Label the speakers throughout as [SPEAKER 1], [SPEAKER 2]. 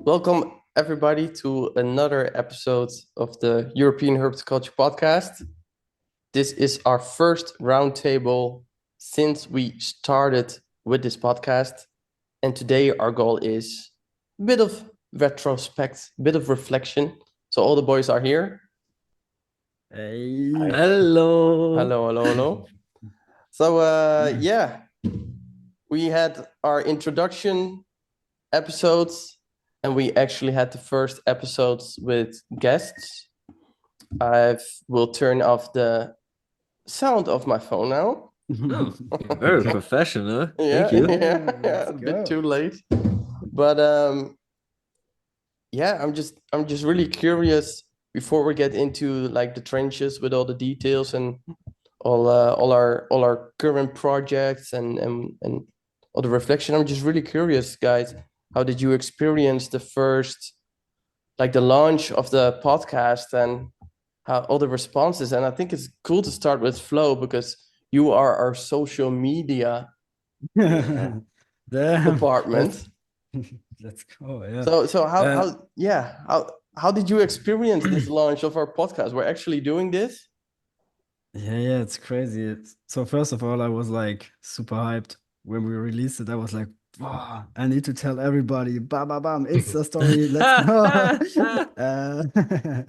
[SPEAKER 1] Welcome, everybody, to another episode of the European Herpetoculture Podcast. This is our first roundtable since we started with this podcast. And today, our goal is a bit of retrospect, a bit of reflection. So, all the boys are here.
[SPEAKER 2] Hey.
[SPEAKER 3] Hello.
[SPEAKER 1] Hello. So, we had our introduction episodes, and we actually had the first episodes with guests. I will turn off the sound of my phone now.
[SPEAKER 3] Oh, you're very professional.
[SPEAKER 1] Yeah,
[SPEAKER 3] Thank you.
[SPEAKER 1] yeah, a bit too late. But I'm just really curious before we get into like the trenches with all the details and all our current projects and all the reflection. I'm just really curious, guys. How did you experience the first, like the launch of the podcast and how all the responses? And I think it's cool to start with Flo because you are our social media
[SPEAKER 2] Damn.
[SPEAKER 1] department.
[SPEAKER 2] Let's go. Yeah.
[SPEAKER 1] So how did you experience this launch of our podcast? We're actually doing this.
[SPEAKER 2] Yeah, it's crazy. So first of all, I was like super hyped when we released it. I was like, wow, I need to tell everybody. Bam, bam, bam. Insta story. Let's go.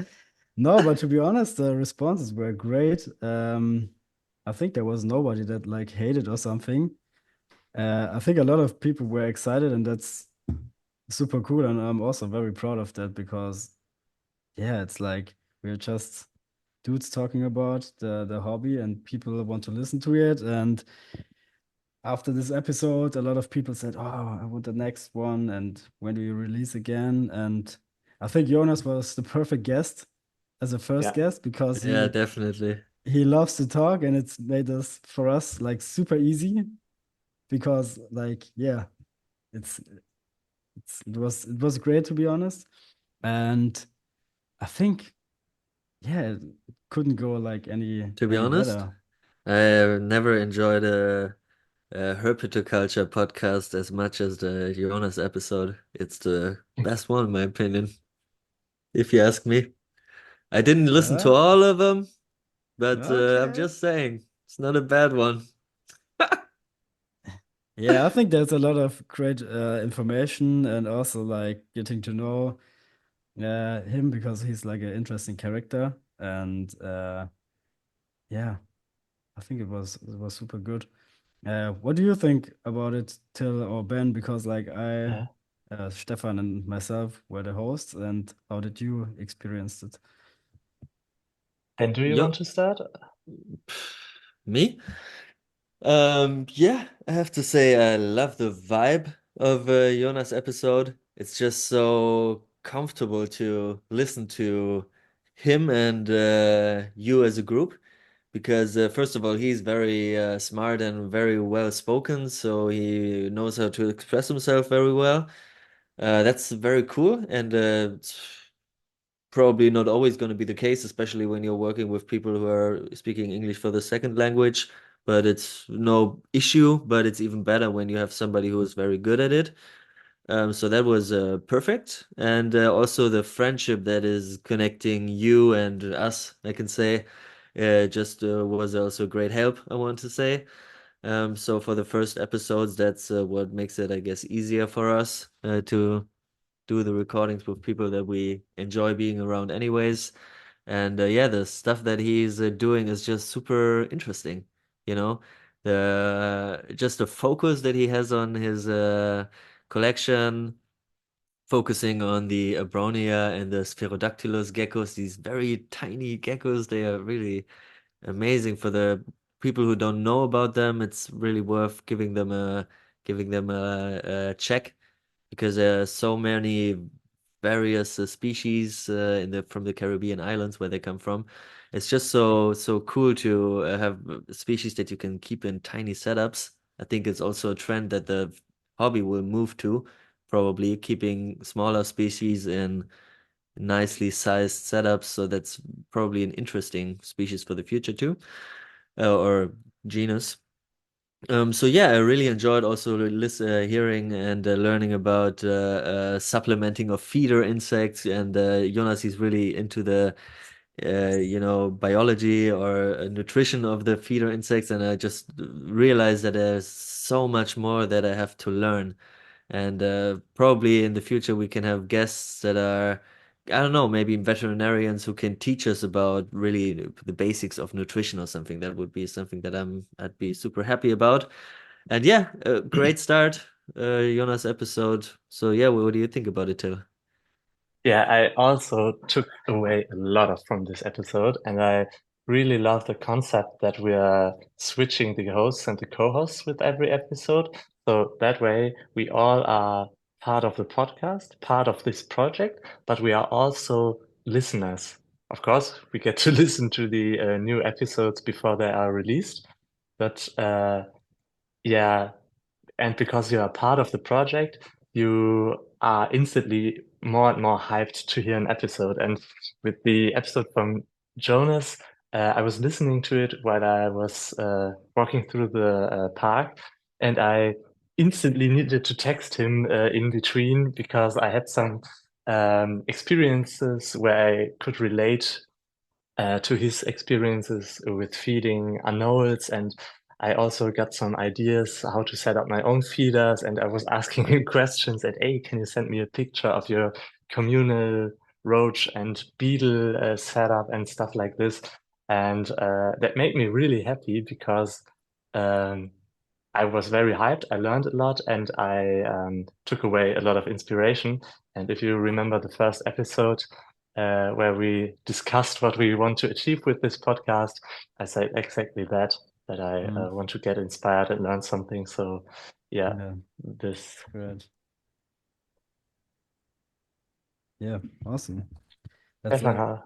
[SPEAKER 2] No, but to be honest, the responses were great. I think there was nobody that like hated or something. I think a lot of people were excited, and that's super cool. And I'm also very proud of that because, yeah, it's like we're just dudes talking about the hobby, and people want to listen to it. And after this episode, a lot of people said, "Oh, I want the next one." And when do you release again? And I think Jonas was the perfect guest as a first guest because
[SPEAKER 3] Yeah, definitely.
[SPEAKER 2] he loves to talk, and it's made us for us like super easy because like yeah, it's it was great to be honest. And I think yeah, it couldn't go like
[SPEAKER 3] To be
[SPEAKER 2] any
[SPEAKER 3] honest,
[SPEAKER 2] better.
[SPEAKER 3] I never enjoyed a Herpetoculture podcast as much as the Jonas episode. It's the best one, in my opinion, if you ask me. I didn't listen to
[SPEAKER 2] Yeah.
[SPEAKER 3] all of them, but I'm
[SPEAKER 2] Okay.
[SPEAKER 3] just saying, it's not a bad one.
[SPEAKER 2] Yeah, I think there's a lot of great information and also like getting to know him because he's like an interesting character. And yeah, I think it was super good. What do you think about it, Till or Ben? Because like Stefan and myself were the hosts, and how did you experience it?
[SPEAKER 4] And do you
[SPEAKER 3] Yo,
[SPEAKER 4] want to start?
[SPEAKER 3] me? Yeah, I have to say I love the vibe of Jonas' episode. It's just so comfortable to listen to him and you as a group because first of all, he's very smart and very well spoken, so he knows how to express himself very well. That's very cool, and it's probably not always going to be the case, especially when you're working with people who are speaking English for the second language. But it's no issue, but it's even better when you have somebody who is very good at it. So that was perfect. And also the friendship that is connecting you and us, I can say, just was also a great help, I want to say. So for the first episodes, that's what makes it, I guess, easier for us to do the recordings with people that we enjoy being around anyways. And yeah, the stuff that he's doing is just super interesting, you know. The just the focus that he has on his collection, focusing on the Abronia and the Spherodactylus geckos, these very tiny geckos. They are really amazing. For the people who don't know about them, it's really worth giving them a check because there are so many various species in the from the Caribbean islands where they come from. It's just so cool to have species that you can keep in tiny setups. I think it's also a trend that the hobby will move to, probably keeping smaller species in nicely sized setups. So that's probably an interesting species for the future too, or genus. So yeah, I really enjoyed also hearing and learning about supplementing of feeder insects, and Jonas is really into the biology or nutrition of the feeder insects, and I just realized that there's so much more that I have to learn. And probably in the future we can have guests that are, I don't know, maybe veterinarians who can teach us about really the basics of nutrition or something. That would be something that I'd be super happy about. And yeah, great start, Jonas episode. So yeah, what do you think about it, Till?
[SPEAKER 4] Yeah, I also took away a lot from this episode, and I really love the concept that we are switching the hosts and the co-hosts with every episode. So that way we all are part of the podcast, part of this project, but we are also listeners. Of course, we get to listen to the new episodes before they are released, but yeah, and because you are part of the project, you are instantly more and more hyped to hear an episode. And with the episode from Jonas, I was listening to it while I was walking through the park, and I instantly needed to text him in between because I had some experiences where I could relate to his experiences with feeding anoles, and I also got some ideas how to set up my own feeders. And I was asking him questions and, hey, can you send me a picture of your communal roach and beetle setup and stuff like this? And that made me really happy because um, I was very hyped. I learned a lot, and I took away a lot of inspiration. And if you remember the first episode where we discussed what we want to achieve with this podcast, I said exactly that, that I want to get inspired and learn something. So yeah,
[SPEAKER 2] Yeah,
[SPEAKER 4] this.
[SPEAKER 2] great. Yeah, awesome. That's
[SPEAKER 4] Stefan,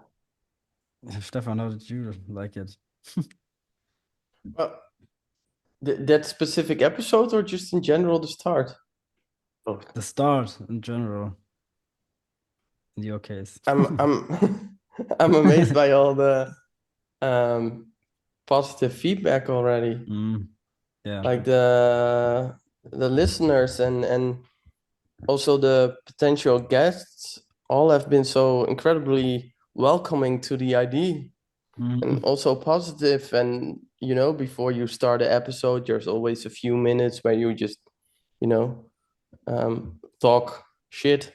[SPEAKER 2] like Stefan, how did you like it?
[SPEAKER 1] Well, that specific episode or just in general the start?
[SPEAKER 4] oh,
[SPEAKER 2] The start in general, in your case.
[SPEAKER 1] I'm I'm amazed by all the positive feedback already.
[SPEAKER 2] Yeah.
[SPEAKER 1] Like the listeners and also the potential guests all have been so incredibly welcoming to the idea and also positive. And before you start an episode, there's always a few minutes where you just talk shit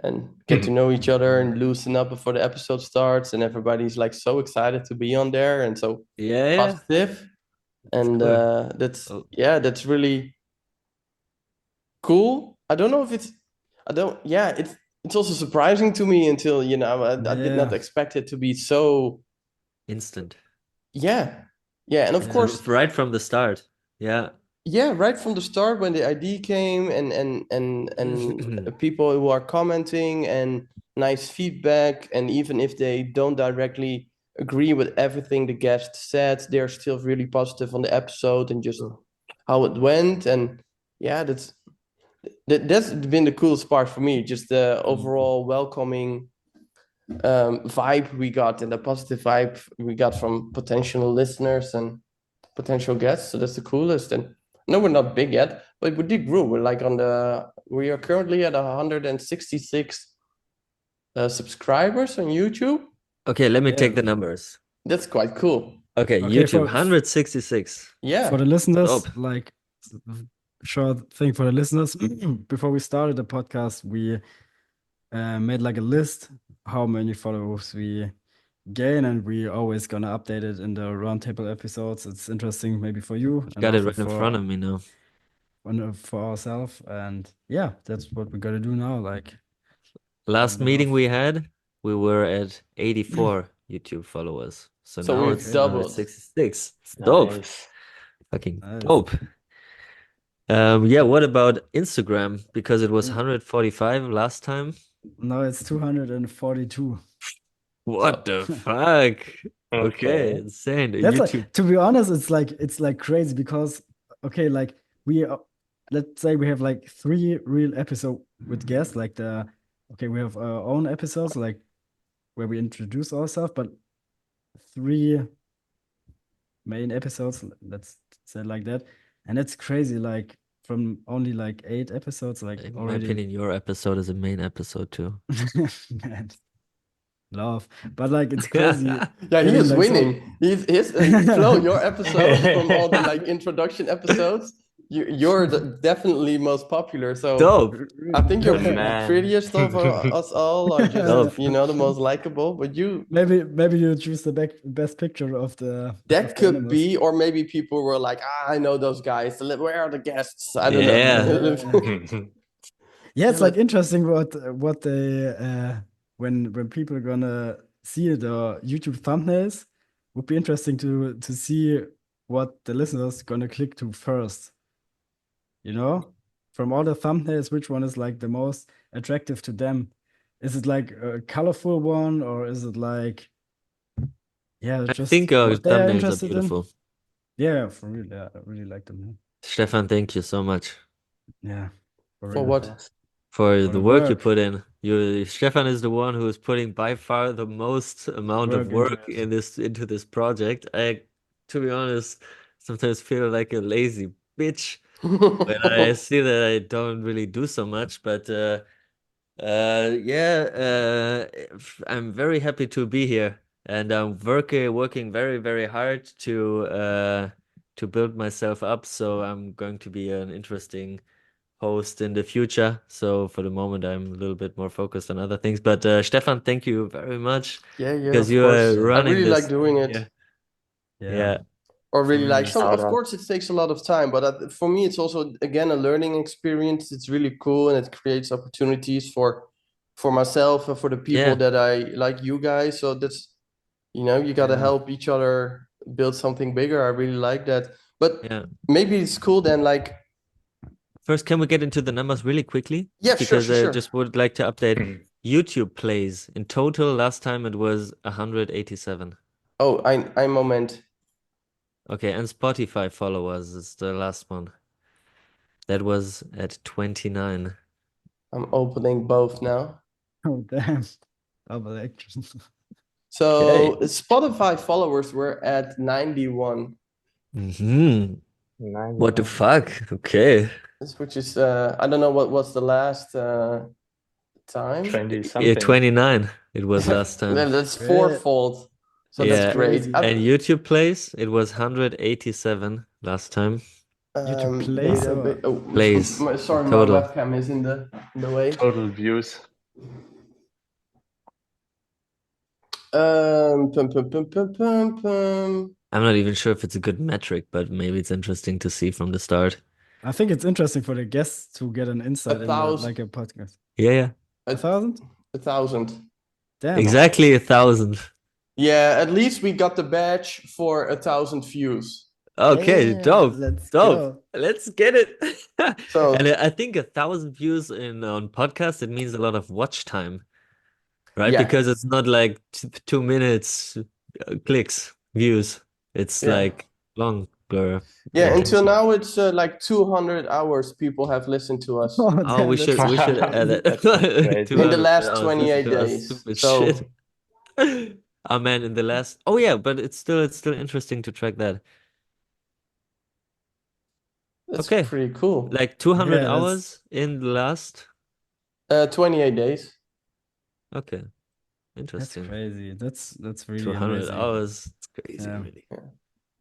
[SPEAKER 1] and get to know each other and loosen up before the episode starts, and everybody's like so excited to be on there and so
[SPEAKER 3] Yeah,
[SPEAKER 1] positive. And
[SPEAKER 3] cool.
[SPEAKER 1] that's really cool. I don't know if it's I don't yeah it's also surprising to me until I did not
[SPEAKER 2] Yeah.
[SPEAKER 1] expect it to be so
[SPEAKER 3] Instant.
[SPEAKER 1] yeah and of
[SPEAKER 2] Yeah.
[SPEAKER 1] course
[SPEAKER 3] Right from the start. Yeah.
[SPEAKER 1] right from the start when the idea came and people who are commenting and nice feedback, and even if they don't directly agree with everything the guest said, they're still really positive on the episode and just how it went. And yeah, that's been the coolest part for me, just the overall welcoming vibe we got and the positive vibe we got from potential listeners and potential guests. So that's the coolest. And no, we're not big yet, but we did grow. We are currently at 166 subscribers on YouTube.
[SPEAKER 3] Okay, let me
[SPEAKER 2] Yeah.
[SPEAKER 3] take the numbers.
[SPEAKER 1] That's quite cool.
[SPEAKER 3] Okay,
[SPEAKER 2] Okay,
[SPEAKER 3] YouTube, 166.
[SPEAKER 1] Yeah.
[SPEAKER 2] For the listeners,
[SPEAKER 3] Dope.
[SPEAKER 2] like short thing for the listeners, before we started the podcast, we made like a list how many followers we gain, and we always gonna update it in the roundtable episodes. It's interesting maybe for you and
[SPEAKER 3] Got it
[SPEAKER 2] also
[SPEAKER 3] right in front of me now.
[SPEAKER 2] for ourselves. And yeah, that's what we gotta do now. Like
[SPEAKER 3] Last
[SPEAKER 2] round it
[SPEAKER 3] meeting
[SPEAKER 2] off.
[SPEAKER 3] we had, we were at 84 YouTube followers. So
[SPEAKER 1] So
[SPEAKER 3] now
[SPEAKER 1] we've
[SPEAKER 3] it's
[SPEAKER 1] doubled.
[SPEAKER 3] 166. Dope.
[SPEAKER 4] nice.
[SPEAKER 3] Fucking
[SPEAKER 2] Nice.
[SPEAKER 3] dope. Yeah, what about Instagram? Because it was 145 last time.
[SPEAKER 2] Now it's 242.
[SPEAKER 3] What the fuck? Okay, insane.
[SPEAKER 2] That's
[SPEAKER 3] YouTube.
[SPEAKER 2] like, to be honest, it's like crazy because okay, like we let's say we have like 3 real episodes with guests, like we have our own episodes like where we introduce ourselves, but 3 main episodes, let's say like that, And it's crazy, like from only like 8 episodes, like
[SPEAKER 3] In my
[SPEAKER 2] already
[SPEAKER 3] opinion, your episode is a main episode too.
[SPEAKER 2] man, love. But like it's crazy
[SPEAKER 1] Yeah, he
[SPEAKER 2] getting
[SPEAKER 1] is
[SPEAKER 2] like so
[SPEAKER 1] winning. He's Flo, your episode from all the like introduction episodes, you're definitely most popular. So
[SPEAKER 3] Dope.
[SPEAKER 1] I think you're
[SPEAKER 4] Man.
[SPEAKER 1] prettiest of us all, or just
[SPEAKER 3] Dope.
[SPEAKER 1] the most likable. But you,
[SPEAKER 2] maybe you choose the best picture of the
[SPEAKER 1] that could
[SPEAKER 2] animals.
[SPEAKER 1] be, or maybe people were like, I know those guys. Where are the guests? I don't
[SPEAKER 3] Yeah.
[SPEAKER 1] know.
[SPEAKER 2] Yeah, it's
[SPEAKER 1] Yeah,
[SPEAKER 2] like interesting what they when people are gonna see the YouTube thumbnails, would be interesting to see what the listeners gonna click to first. You know, from all the thumbnails, which one is like the most attractive to them? Is it like a colorful one, or is it like
[SPEAKER 3] I
[SPEAKER 2] just
[SPEAKER 3] think our
[SPEAKER 2] what they are
[SPEAKER 3] thumbnails are
[SPEAKER 2] interested in?
[SPEAKER 3] beautiful.
[SPEAKER 2] Yeah, for real. Yeah, I really like them.
[SPEAKER 3] Stefan, thank you so much
[SPEAKER 2] Yeah,
[SPEAKER 1] for
[SPEAKER 2] real.
[SPEAKER 1] what?
[SPEAKER 3] for
[SPEAKER 2] For
[SPEAKER 3] the
[SPEAKER 2] the
[SPEAKER 3] work you
[SPEAKER 2] work.
[SPEAKER 3] put in. Stefan is the one who is putting by far the most amount of
[SPEAKER 2] Work into
[SPEAKER 3] work into this project. To be honest, sometimes feel like a lazy bitch when I see that I don't really do so much. But I'm very happy to be here, and I'm working very, very hard to build myself up. So I'm going to be an interesting host in the future. So for the moment, I'm a little bit more focused on other things. But Stefan, thank you very much
[SPEAKER 1] Yeah,
[SPEAKER 3] because
[SPEAKER 1] of
[SPEAKER 3] you
[SPEAKER 1] course.
[SPEAKER 3] are
[SPEAKER 1] I
[SPEAKER 3] running
[SPEAKER 1] really like
[SPEAKER 3] this
[SPEAKER 1] doing
[SPEAKER 3] thing
[SPEAKER 1] it.
[SPEAKER 3] here.
[SPEAKER 2] Yeah.
[SPEAKER 1] Or really
[SPEAKER 2] For
[SPEAKER 1] like
[SPEAKER 2] real.
[SPEAKER 1] some,
[SPEAKER 4] Shout
[SPEAKER 1] of
[SPEAKER 4] out.
[SPEAKER 1] course, it takes a lot of time, but for me, it's also again a learning experience. It's really cool, and it creates opportunities for myself and for the people
[SPEAKER 3] Yeah.
[SPEAKER 1] that I like, you guys. So that's you got to
[SPEAKER 2] Yeah.
[SPEAKER 1] help each other build something bigger. I really like that. But
[SPEAKER 3] Yeah.
[SPEAKER 1] maybe it's cool then, like,
[SPEAKER 3] First, can we get into the numbers really quickly?
[SPEAKER 1] yeah, sure,
[SPEAKER 3] Because I
[SPEAKER 1] sure.
[SPEAKER 3] just would like to update YouTube plays. In total, last time it was 187.
[SPEAKER 1] Oh, I moment.
[SPEAKER 3] Okay, and Spotify followers is the last one. That was at 29.
[SPEAKER 1] I'm opening both now.
[SPEAKER 2] Oh damn. Double action.
[SPEAKER 1] So Spotify followers were at 91.
[SPEAKER 3] Mm-hmm. What the
[SPEAKER 4] 91.
[SPEAKER 3] fuck? Okay.
[SPEAKER 1] Which is I don't know what was the last time.
[SPEAKER 4] 20
[SPEAKER 3] Yeah,
[SPEAKER 4] something.
[SPEAKER 3] 29 it was last time.
[SPEAKER 1] That's
[SPEAKER 2] Great.
[SPEAKER 1] fourfold. So
[SPEAKER 3] Yeah.
[SPEAKER 1] that's great.
[SPEAKER 2] Crazy.
[SPEAKER 3] And YouTube plays, it was 187 last time.
[SPEAKER 2] YouTube plays or
[SPEAKER 3] Plays.
[SPEAKER 1] Sorry,
[SPEAKER 3] Total.
[SPEAKER 1] my webcam is in the way.
[SPEAKER 4] Total views.
[SPEAKER 1] Pum, pum, pum, pum, pum, pum.
[SPEAKER 3] I'm not even sure if it's a good metric, but maybe it's interesting to see from the start.
[SPEAKER 2] I think it's interesting for the guests to get an insight in like a podcast.
[SPEAKER 3] Yeah.
[SPEAKER 2] 1,000?
[SPEAKER 1] 1,000.
[SPEAKER 2] Damn.
[SPEAKER 3] Exactly 1,000.
[SPEAKER 1] Yeah, at least we got the badge for 1,000 views.
[SPEAKER 3] Okay,
[SPEAKER 2] Yeah,
[SPEAKER 3] dope.
[SPEAKER 2] let's
[SPEAKER 3] Dope.
[SPEAKER 2] go.
[SPEAKER 3] Let's get it.
[SPEAKER 1] So
[SPEAKER 3] And I think 1,000 views on podcast, it means a lot of watch time, right?
[SPEAKER 1] Yeah.
[SPEAKER 3] Because it's not like 2 minutes clicks, views. It's
[SPEAKER 1] Yeah.
[SPEAKER 3] like longer.
[SPEAKER 1] Yeah, until now it's like 200 hours people have listened to us
[SPEAKER 2] Oh,
[SPEAKER 3] Oh,
[SPEAKER 2] damn,
[SPEAKER 3] we should add it.
[SPEAKER 4] That's great.
[SPEAKER 1] in the
[SPEAKER 3] 200
[SPEAKER 1] last
[SPEAKER 3] hours
[SPEAKER 1] 28
[SPEAKER 3] listened to our
[SPEAKER 1] days.
[SPEAKER 3] stupid
[SPEAKER 1] So
[SPEAKER 3] shit. Oh man, in the last. Oh yeah, but it's still interesting to track that.
[SPEAKER 1] that's
[SPEAKER 3] Okay.
[SPEAKER 1] pretty cool.
[SPEAKER 3] Like 200
[SPEAKER 2] Yeah, that's-
[SPEAKER 3] hours in the last.
[SPEAKER 1] 28 days.
[SPEAKER 3] Okay,
[SPEAKER 2] That's
[SPEAKER 3] interesting.
[SPEAKER 2] crazy. That's really
[SPEAKER 3] 200
[SPEAKER 2] amazing.
[SPEAKER 3] hours. It's crazy,
[SPEAKER 2] Yeah.
[SPEAKER 3] really.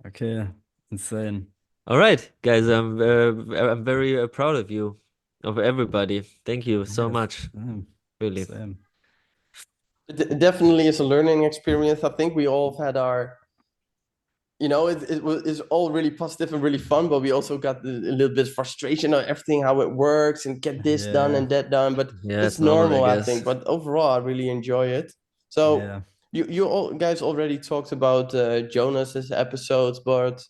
[SPEAKER 2] Okay, insane.
[SPEAKER 3] All right, guys, I'm very proud of you, of everybody. Thank you so
[SPEAKER 2] Yes,
[SPEAKER 3] much, really.
[SPEAKER 2] Same.
[SPEAKER 1] It definitely is a learning experience. I think we all have had our, it's all really positive and really fun, but we also got a little bit of frustration on everything, how it works and get this done
[SPEAKER 2] Yeah.
[SPEAKER 1] and that done. But
[SPEAKER 3] Yeah,
[SPEAKER 1] it's
[SPEAKER 3] it's normal,
[SPEAKER 1] normal,
[SPEAKER 3] I
[SPEAKER 1] I
[SPEAKER 3] guess.
[SPEAKER 1] think. But overall, I really enjoy it. So
[SPEAKER 2] Yeah.
[SPEAKER 1] you all guys already talked about Jonas's episodes, but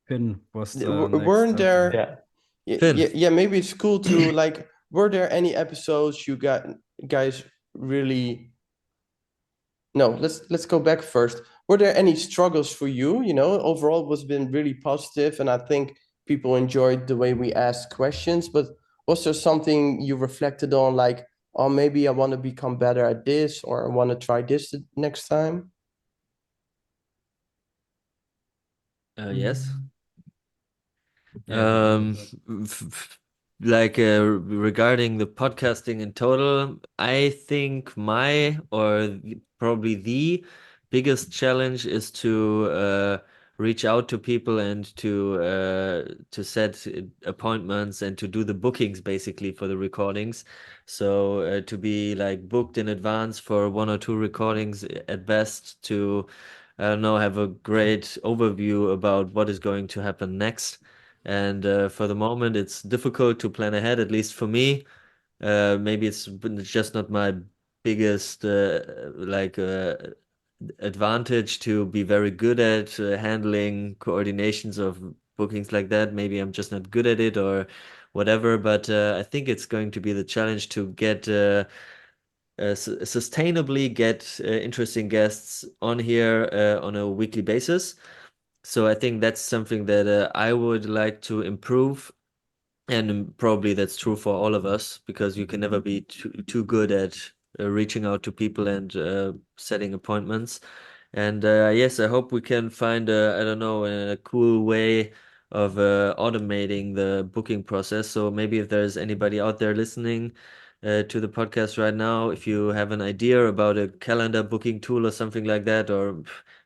[SPEAKER 2] Finn was the
[SPEAKER 1] weren't
[SPEAKER 2] next
[SPEAKER 1] there?
[SPEAKER 2] up.
[SPEAKER 4] Yeah.
[SPEAKER 3] Finn.
[SPEAKER 1] Yeah, maybe it's cool to like. Were there any episodes you guys really? No, let's go back first. Were there any struggles for you? Overall it was been really positive, and I think people enjoyed the way we asked questions. But was there something you reflected on, like, oh, maybe I want to become better at this, or I want to try this next time?
[SPEAKER 3] Yes.
[SPEAKER 2] Yeah,
[SPEAKER 3] Like regarding the podcasting in total, I think probably the biggest challenge is to reach out to people and to set appointments and to do the bookings basically for the recordings. So to be like booked in advance for 1 or 2 recordings at best, to I don't know, have a great overview about what is going to happen next. And for the moment, it's difficult to plan ahead, at least for me. Maybe it's just not my biggest advantage to be very good at handling coordinations of bookings like that. Maybe I'm just not good at it or whatever. But I think it's going to be the challenge to get sustainably get interesting guests on here on a weekly basis. So I think that's something that I would like to improve. And probably that's true for all of us, because you can never be too good at reaching out to people and setting appointments. And yes, I hope we can find I don't know, a cool way of automating the booking process. So maybe if there's anybody out there listening to the podcast right now, if you have an idea about a calendar booking tool or something like that, or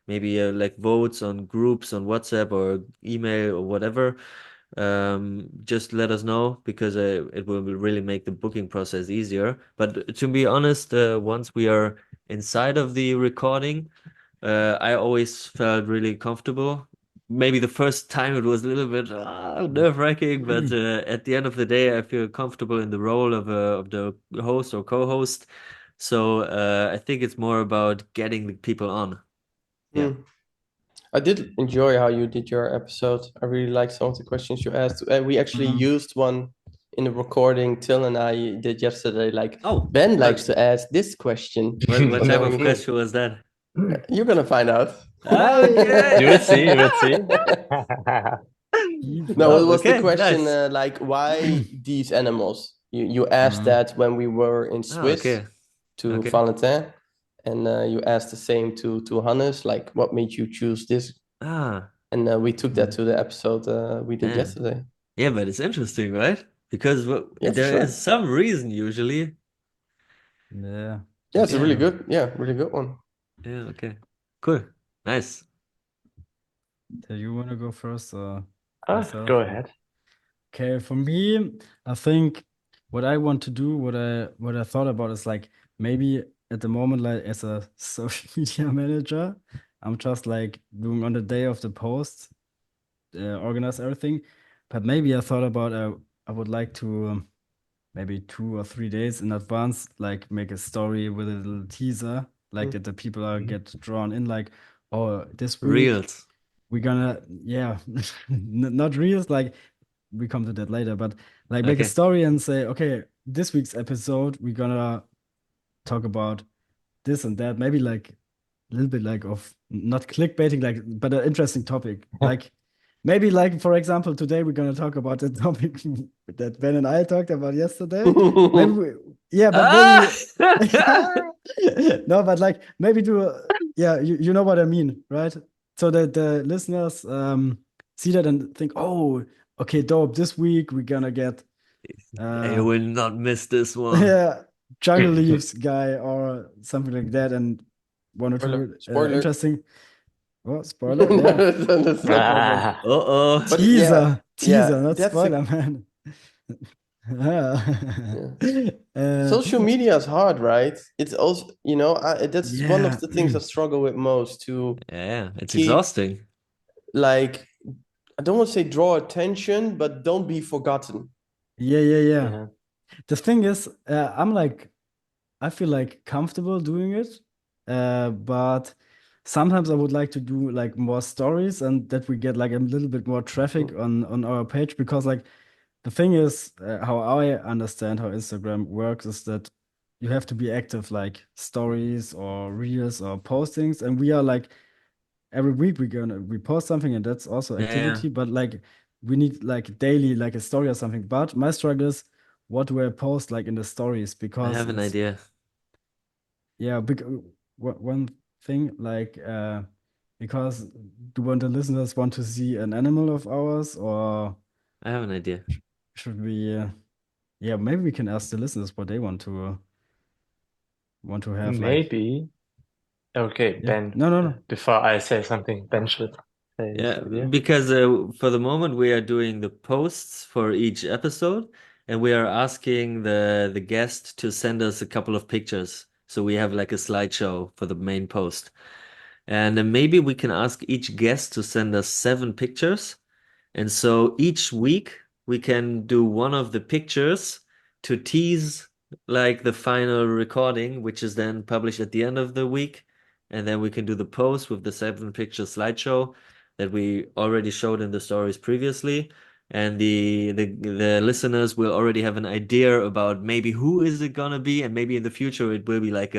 [SPEAKER 3] maybe like votes on groups on WhatsApp or email or whatever, just let us know, because it will really make the booking process easier. But to be honest, once we are inside of the recording, I always felt really comfortable. Maybe the first time it was a little bit nerve-wracking, but at the end of the day, I feel comfortable in the role of the host or co-host. So I think it's more about getting the people on. Yeah.
[SPEAKER 1] I did enjoy how you did your episode. I really liked some of the questions you asked. We actually used one in the recording Till and I did yesterday. Like, Ben likes to ask this question.
[SPEAKER 3] What
[SPEAKER 1] So
[SPEAKER 3] type of
[SPEAKER 1] knowing him,
[SPEAKER 3] question was that?
[SPEAKER 1] you're gonna find out.
[SPEAKER 4] You will see. You will see.
[SPEAKER 1] No, it was the
[SPEAKER 3] Okay,
[SPEAKER 1] question
[SPEAKER 3] nice.
[SPEAKER 1] like, why these animals? You asked that when we were in Swiss
[SPEAKER 3] Okay.
[SPEAKER 1] to
[SPEAKER 3] Okay.
[SPEAKER 1] Valentin, and you asked the same to Hannes, like, what made you choose this? And we took that to the episode we did
[SPEAKER 3] Yeah.
[SPEAKER 1] yesterday.
[SPEAKER 3] Yeah, but it's interesting, right? Because
[SPEAKER 1] Yeah, for
[SPEAKER 3] there
[SPEAKER 1] sure.
[SPEAKER 3] is some reason usually.
[SPEAKER 2] yeah.
[SPEAKER 1] Yeah, it's a really
[SPEAKER 3] Yeah.
[SPEAKER 1] really good one.
[SPEAKER 3] Yeah, okay. Cool. Nice.
[SPEAKER 2] Do you want to go first or
[SPEAKER 4] Go
[SPEAKER 2] myself?
[SPEAKER 4] ahead.
[SPEAKER 2] Okay, for me, I think what I want to do, what I thought about is like maybe at the moment, like as a social media manager, I'm just like doing on the day of the post, organize everything. But maybe I thought about I would like to maybe 2 or 3 days in advance, like make a story with a little teaser, like that the people are get drawn in, like, oh, this week
[SPEAKER 3] Reels.
[SPEAKER 2] we're gonna, yeah, not reels, like we come to that later, but like make a
[SPEAKER 3] Okay.
[SPEAKER 2] story and say, okay, this week's episode we're gonna talk about this and that, maybe like a little bit like of not clickbaiting, like, but an interesting topic, like maybe like, for example, today we're gonna talk about the topic that Ben and I talked about yesterday. Maybe yeah, but maybe no, but like maybe do yeah, you know what I mean, right? So that the listeners see that and think, oh, okay, dope. This week we're gonna get
[SPEAKER 3] I will not miss this one.
[SPEAKER 2] yeah, jungle leaves guy or something like that, and 1 or 2
[SPEAKER 1] Spoiler.
[SPEAKER 2] interesting. Oh, spoiler! Yeah,
[SPEAKER 1] That's no problem.
[SPEAKER 3] Uh-oh.
[SPEAKER 1] But
[SPEAKER 2] teaser,
[SPEAKER 1] yeah,
[SPEAKER 2] not
[SPEAKER 1] that's
[SPEAKER 2] spoiler, man.
[SPEAKER 1] social media is hard, right? It's also, that's one of
[SPEAKER 2] Yeah.
[SPEAKER 1] the things I struggle with most, to
[SPEAKER 3] Yeah, it's
[SPEAKER 1] keep,
[SPEAKER 3] exhausting.
[SPEAKER 1] like, I don't want to say draw attention, but don't be forgotten.
[SPEAKER 2] Yeah. The thing is, I feel like comfortable doing it, but sometimes I would like to do like more stories and that we get like a little bit more traffic on our page, because like the thing is, how I understand how Instagram works is that you have to be active, like stories or reels or postings, and we are like every week we post something, and that's also activity, but like we need like daily like a story or something. But my struggle is, what do I post like in the stories?
[SPEAKER 3] I
[SPEAKER 2] Because
[SPEAKER 3] have an idea.
[SPEAKER 2] yeah, one thing like Because do want the listeners want to see an animal of ours, or
[SPEAKER 3] I have an idea.
[SPEAKER 2] should we? Yeah, maybe we can ask the listeners what they want to have. Like,
[SPEAKER 4] Maybe. Okay,
[SPEAKER 2] yeah,
[SPEAKER 4] Ben,
[SPEAKER 2] no.
[SPEAKER 4] before I say something, Ben should say his
[SPEAKER 3] Yeah,
[SPEAKER 4] idea.
[SPEAKER 3] because for the moment we are doing the posts for each episode, and we are asking the guest to send us a couple of pictures. So we have like a slideshow for the main post. And then maybe we can ask each guest to send us 7 pictures. And so each week we can do one of the pictures to tease like the final recording, which is then published at the end of the week. And then we can do the post with the 7 picture slideshow that we already showed in the stories previously. And the listeners will already have an idea about maybe who is it gonna be, and maybe in the future it will be like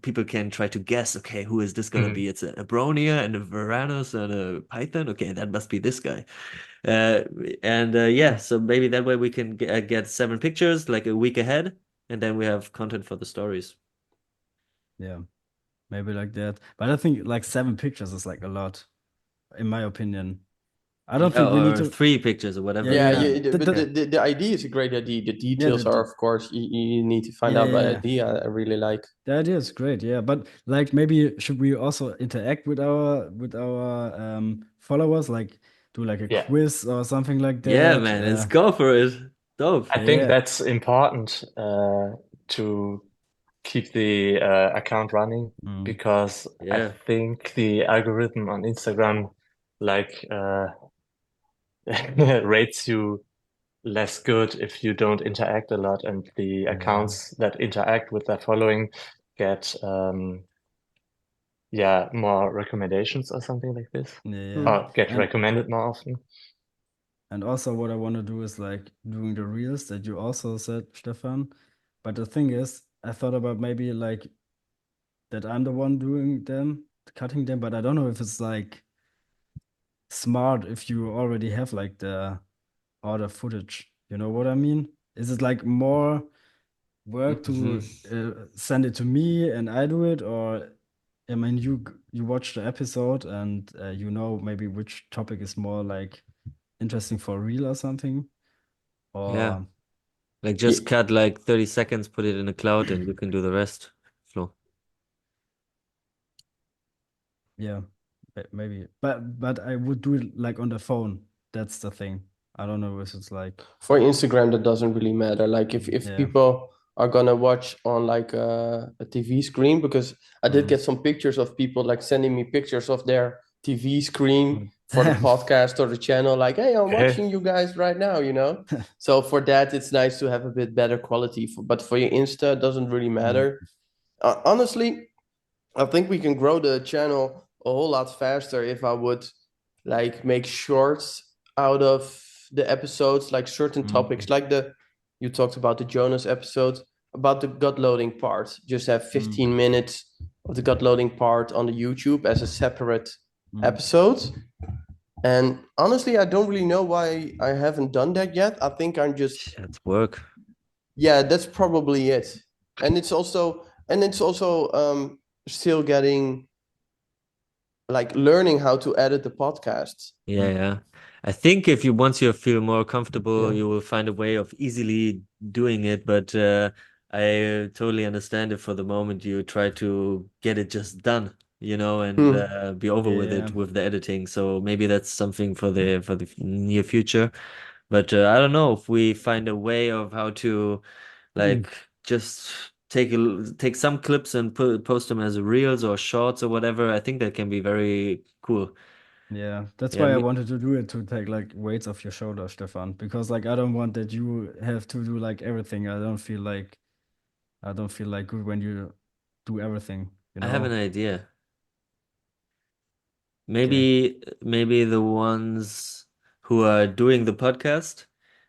[SPEAKER 3] people can try to guess, okay, who is this gonna be? It's a Bronia and a Varanus and a Python. Okay, that must be this guy. Yeah, so maybe that way we can get 7 pictures like a week ahead, and then we have content for the stories.
[SPEAKER 2] Yeah, maybe like that. But I think like 7 pictures is like a lot, in my opinion. I don't think we need
[SPEAKER 3] Or
[SPEAKER 2] to.
[SPEAKER 3] 3 pictures or whatever.
[SPEAKER 1] Yeah,
[SPEAKER 2] Yeah.
[SPEAKER 1] but the idea is a great idea. The details
[SPEAKER 2] the-
[SPEAKER 1] are, of course, you need to find out. But
[SPEAKER 2] yeah.
[SPEAKER 1] idea I really like.
[SPEAKER 2] The idea is great, yeah. But like maybe should we also interact with our followers, like do like a
[SPEAKER 4] Yeah.
[SPEAKER 2] quiz or something like that?
[SPEAKER 3] Yeah, man, let's go for it. Dope.
[SPEAKER 4] I think
[SPEAKER 2] Yeah.
[SPEAKER 4] that's important to keep the account running because I
[SPEAKER 3] Yeah.
[SPEAKER 4] think the algorithm on Instagram like rates you less good if you don't interact a lot, and the accounts that interact with their following get more recommendations or something like this,
[SPEAKER 2] Yeah.
[SPEAKER 4] or get
[SPEAKER 2] And
[SPEAKER 4] recommended more often.
[SPEAKER 2] and also what I want to do is like doing the reels that you also said, Stefan. But the thing is, I thought about maybe like that I'm the one doing them, cutting them, but I don't know if it's like smart if you already have like the other footage. You know what I mean? Is it like more work to send it to me and I do it, or I mean you watch the episode and you know maybe which topic is more like interesting for real or something,
[SPEAKER 3] Yeah.
[SPEAKER 2] or
[SPEAKER 3] Like just cut like 30 seconds, put it in the cloud, and you can do the rest, Flo.
[SPEAKER 2] yeah, maybe, but I would do it like on the phone. That's the thing. I don't know if it's like
[SPEAKER 1] For Instagram, that doesn't really matter. Like if
[SPEAKER 2] Yeah.
[SPEAKER 1] people are gonna watch on like a TV screen, because I did get some pictures of people like sending me pictures of their TV screen for the podcast or the channel, like, hey, I'm watching you guys right now, you know? So for that, it's nice to have a bit better quality. But for your Insta, it doesn't really matter. Honestly, I think we can grow the channel a whole lot faster if I would like make shorts out of the episodes, like certain topics, like you talked about the Jonas episode, about the gut loading part. Just have 15 minutes of the gut loading part on the YouTube as a separate episode. And honestly, I don't really know why I haven't done that yet. I think I'm just
[SPEAKER 3] That's work.
[SPEAKER 1] Yeah, that's probably it. And it's also still getting like learning how to edit the podcast.
[SPEAKER 3] Yeah. I think if you once you feel more comfortable,
[SPEAKER 1] Yeah.
[SPEAKER 3] you will find a way of easily doing it. But I totally understand if for the moment you try to get it just done, and be over with it with the editing. So maybe that's something for the near future. But I don't know if we find a way of how to like just take some clips and post them as reels or shorts or whatever. I think that can be very cool.
[SPEAKER 2] Yeah, that's
[SPEAKER 3] Yeah,
[SPEAKER 2] why I wanted to do it, to take like weights off your shoulders, Stefan, because like I don't want that you have to do like everything. I don't feel like good when you do everything, you
[SPEAKER 3] I have
[SPEAKER 2] know?
[SPEAKER 3] an idea. Maybe the ones who are doing the podcast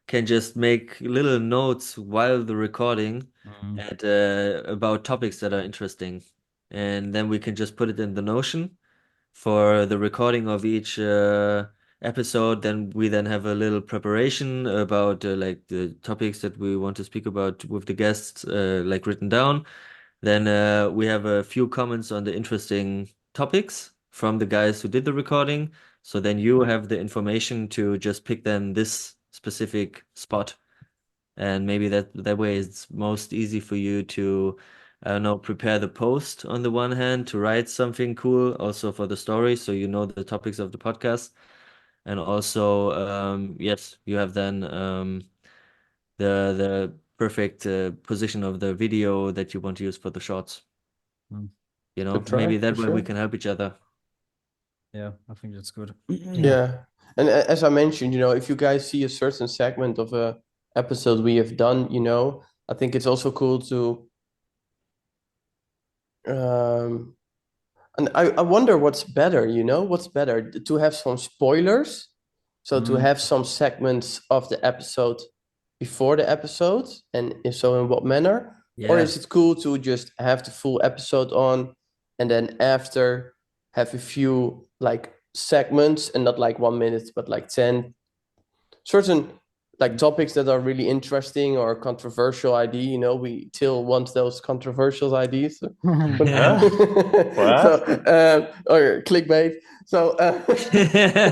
[SPEAKER 3] can just make little notes while the recording at about topics that are interesting, and then we can just put it in the Notion for the recording of each episode. Then we have a little preparation about like the topics that we want to speak about with the guests, like written down. Then we have a few comments on the interesting topics from the guys who did the recording. So then you have the information to just pick then this specific spot. And maybe that way it's most easy for you to, I don't know, prepare the post on the one hand, to write something cool also for the story, so you know the topics of the podcast. And also, yes, you have then the perfect position of the video that you want to use for the shorts.
[SPEAKER 2] Mm.
[SPEAKER 3] You know,
[SPEAKER 1] Good try,
[SPEAKER 3] maybe that
[SPEAKER 1] for
[SPEAKER 3] way we
[SPEAKER 1] sure.
[SPEAKER 3] can help each other.
[SPEAKER 2] Yeah, I think that's good.
[SPEAKER 1] Yeah. And as I mentioned, if you guys see a certain segment of a episode we have done, I think it's also cool to and I wonder what's better, what's better to have some spoilers, so to have some segments of the episode before the episode, and if so, in what manner? Or
[SPEAKER 3] Yeah.
[SPEAKER 1] is it cool to just have the full episode on and then after have a few like segments, and not like 1 minute, but like 10 certain like topics that are really interesting or controversial idea, we still want those controversial ideas.
[SPEAKER 4] Huh? What?
[SPEAKER 1] So or clickbait. So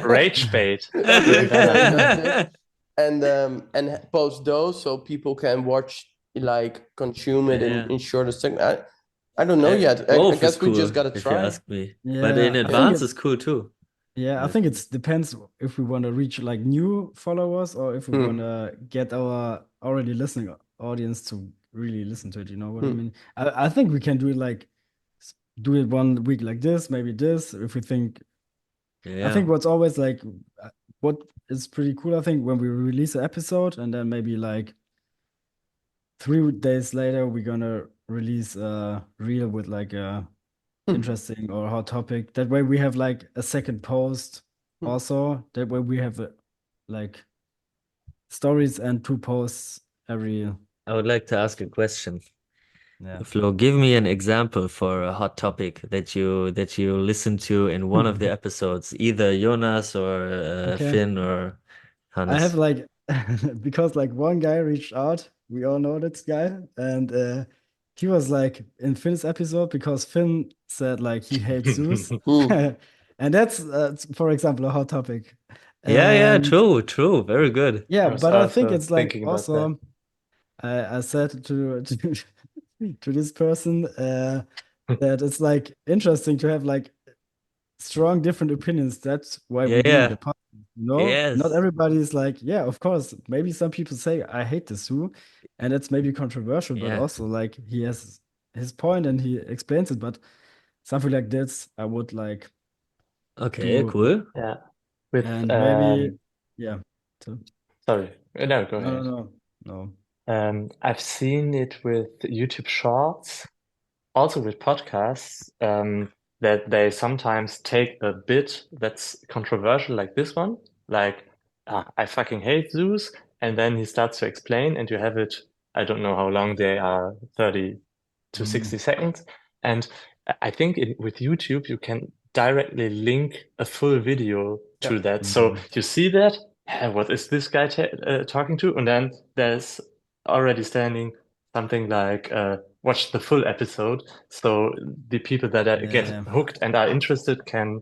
[SPEAKER 4] Rage bait.
[SPEAKER 1] and post those so people can watch, like consume it
[SPEAKER 3] Yeah.
[SPEAKER 1] in shorter segment. I don't know yet. I
[SPEAKER 3] Both is
[SPEAKER 1] guess we just
[SPEAKER 3] cool,
[SPEAKER 1] gotta
[SPEAKER 3] if you
[SPEAKER 1] try.
[SPEAKER 3] ask me.
[SPEAKER 2] Yeah,
[SPEAKER 3] But in
[SPEAKER 2] I think
[SPEAKER 3] advance
[SPEAKER 2] it-
[SPEAKER 3] is cool too.
[SPEAKER 2] Yeah, I
[SPEAKER 3] Yeah.
[SPEAKER 2] think it depends if we want to reach like new followers or if we
[SPEAKER 1] Hmm.
[SPEAKER 2] want to get our already listening audience to really listen to it. You know what I
[SPEAKER 1] Hmm.
[SPEAKER 2] mean? I think we can do it like do it 1 week like this, maybe this. If we think, I think
[SPEAKER 3] Yeah.
[SPEAKER 2] what's always like what is pretty cool, I think, when we release an episode and then maybe like 3 days later we're gonna release a reel with like a interesting or hot topic. That way we have like a second post
[SPEAKER 1] Hmm.
[SPEAKER 2] also. That way we have like stories and 2 posts every.
[SPEAKER 3] I would like to ask a question.
[SPEAKER 2] Yeah.
[SPEAKER 3] Flo, give me an example for a hot topic that you listen to in one of the episodes, either Jonas or
[SPEAKER 2] Okay.
[SPEAKER 3] Finn or Hannes.
[SPEAKER 2] I have like because like one guy reached out. We all know this guy, and he was like in Finn's episode because Finn said like he hates Zeus, and that's for example a hot topic.
[SPEAKER 3] Yeah,
[SPEAKER 2] And
[SPEAKER 3] true, very good.
[SPEAKER 2] yeah,
[SPEAKER 4] I was
[SPEAKER 2] but I think
[SPEAKER 4] also
[SPEAKER 2] it's like
[SPEAKER 4] thinking about that.
[SPEAKER 2] also I said to to this person that it's like interesting to have like strong different opinions. That's why we do
[SPEAKER 3] Yeah.
[SPEAKER 2] the podcast, you know?
[SPEAKER 3] Yes.
[SPEAKER 2] Not everybody is like, yeah, of course. Maybe some people say I hate the zoo, and it's maybe controversial, but
[SPEAKER 3] Yeah.
[SPEAKER 2] also like he has his point and he explains it. But something like this, I would like
[SPEAKER 3] Okay,
[SPEAKER 2] do,
[SPEAKER 3] cool.
[SPEAKER 4] Yeah. With
[SPEAKER 2] and maybe yeah. So,
[SPEAKER 4] sorry. No, go
[SPEAKER 2] no,
[SPEAKER 4] ahead.
[SPEAKER 2] no.
[SPEAKER 4] I've seen it with YouTube Shorts, also with podcasts, that they sometimes take a bit that's controversial, like this one, like I fucking hate zoos, and then he starts to explain, and you have it. I don't know how long they are, 30 to 60 seconds, and I think with YouTube you can directly link a full video to that, so you see that. What is this guy talking to? And then there's already standing something like watch the full episode, so the people that get
[SPEAKER 2] Yeah.
[SPEAKER 4] hooked and are interested can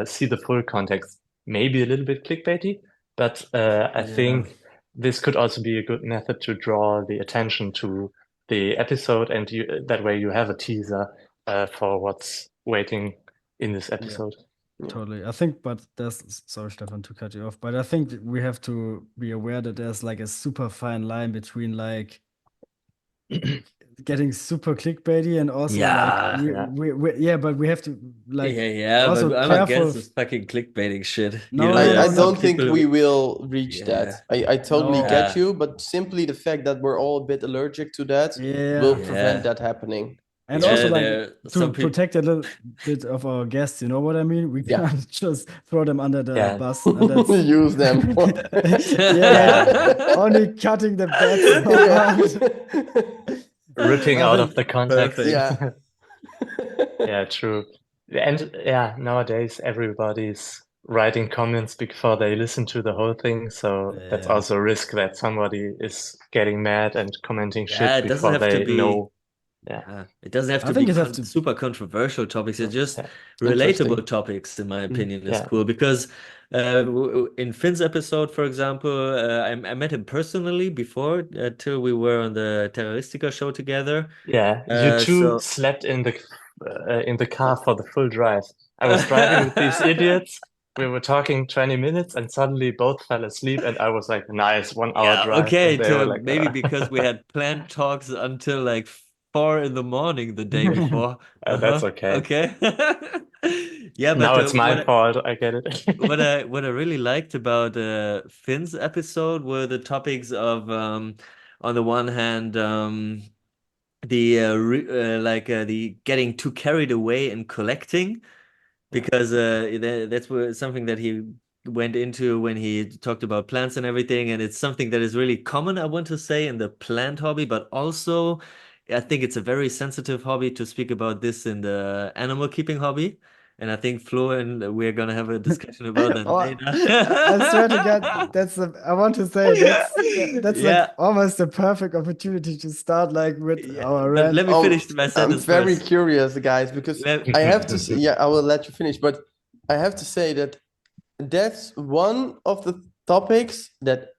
[SPEAKER 4] see the full context. Maybe a little bit clickbaity, but I think this could also be a good method to draw the attention to the episode, and that way you have a teaser for what's waiting in this episode.
[SPEAKER 2] Totally. I think, but sorry, Stefan, to cut you off, but I think we have to be aware that there's like a super fine line between like getting super clickbaity and also
[SPEAKER 3] Yeah.
[SPEAKER 2] like but we have to like
[SPEAKER 3] Yeah,
[SPEAKER 2] also
[SPEAKER 3] but I'm
[SPEAKER 2] careful
[SPEAKER 3] against this fucking clickbaiting shit.
[SPEAKER 2] No,
[SPEAKER 1] I
[SPEAKER 2] no,
[SPEAKER 1] don't think
[SPEAKER 3] people-
[SPEAKER 1] we will reach
[SPEAKER 3] Yeah.
[SPEAKER 1] that. I totally
[SPEAKER 2] No.
[SPEAKER 1] get
[SPEAKER 3] Yeah.
[SPEAKER 1] you, but simply the fact that we're all a bit allergic to that
[SPEAKER 2] Yeah.
[SPEAKER 1] will
[SPEAKER 3] Yeah.
[SPEAKER 1] prevent that happening.
[SPEAKER 2] And
[SPEAKER 3] Yeah,
[SPEAKER 2] also like
[SPEAKER 3] there-
[SPEAKER 2] to
[SPEAKER 3] some people-
[SPEAKER 2] protect a little bit of our guests, you know what I mean? We
[SPEAKER 1] Yeah.
[SPEAKER 2] can't just throw them under the
[SPEAKER 4] Yeah.
[SPEAKER 2] bus and that's
[SPEAKER 1] Use them.
[SPEAKER 2] like only cutting the bad part.
[SPEAKER 4] Ripping
[SPEAKER 2] I
[SPEAKER 4] out
[SPEAKER 2] think-
[SPEAKER 4] of the context.
[SPEAKER 3] Perfect.
[SPEAKER 1] Yeah.
[SPEAKER 4] Yeah, true. And yeah, nowadays everybody's writing comments before they listen to the whole thing, so that's also a risk that somebody is getting mad and commenting
[SPEAKER 3] Yeah,
[SPEAKER 4] shit
[SPEAKER 3] it doesn't
[SPEAKER 4] before
[SPEAKER 3] have to
[SPEAKER 4] they
[SPEAKER 3] be-
[SPEAKER 4] know. Yeah.
[SPEAKER 3] It doesn't have
[SPEAKER 2] I
[SPEAKER 3] to
[SPEAKER 2] think
[SPEAKER 3] be
[SPEAKER 2] it has to.
[SPEAKER 3] super controversial topics. It's just
[SPEAKER 4] Yeah.
[SPEAKER 3] relatable
[SPEAKER 1] Interesting.
[SPEAKER 3] topics, in my opinion, is
[SPEAKER 4] Yeah.
[SPEAKER 3] cool. Because in Finn's episode, for example, I met him personally before, till we were on the Terroristica show together.
[SPEAKER 4] Yeah. You two
[SPEAKER 3] So
[SPEAKER 4] slept in the car for the full drive. I was driving with these idiots. We were talking 20 minutes and suddenly both fell asleep and I was like, nice, 1 hour
[SPEAKER 3] yeah,
[SPEAKER 4] drive.
[SPEAKER 3] okay,
[SPEAKER 4] And they were like,
[SPEAKER 3] maybe because we had planned talks until like 4 in the morning the day before.
[SPEAKER 4] that's okay.
[SPEAKER 3] Okay. Yeah, but
[SPEAKER 4] Now it's my fault. I get it.
[SPEAKER 3] what I really liked about Finn's episode were the topics of on the one hand the the getting too carried away in collecting, because that's something that he went into when he talked about plants and everything, and it's something that is really common, I want to say, in the plant hobby, but also I think it's a very sensitive hobby to speak about this in the animal keeping hobby. And I think Flo and we're gonna have a discussion about that
[SPEAKER 2] Oh,
[SPEAKER 3] later.
[SPEAKER 2] I swear to God, I want to say that's
[SPEAKER 3] Yeah.
[SPEAKER 2] like almost the perfect opportunity to start like with
[SPEAKER 3] Yeah,
[SPEAKER 2] our
[SPEAKER 3] but
[SPEAKER 2] rant.
[SPEAKER 3] let me finish my
[SPEAKER 1] I'm
[SPEAKER 3] sentence
[SPEAKER 1] very
[SPEAKER 3] first.
[SPEAKER 1] curious, guys, because I have to say, yeah, I will let you finish, but I have to say that that's one of the topics that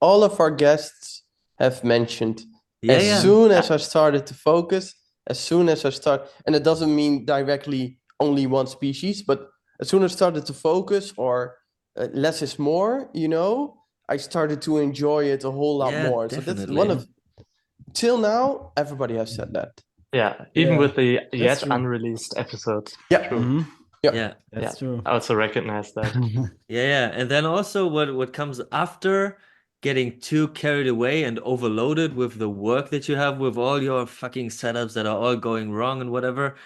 [SPEAKER 1] all of our guests have mentioned.
[SPEAKER 3] Yeah,
[SPEAKER 1] As
[SPEAKER 3] yeah.
[SPEAKER 1] soon as I started to focus, and it doesn't mean directly only one species, but as soon as I started to focus, or less is more, I started to enjoy it a whole lot
[SPEAKER 3] Yeah,
[SPEAKER 1] more. So that's
[SPEAKER 3] definitely.
[SPEAKER 1] one of, till now, everybody has said that.
[SPEAKER 4] Yeah, even
[SPEAKER 2] Yeah,
[SPEAKER 4] with the
[SPEAKER 2] that's
[SPEAKER 4] yet
[SPEAKER 2] true.
[SPEAKER 4] unreleased episodes.
[SPEAKER 1] Yeah.
[SPEAKER 4] True.
[SPEAKER 2] Mhm.
[SPEAKER 1] Yeah.
[SPEAKER 3] Yeah.
[SPEAKER 2] That's
[SPEAKER 4] Yeah,
[SPEAKER 2] true.
[SPEAKER 4] I also recognize that.
[SPEAKER 3] Yeah. And then also what comes after getting too carried away and overloaded with the work that you have with all your fucking setups that are all going wrong and whatever.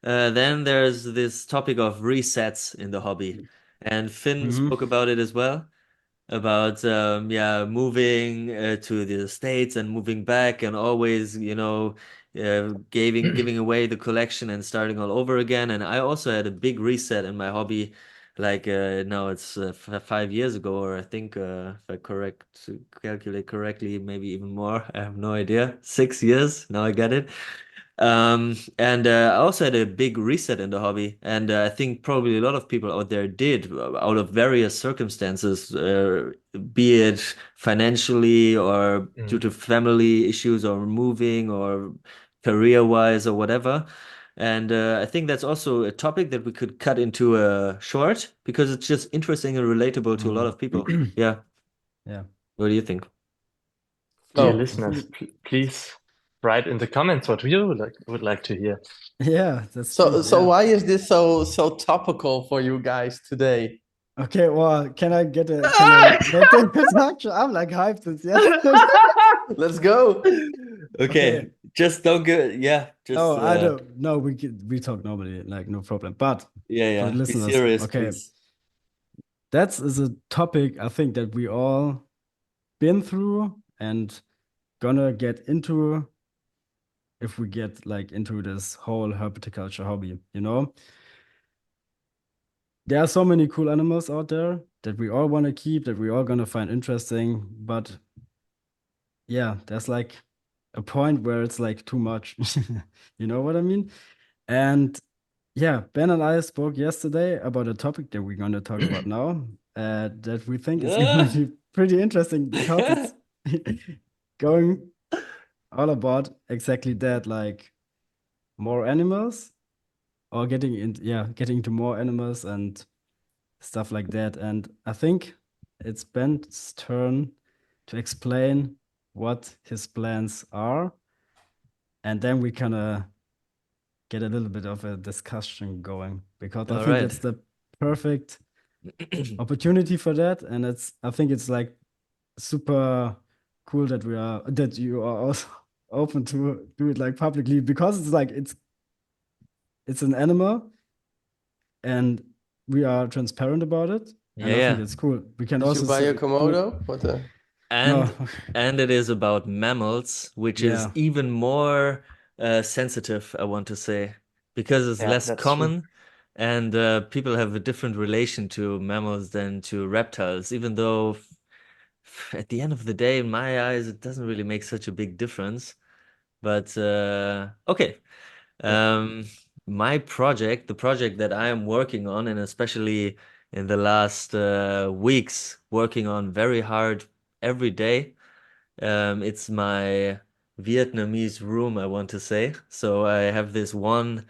[SPEAKER 3] Then there's this topic of resets in the hobby. And Finn
[SPEAKER 2] Mhm.
[SPEAKER 3] spoke about it as well, about moving to the States and moving back, and always giving away the collection and starting all over again. And I also had a big reset in my hobby, like now it's 5 years ago, or I think if I calculate correctly, maybe even more. I have no idea. 6 years now, I get it. And I also had a big reset in the hobby, and I think probably a lot of people out there did, out of various circumstances, be it financially or due to family issues or moving or career-wise or whatever. And I think that's also a topic that we could cut into a short, because it's just interesting and relatable to a lot of people. Yeah.
[SPEAKER 2] Yeah.
[SPEAKER 3] What do you think?
[SPEAKER 4] Dear
[SPEAKER 1] Oh,
[SPEAKER 4] listeners, please write in the comments what you would like to hear.
[SPEAKER 2] Yeah, that's
[SPEAKER 1] so
[SPEAKER 2] true.
[SPEAKER 1] so
[SPEAKER 2] Yeah.
[SPEAKER 1] why is this so topical for you guys today?
[SPEAKER 2] Okay, well, can I make the introduction? I'm like hyped since yesterday.
[SPEAKER 1] Let's go.
[SPEAKER 3] Okay, just don't go. Yeah, just
[SPEAKER 2] Oh, I don't. No, we talk normally, like no problem. But for the
[SPEAKER 3] yeah. Be
[SPEAKER 2] listeners,
[SPEAKER 3] serious,
[SPEAKER 2] okay,
[SPEAKER 3] please.
[SPEAKER 2] that is a topic I think that we all been through and gonna get into if we get like into this whole herpetoculture hobby. There are so many cool animals out there that we all want to keep, that we all gonna find interesting, but yeah, there's like a point where it's like too much. You know what I mean? And yeah, Ben and I spoke yesterday about a topic that we're going to talk about now, that we think is going to be pretty interesting because it's going all about exactly that, like more animals or getting into more animals and stuff like that. And I think it's Ben's turn to explain what his plans are, and then we kind of get a little bit of a discussion going, because I
[SPEAKER 3] All
[SPEAKER 2] think
[SPEAKER 3] right.
[SPEAKER 2] it's the perfect opportunity for that. And I think it's like super cool that you are also open to do it like publicly, because it's like it's an animal and we are transparent about it. And I think
[SPEAKER 3] Yeah.
[SPEAKER 2] it's cool. We can
[SPEAKER 1] Did
[SPEAKER 2] also
[SPEAKER 1] you buy a
[SPEAKER 2] say
[SPEAKER 1] Komodo? What the?
[SPEAKER 3] And
[SPEAKER 2] no.
[SPEAKER 3] and it is about mammals, which is
[SPEAKER 2] Yeah.
[SPEAKER 3] even more sensitive, I want to say, because it's
[SPEAKER 4] Yeah,
[SPEAKER 3] less
[SPEAKER 4] that's true.
[SPEAKER 3] common, and people have a different relation to mammals than to reptiles, even though at the end of the day, in my eyes, it doesn't really make such a big difference. But okay. My project, the project that I am working on, and especially in the last weeks, working on very hard every day. It's my Vietnamese room, I want to say. So I have this one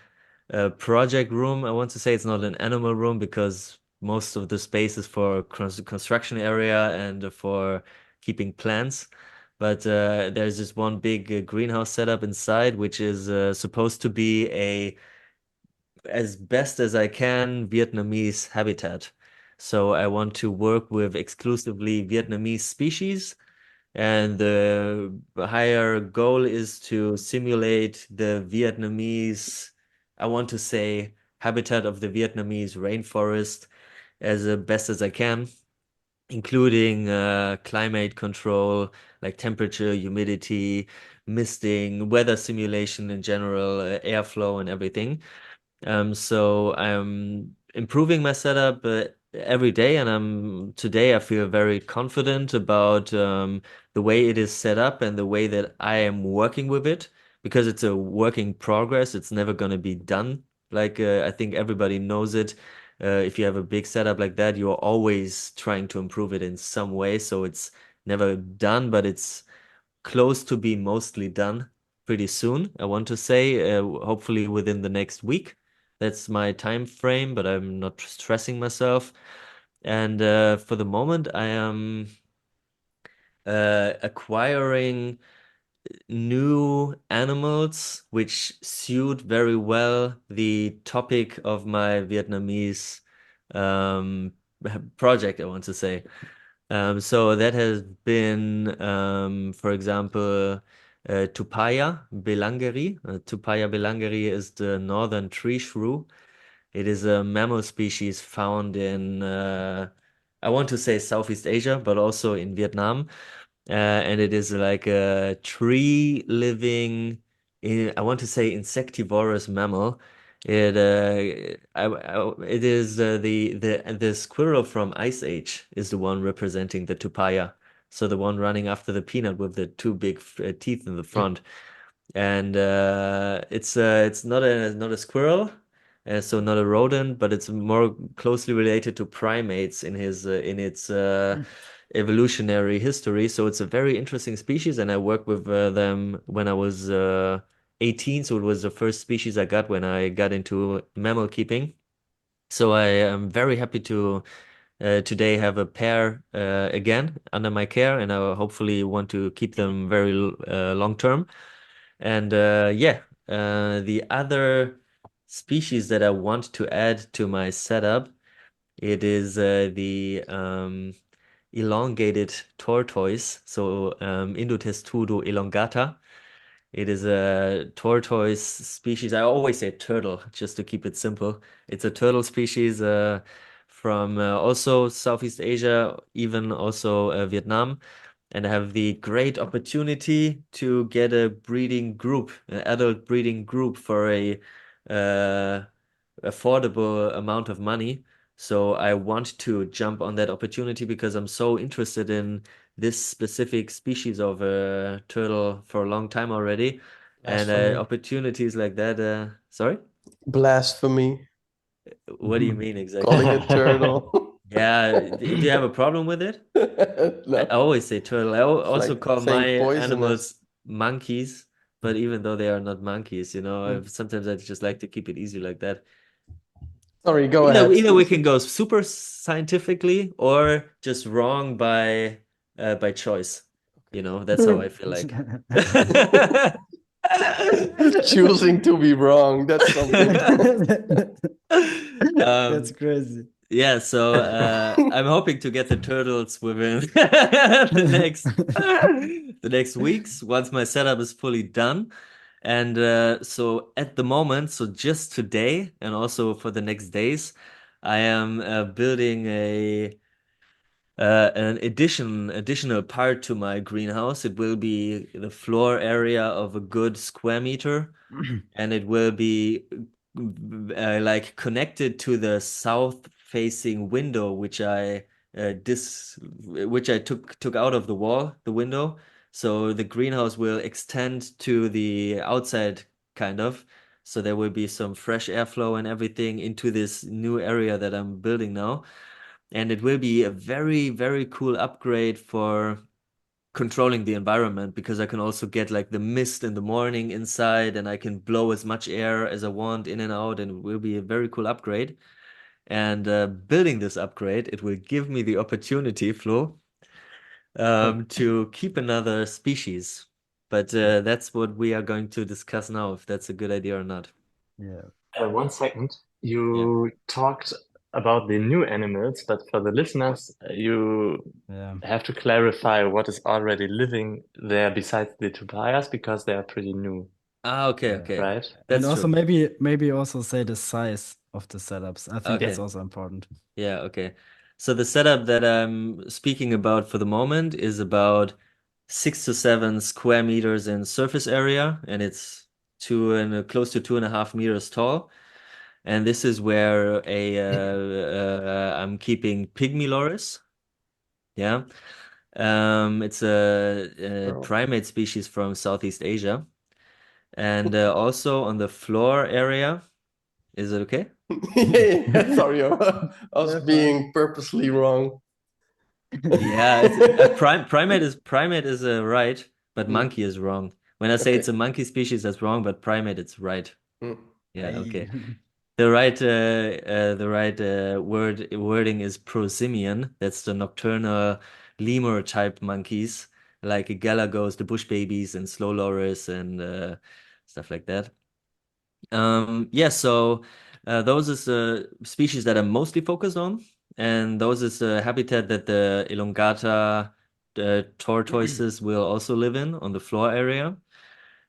[SPEAKER 3] project room. I want to say it's not an animal room because most of the space is for construction area and for keeping plants. But there's this one big greenhouse setup inside, which is supposed to be as best as I can, Vietnamese habitat. So I want to work with exclusively Vietnamese species, and the higher goal is to simulate the Vietnamese, I want to say, habitat of the Vietnamese rainforest as best as I can, including climate control, like temperature, humidity, misting, weather simulation in general, airflow and everything. So I'm improving my setup every day, and today I feel very confident about the way it is set up and the way that I am working with it, because it's a work in progress. It's never going to be done. Like I think everybody knows it. If you have a big setup like that, you're always trying to improve it in some way. So it's never done, but it's close to be mostly done pretty soon. I want to say, hopefully within the next week. That's my time frame, but I'm not stressing myself. And for the moment, I am acquiring new animals which suit very well the topic of my Vietnamese um, project, I want to say. So that has been, for example, Tupaya belangeri. Tupaya belangeri is the northern tree shrew. It is a mammal species found in, I want to say Southeast Asia, but also in Vietnam. And it is like a tree living, I want to say insectivorous mammal. It is the squirrel from Ice Age is the one representing the tupaya. So the one running after the peanut with the two big teeth in the front. And it's not a squirrel, so not a rodent, but it's more closely related to primates in its evolutionary history. So it's a very interesting species, and I worked with them when I was 18. So it was the first species I got when I got into mammal keeping. So I am very happy to today have a pair again under my care, and I hopefully want to keep them very long term. And the other species that I want to add to my setup, it is the elongated tortoise, so Indotestudo elongata. It is a tortoise species. I always say turtle, just to keep it simple. It's a turtle species from also Southeast Asia, even also Vietnam. And I have the great opportunity to get a breeding group, an adult breeding group for a uh, affordable amount of money. So I want to jump on that opportunity because I'm so interested in this specific species of turtle for a long time already. And
[SPEAKER 1] Blasphemy.
[SPEAKER 3] opportunities like that, sorry?
[SPEAKER 1] Blasphemy.
[SPEAKER 3] What do you mean exactly?
[SPEAKER 1] Calling it turtle.
[SPEAKER 3] Yeah, do you have a problem with it? I
[SPEAKER 1] No.
[SPEAKER 3] always say turtle. I also
[SPEAKER 1] like
[SPEAKER 3] call
[SPEAKER 1] saying
[SPEAKER 3] my
[SPEAKER 1] poisonous.
[SPEAKER 3] animals monkeys, but even though they are not monkeys, sometimes I just like to keep it easy like that.
[SPEAKER 1] Sorry, go ahead.
[SPEAKER 3] Either we can go super scientifically or just wrong by choice. That's how I feel like.
[SPEAKER 1] Choosing to be wrong. That's something.
[SPEAKER 2] That's crazy.
[SPEAKER 3] Yeah, so I'm hoping to get the turtles within the next weeks once my setup is fully done. And so at the moment, so just today and also for the next days, I am building an additional part to my greenhouse. It will be the floor area of a good square meter, and it will be like connected to the south facing window which I took out of the wall, the window. So the greenhouse will extend to the outside, kind of. So there will be some fresh airflow and everything into this new area that I'm building now. And it will be a very, very cool upgrade for controlling the environment, because I can also get like the mist in the morning inside, and I can blow as much air as I want in and out, and it will be a very cool upgrade. And building this upgrade, it will give me the opportunity, Flo, to keep another species. But that's what we are going to discuss now, if that's a good idea or not.
[SPEAKER 2] Yeah.
[SPEAKER 4] 1 second. You talked about the new animals, but for the listeners, you
[SPEAKER 2] Yeah.
[SPEAKER 4] have to clarify what is already living there besides the tobias, because they are pretty new,
[SPEAKER 3] Okay,
[SPEAKER 2] Yeah.
[SPEAKER 3] okay.
[SPEAKER 4] right?
[SPEAKER 2] And
[SPEAKER 3] That's
[SPEAKER 2] also
[SPEAKER 3] true.
[SPEAKER 2] maybe also say the size of the setups. I think that's
[SPEAKER 3] Okay.
[SPEAKER 2] also important.
[SPEAKER 3] Yeah, okay. So the setup that I'm speaking about for the moment is about 6 to 7 square meters in surface area, and it's close to 2.5 meters tall. And this is where I'm keeping pygmy loris. Yeah. It's a
[SPEAKER 1] Bro.
[SPEAKER 3] primate species from Southeast Asia. And also on the floor area, is it okay?
[SPEAKER 1] Yeah, sorry, I was
[SPEAKER 2] Yeah,
[SPEAKER 1] being purposely wrong.
[SPEAKER 3] Yeah, it's a primate is right, but
[SPEAKER 1] Mm,
[SPEAKER 3] monkey is wrong. When I say it's
[SPEAKER 1] okay.
[SPEAKER 3] a monkey species, that's wrong, but primate, it's right.
[SPEAKER 1] Mm.
[SPEAKER 3] Yeah,
[SPEAKER 2] Hey.
[SPEAKER 3] okay. The right wording is prosimian. That's the nocturnal lemur type monkeys, like galagos, the bush babies, and slow loris, and stuff like that. Yeah, so those is the species that I'm mostly focused on, and those is the habitat that the elongata tortoises will also live in on the floor area.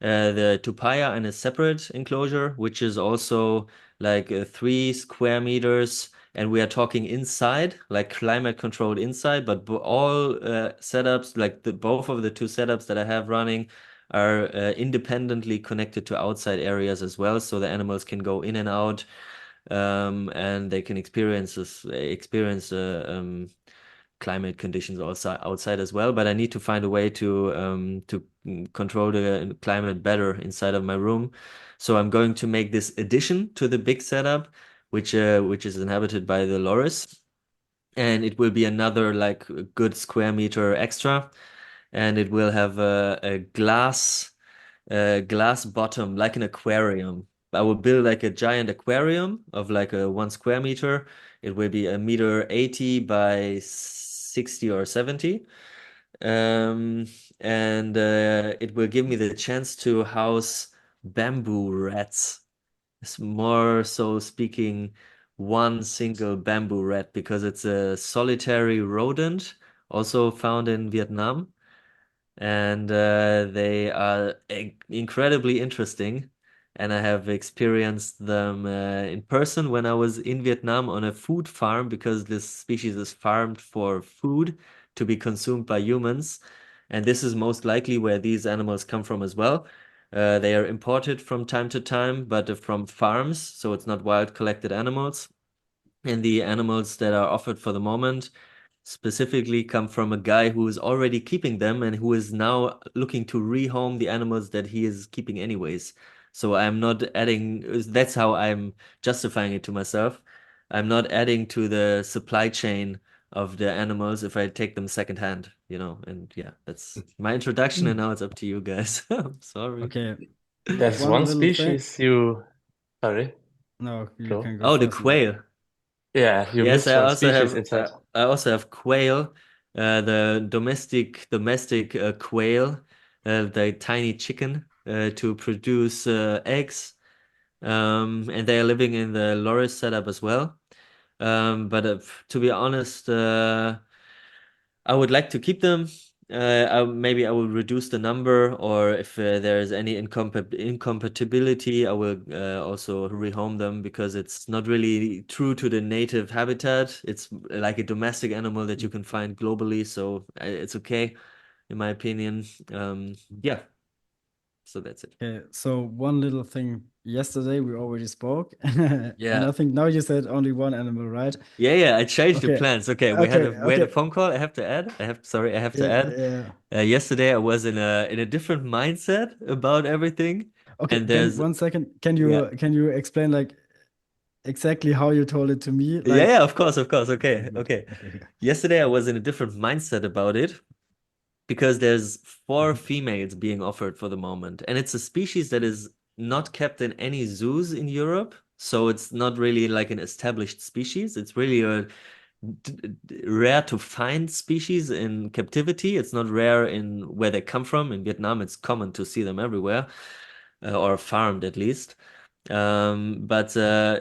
[SPEAKER 3] The tupaya in a separate enclosure, which is also like 3 square meters, and we are talking inside, like climate controlled inside, but all setups, like both of the two setups that I have running, are independently connected to outside areas as well, so the animals can go in and out, and they can experience climate conditions also outside as well. But I need to find a way to control the climate better inside of my room. So I'm going to make this addition to the big setup, which is inhabited by the loris, and it will be another like a good square meter extra, and it will have a glass bottom, like an aquarium. I will build like a giant aquarium of like a 1 square meter. It will be 1.80 meters by 60 or 70. Um, and it will give me the chance to house bamboo rats. It's more so speaking one single bamboo rat, because it's a solitary rodent, also found in Vietnam, and they are incredibly interesting. And I have experienced them in person when I was in Vietnam on a food farm, because this species is farmed for food to be consumed by humans. And this is most likely where these animals come from as well. They are imported from time to time, but from farms, so it's not wild collected animals. And the animals that are offered for the moment specifically come from a guy who is already keeping them and who is now looking to rehome the animals that he is keeping anyways. So I'm not adding, that's how I'm justifying it to myself. I'm not adding to the supply chain of the animals if I take them secondhand, and yeah, that's my introduction, and now it's up to you guys. I'm sorry.
[SPEAKER 2] Okay.
[SPEAKER 4] There's
[SPEAKER 2] One
[SPEAKER 4] one
[SPEAKER 2] little thing.
[SPEAKER 4] species sorry,
[SPEAKER 2] No, you
[SPEAKER 4] Flo?
[SPEAKER 2] can go
[SPEAKER 3] Oh, the
[SPEAKER 2] first.
[SPEAKER 3] quail.
[SPEAKER 4] Yeah, you
[SPEAKER 3] Yes,
[SPEAKER 4] missed one species inside.
[SPEAKER 3] I also have quail, the domestic quail, the tiny chicken, to produce eggs, and they are living in the loris setup as well. But to be honest, I would like to keep them. Maybe I will reduce the number, or if there is any incompatibility, I will also rehome them, because it's not really true to the native habitat. It's like a domestic animal that you can find globally, so it's okay, in my opinion. Yeah. So that's it.
[SPEAKER 2] Okay, so one little thing. Yesterday we already spoke, and
[SPEAKER 3] Yeah.
[SPEAKER 2] I think now you said only one animal, right?
[SPEAKER 3] Yeah, I changed the
[SPEAKER 2] Okay.
[SPEAKER 3] plans. Okay, we had a phone call. I have to add. I have to add.
[SPEAKER 2] Yeah.
[SPEAKER 3] Yesterday I was in a different mindset about everything,
[SPEAKER 2] Okay,
[SPEAKER 3] and there's
[SPEAKER 2] 1 second. Can
[SPEAKER 3] yeah.
[SPEAKER 2] you explain like exactly how you told it to me? Like,
[SPEAKER 3] Yeah, of course. Okay,
[SPEAKER 2] good.
[SPEAKER 3] okay.
[SPEAKER 2] Okay.
[SPEAKER 3] Yesterday I was in a different mindset about it because there's 4 females being offered for the moment, and it's a species that is not kept in any zoos in Europe, so it's not really like an established species. It's really a rare to find species in captivity. It's not rare in where they come from. In Vietnam, it's common to see them everywhere, or farmed at least. But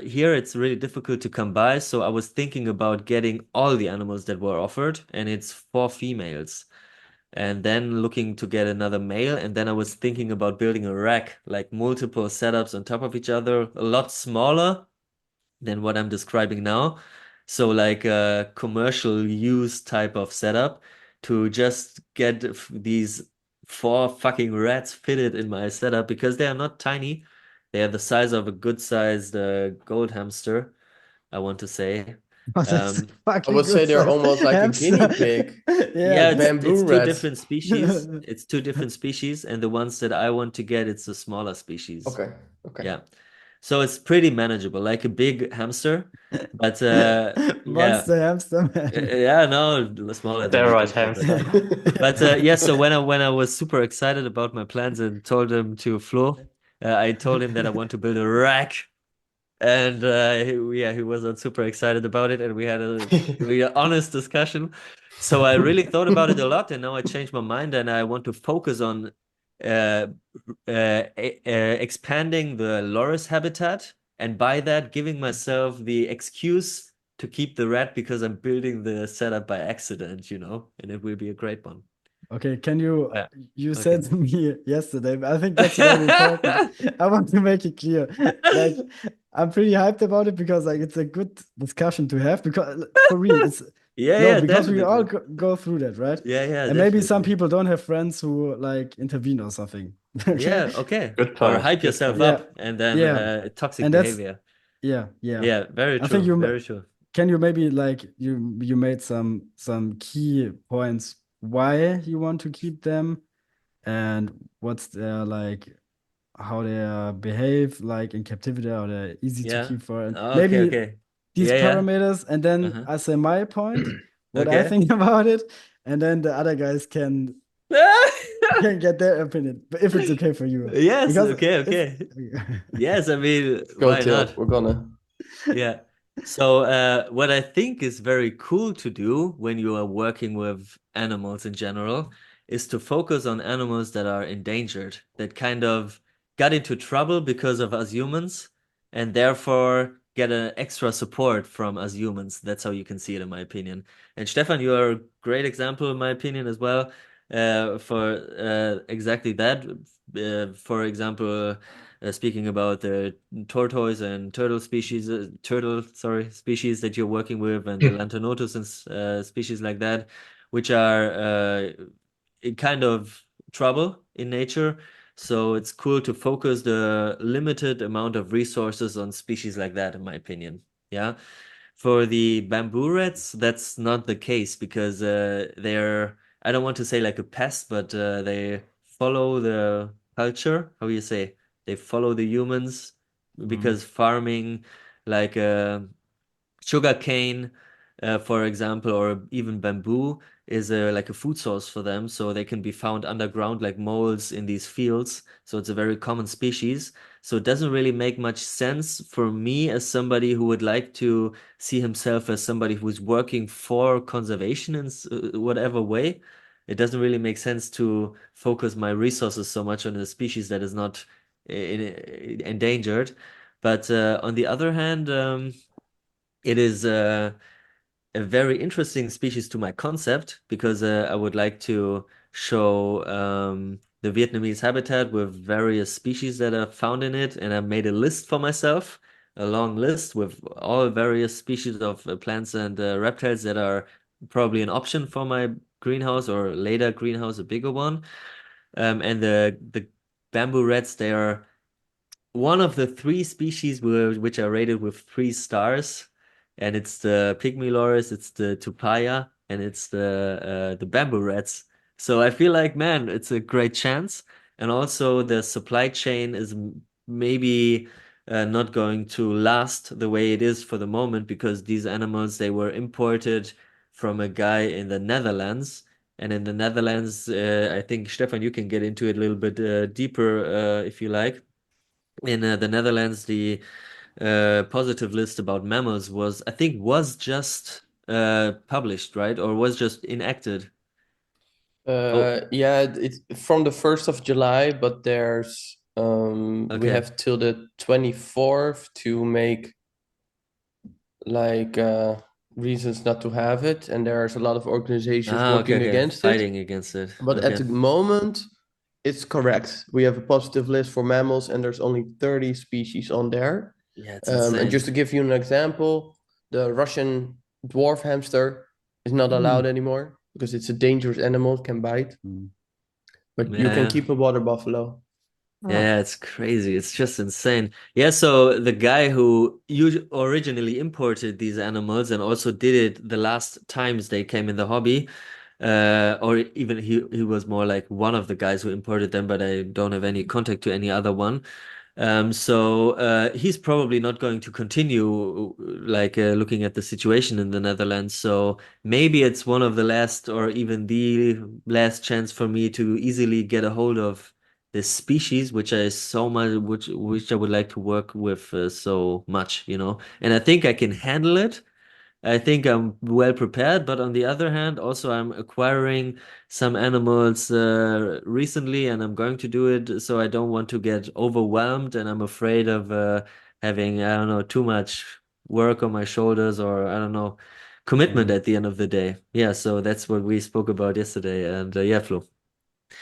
[SPEAKER 3] here it's really difficult to come by. So I was thinking about getting all the animals that were offered, and it's 4 females. And then looking to get another male. And then I was thinking about building a rack, like multiple setups on top of each other, a lot smaller than what I'm describing now. So like a commercial use type of setup to just get these 4 fucking rats fitted in my setup because they are not tiny. They are the size of a good sized gold hamster, I want to say.
[SPEAKER 2] But that's
[SPEAKER 3] Um,
[SPEAKER 1] I
[SPEAKER 2] fucking
[SPEAKER 1] would say
[SPEAKER 2] good
[SPEAKER 1] they're
[SPEAKER 2] size
[SPEAKER 1] almost like a guinea
[SPEAKER 2] hamster.
[SPEAKER 1] pig.
[SPEAKER 3] yeah,
[SPEAKER 2] Yeah.
[SPEAKER 1] Bamboo
[SPEAKER 3] it's 2
[SPEAKER 1] rats.
[SPEAKER 3] different species. It's 2 different species, and the ones that I want to get, it's a smaller species.
[SPEAKER 1] Okay.
[SPEAKER 3] Yeah. So it's pretty manageable, like a big hamster. But yeah.
[SPEAKER 2] Monster hamster, man.
[SPEAKER 3] Yeah, no, smaller than a
[SPEAKER 4] Steroid
[SPEAKER 3] big hamster.
[SPEAKER 4] hamster.
[SPEAKER 3] But yeah, so when I was super excited about my plans and told him to Flo, I told him that I want to build a rack. And he was not super excited about it, and we had a really honest discussion. So I really thought about it a lot, and now I changed my mind, and I want to focus on uh, expanding the loris habitat, and by that giving myself the excuse to keep the rat because I'm building the setup by accident, and it will be a great one.
[SPEAKER 2] Okay, can you
[SPEAKER 3] Yeah.
[SPEAKER 2] you
[SPEAKER 3] Okay.
[SPEAKER 2] said to me yesterday, but I think that's very important. I want to make it clear. Like, I'm pretty hyped about it because like it's a good discussion to have because for real, it's
[SPEAKER 3] Yeah,
[SPEAKER 2] because we all
[SPEAKER 3] definitely.
[SPEAKER 2] go through that, right?
[SPEAKER 3] Yeah,
[SPEAKER 2] And maybe some
[SPEAKER 3] definitely.
[SPEAKER 2] people don't have friends who like intervene or something. Okay?
[SPEAKER 3] Yeah, okay.
[SPEAKER 4] Good
[SPEAKER 3] Or
[SPEAKER 4] point.
[SPEAKER 3] hype
[SPEAKER 4] Good
[SPEAKER 3] yourself
[SPEAKER 4] point.
[SPEAKER 3] up and then
[SPEAKER 2] Yeah.
[SPEAKER 3] toxic
[SPEAKER 2] And that's
[SPEAKER 3] behavior.
[SPEAKER 2] yeah.
[SPEAKER 3] Yeah, very
[SPEAKER 2] I think
[SPEAKER 3] true.
[SPEAKER 2] you
[SPEAKER 3] Very true.
[SPEAKER 2] can you maybe like you made some key points why you want to keep them and what's their like how they behave like in captivity, how they're easy to
[SPEAKER 3] Yeah.
[SPEAKER 2] keep for, and
[SPEAKER 3] Okay,
[SPEAKER 2] maybe
[SPEAKER 3] okay.
[SPEAKER 2] these
[SPEAKER 3] Yeah.
[SPEAKER 2] parameters, and then
[SPEAKER 3] Uh-huh.
[SPEAKER 2] I say my point, what I
[SPEAKER 3] Okay.
[SPEAKER 2] think about it, and then the other guys can get their opinion, but if it's okay for you.
[SPEAKER 3] Yes,
[SPEAKER 2] Because
[SPEAKER 3] okay. Yes, I mean,
[SPEAKER 1] Go,
[SPEAKER 3] why
[SPEAKER 1] Till.
[SPEAKER 3] not?
[SPEAKER 1] We're gonna.
[SPEAKER 3] Yeah. So, what I think is very cool to do when you are working with animals in general is to focus on animals that are endangered, that kind of got into trouble because of us humans, and therefore get an extra support from us humans. That's how you can see it, in my opinion. And Stefan, you are a great example, in my opinion, as well, for exactly that. For example, speaking about the tortoise and turtle species, species that you're working with, and the lanthanotus and species like that, which are in kind of trouble in nature. So it's cool to focus the limited amount of resources on species like that, in my opinion. Yeah. For the bamboo rats, that's not the case because they're, I don't want to say like a pest, but they follow the culture. How do you say? They follow the humans because farming, like sugar cane, for example, or even bamboo is like a food source for them. So they can be found underground like moles in these fields. So it's a very common species. So it doesn't really make much sense for me as somebody who would like to see himself as somebody who's working for conservation in whatever way. It doesn't really make sense to focus my resources so much on a species that is not endangered. But on the other hand, it is a very interesting species to my concept because I would like to show the Vietnamese habitat with various species that are found in it, and I made a list for myself, a long list with all various species of plants and reptiles that are probably an option for my greenhouse or later greenhouse, a bigger one. And the bamboo rats, they are one of the 3 species which are rated with 3 stars, and it's the pygmy loris, it's the tupaya, and it's the bamboo rats. So I feel like, man, it's a great chance, and also the supply chain is maybe not going to last the way it is for the moment, because these animals, they were imported from a guy in the Netherlands. And in the Netherlands, I think, Stefan, you can get into it a little bit deeper if you like. In the Netherlands, the positive list about mammals was, I think, was just published, right? Or was just enacted. Oh,
[SPEAKER 1] Yeah, it's from the 1st of July, but there's we
[SPEAKER 3] okay.
[SPEAKER 1] have till the 24th to make like reasons not to have it, and there's a lot of organizations working
[SPEAKER 3] Okay.
[SPEAKER 1] against it.
[SPEAKER 3] Fighting against it.
[SPEAKER 1] But at the
[SPEAKER 3] Okay.
[SPEAKER 1] moment, it's correct. We have a positive list for mammals, and there's only 30 species on there.
[SPEAKER 3] Yeah, it's
[SPEAKER 1] And
[SPEAKER 3] insane.
[SPEAKER 1] just to give you an example, the Russian dwarf hamster is not allowed anymore because it's a dangerous animal, it can bite. But you can
[SPEAKER 3] Yeah.
[SPEAKER 1] keep a water buffalo.
[SPEAKER 3] Yeah, it's crazy. It's just insane. Yeah, so the guy who originally imported these animals and also did it the last times they came in the hobby, or even he was more like one of the guys who imported them, but I don't have any contact to any other one. So he's probably not going to continue like looking at the situation in the Netherlands. So maybe it's one of the last or even the last chance for me to easily get a hold of this species, which I so much, which I would like to work with so much, and I think I can handle it. I think I'm well prepared, but on the other hand, also I'm acquiring some animals recently, and I'm going to do it, so I don't want to get overwhelmed, and I'm afraid of having, I don't know, too much work on my shoulders, or I don't know, commitment at the end of the day. Yeah, so that's what we spoke about yesterday, and yeah, Flo.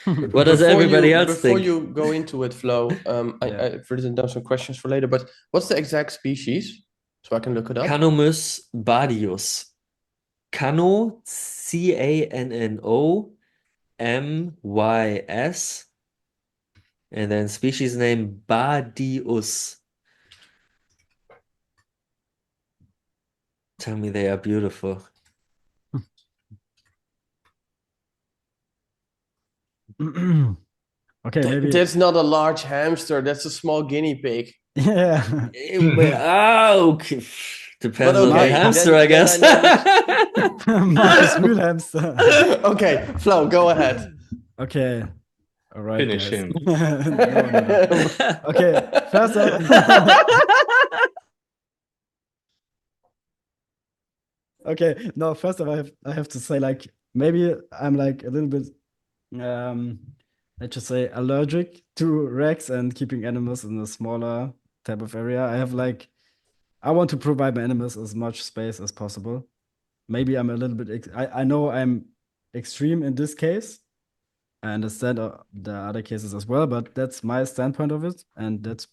[SPEAKER 3] What does everybody else
[SPEAKER 1] Before
[SPEAKER 3] think?
[SPEAKER 1] you go into it, Flo,
[SPEAKER 2] Yeah.
[SPEAKER 1] I've written down some questions for later, but what's the exact species? So I can look it up.
[SPEAKER 3] Canomys badius. Cano, Cannomys, and then species name Badius. Tell me they are beautiful.
[SPEAKER 2] Okay, maybe.
[SPEAKER 1] That's not a large hamster, that's a small guinea pig.
[SPEAKER 2] Yeah.
[SPEAKER 3] Okay. Depends on the
[SPEAKER 1] okay,
[SPEAKER 3] hamster,
[SPEAKER 1] then-
[SPEAKER 3] I guess.
[SPEAKER 2] Marcus Mühlhamster.
[SPEAKER 1] Okay, Flo, go ahead.
[SPEAKER 2] Okay. All right,
[SPEAKER 4] Finish
[SPEAKER 2] guys.
[SPEAKER 4] him.
[SPEAKER 2] No. Okay, first off. Okay, no, first off, I have to say, like, maybe I'm like a little bit let's just say allergic to racks and keeping animals in a smaller type of area. I want to provide my animals as much space as possible. Maybe I'm a little bit I know I'm extreme in this case. I understand the other cases as well, but that's my standpoint of it, and that's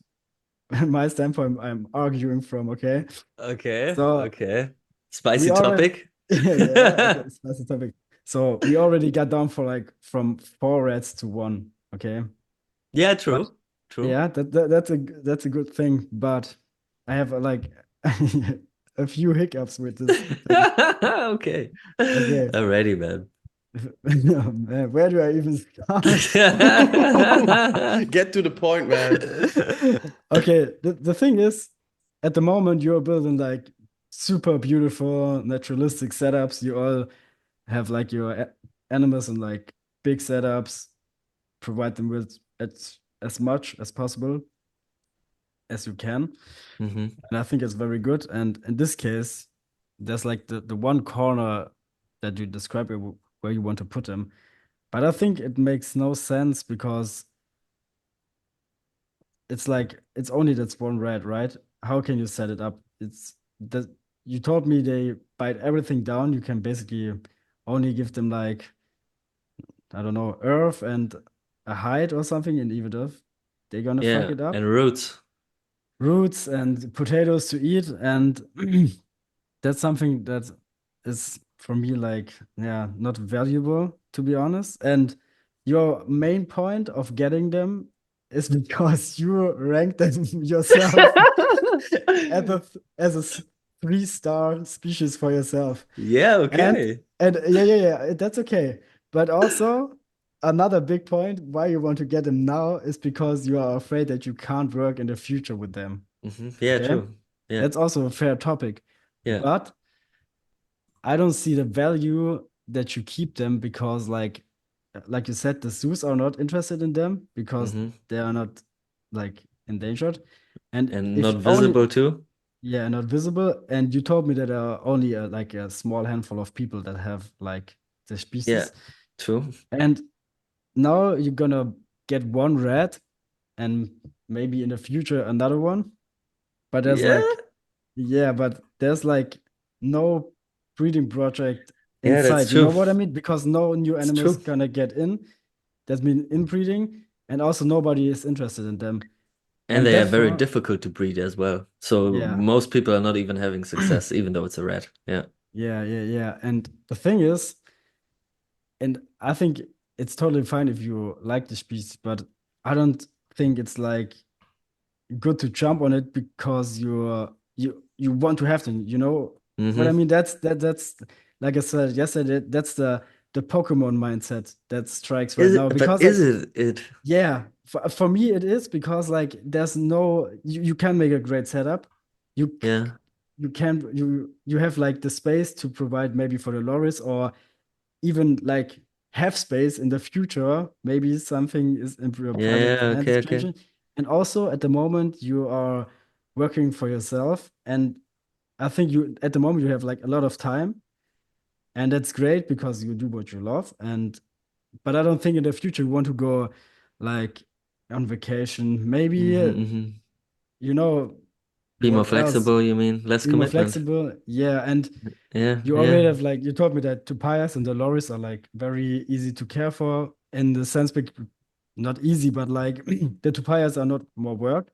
[SPEAKER 2] my standpoint I'm arguing from, okay?
[SPEAKER 3] Okay.
[SPEAKER 2] So
[SPEAKER 3] Okay. Spicy
[SPEAKER 2] we already
[SPEAKER 3] topic.
[SPEAKER 2] yeah, okay, that's the topic. So we already got down from 4 rats to 1, okay?
[SPEAKER 3] Yeah,
[SPEAKER 2] But
[SPEAKER 3] true. True.
[SPEAKER 2] yeah, that's a good thing, but I have like a few hiccups with this thing.
[SPEAKER 3] Okay.
[SPEAKER 2] Okay.
[SPEAKER 3] Alrighty, man.
[SPEAKER 2] Man, where do I even start?
[SPEAKER 1] Get to the point, man.
[SPEAKER 2] Okay, the thing is, at the moment you're building like super beautiful naturalistic setups. You all have like your animals in like big setups, provide them with as much as possible as you can.
[SPEAKER 3] Mhm.
[SPEAKER 2] And I think it's very good. And in this case, there's like the one corner that you describe where you want to put them. But I think it makes no sense because it's like it's only that's one rat, right? How can you set it up? It's that you told me they bite everything down. You can basically only give them like, I don't know, earth and a hide or something, and even if they're gonna fuck
[SPEAKER 3] Yeah,
[SPEAKER 2] it up.
[SPEAKER 3] and roots.
[SPEAKER 2] Roots and potatoes to eat, and that's something that is for me like, yeah, not valuable, to be honest. And your main point of getting them is because you ranked them yourself as a 3-star species for yourself.
[SPEAKER 3] Yeah, okay.
[SPEAKER 2] And yeah, that's okay. But also, another big point why you want to get them now is because you are afraid that you can't work in the future with them.
[SPEAKER 3] Yeah,
[SPEAKER 2] Okay?
[SPEAKER 3] true. Yeah,
[SPEAKER 2] That's also a fair topic.
[SPEAKER 3] yeah.
[SPEAKER 2] But I don't see the value that you keep them because, like you said, the zoos are not interested in them because they are not like endangered. And
[SPEAKER 3] And
[SPEAKER 2] if
[SPEAKER 3] not
[SPEAKER 2] only,
[SPEAKER 3] visible too.
[SPEAKER 2] yeah, not visible. And you told me that there are only like a small handful of people that have like the
[SPEAKER 3] Yeah,
[SPEAKER 2] species.
[SPEAKER 3] true.
[SPEAKER 2] And now you're gonna get one rat and maybe in the future another one. But there's
[SPEAKER 3] Yeah,
[SPEAKER 2] like, yeah, but there's like no breeding project
[SPEAKER 3] yeah, that's
[SPEAKER 2] inside. You know
[SPEAKER 3] true.
[SPEAKER 2] what I mean? Because no new
[SPEAKER 3] It's
[SPEAKER 2] animals
[SPEAKER 3] true.
[SPEAKER 2] gonna get in. That means inbreeding, and also nobody is interested in them.
[SPEAKER 3] And
[SPEAKER 2] And
[SPEAKER 3] they are very
[SPEAKER 2] therefore,
[SPEAKER 3] difficult to breed as well. So
[SPEAKER 2] yeah,
[SPEAKER 3] most people are not even having success, even though it's a rat. Yeah.
[SPEAKER 2] yeah. And the thing is, and I think it's totally fine if you like the species, but I don't think it's like good to jump on it because you want to have them, you know what I
[SPEAKER 3] Mm-hmm.
[SPEAKER 2] mean? That's like I said yesterday, that's the Pokemon mindset that strikes right
[SPEAKER 3] Is
[SPEAKER 2] now
[SPEAKER 3] it, but
[SPEAKER 2] because
[SPEAKER 3] is
[SPEAKER 2] like
[SPEAKER 3] it?
[SPEAKER 2] yeah, for me it is because like there's no you can make a great setup. You
[SPEAKER 3] Yeah.
[SPEAKER 2] you can you have like the space to provide maybe for the loris or even like have space in the future. Maybe something is in your project
[SPEAKER 3] Yeah,
[SPEAKER 2] plan is
[SPEAKER 3] okay, okay.
[SPEAKER 2] changing. And also at the moment you are working for yourself. And I think you at the moment you have like a lot of time. And that's great because you do what you love. And but I don't think in the future you want to go like on vacation. Maybe
[SPEAKER 3] Mm-hmm.
[SPEAKER 2] you know
[SPEAKER 3] Be more
[SPEAKER 2] what else?
[SPEAKER 3] flexible, you mean? Less
[SPEAKER 2] Be more
[SPEAKER 3] commitment.
[SPEAKER 2] flexible. Yeah. And
[SPEAKER 3] Yeah,
[SPEAKER 2] you
[SPEAKER 3] yeah.
[SPEAKER 2] already have like you told me that Tobias and the Loris are like very easy to care for in the sense not easy, but like the Tobias are not more work.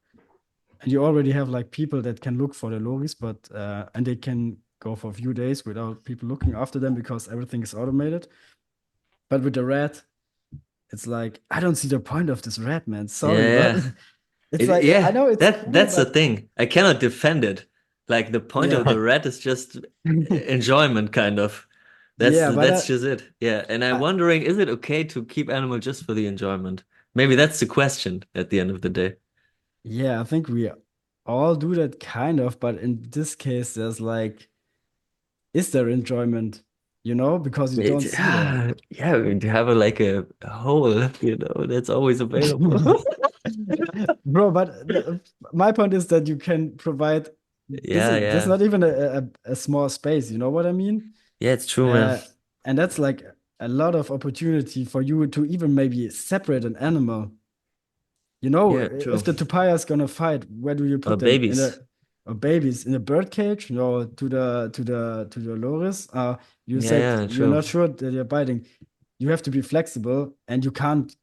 [SPEAKER 2] And you already have like people that can look for the Loris, but and they can go for a few days without people looking after them because everything is automated. But with the rat, it's like I don't see the point of this rat, man. Sorry, but
[SPEAKER 3] Yeah.
[SPEAKER 2] it's like I
[SPEAKER 3] Yeah,
[SPEAKER 2] know it's cool,
[SPEAKER 3] that's the
[SPEAKER 2] but
[SPEAKER 3] thing. I cannot defend it. Like the point of
[SPEAKER 2] yeah.
[SPEAKER 3] the rat is just enjoyment, kind of.
[SPEAKER 2] Yeah, but
[SPEAKER 3] That's just it. Yeah, and I'm
[SPEAKER 2] I
[SPEAKER 3] wondering, is it okay to keep animal just for the enjoyment? Maybe that's the question at the end of the day.
[SPEAKER 2] yeah, I think we all do that kind of, but in this case, there's like, is there enjoyment? You know, because you don't see them.
[SPEAKER 3] Yeah, we have like a hole, that's always available.
[SPEAKER 2] Bro, but my point is that you can provide
[SPEAKER 3] Yeah,
[SPEAKER 2] this is
[SPEAKER 3] yeah.
[SPEAKER 2] not even a small space, you know what I mean?
[SPEAKER 3] Yeah, it's true, man.
[SPEAKER 2] Uh, and that's like a lot of opportunity for you to even maybe separate an animal. You know,
[SPEAKER 3] Yeah, true.
[SPEAKER 2] if the tupai is gonna fight, where do you
[SPEAKER 3] Or
[SPEAKER 2] put them? In
[SPEAKER 3] babies.
[SPEAKER 2] a or babies in a bird cage? No, to the loris. You
[SPEAKER 3] Yeah,
[SPEAKER 2] said
[SPEAKER 3] yeah,
[SPEAKER 2] you're
[SPEAKER 3] true.
[SPEAKER 2] not sure that they're biting. You have to be flexible, and you can't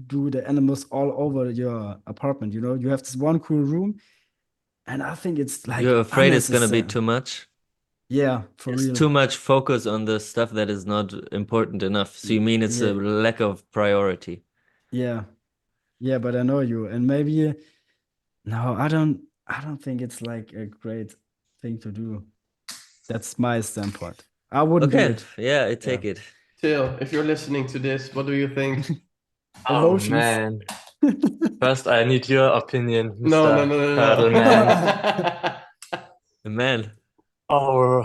[SPEAKER 2] do the animals all over your apartment. You know, you have this one cool room, and I think it's like
[SPEAKER 3] You're afraid it's gonna be
[SPEAKER 2] unnecessary.
[SPEAKER 3] too much?
[SPEAKER 2] Yeah, for
[SPEAKER 3] There's
[SPEAKER 2] real.
[SPEAKER 3] too much focus on the stuff that is not important enough. So you mean it's a
[SPEAKER 2] Yeah,
[SPEAKER 3] lack of priority?
[SPEAKER 2] yeah, yeah. But I know you, and maybe no, I don't. I don't think it's like a great thing to do. That's my standpoint. I wouldn't do
[SPEAKER 3] Okay,
[SPEAKER 2] it.
[SPEAKER 3] yeah, I
[SPEAKER 2] Yeah.
[SPEAKER 3] take it.
[SPEAKER 1] Till, if you're listening to this, what do you think?
[SPEAKER 4] Oh
[SPEAKER 2] Emotions.
[SPEAKER 4] man. First, I need your opinion,
[SPEAKER 1] No, no,
[SPEAKER 4] Mr.
[SPEAKER 1] no, no,
[SPEAKER 4] Turtle
[SPEAKER 1] no.
[SPEAKER 4] Man.
[SPEAKER 3] Man,
[SPEAKER 4] Oh,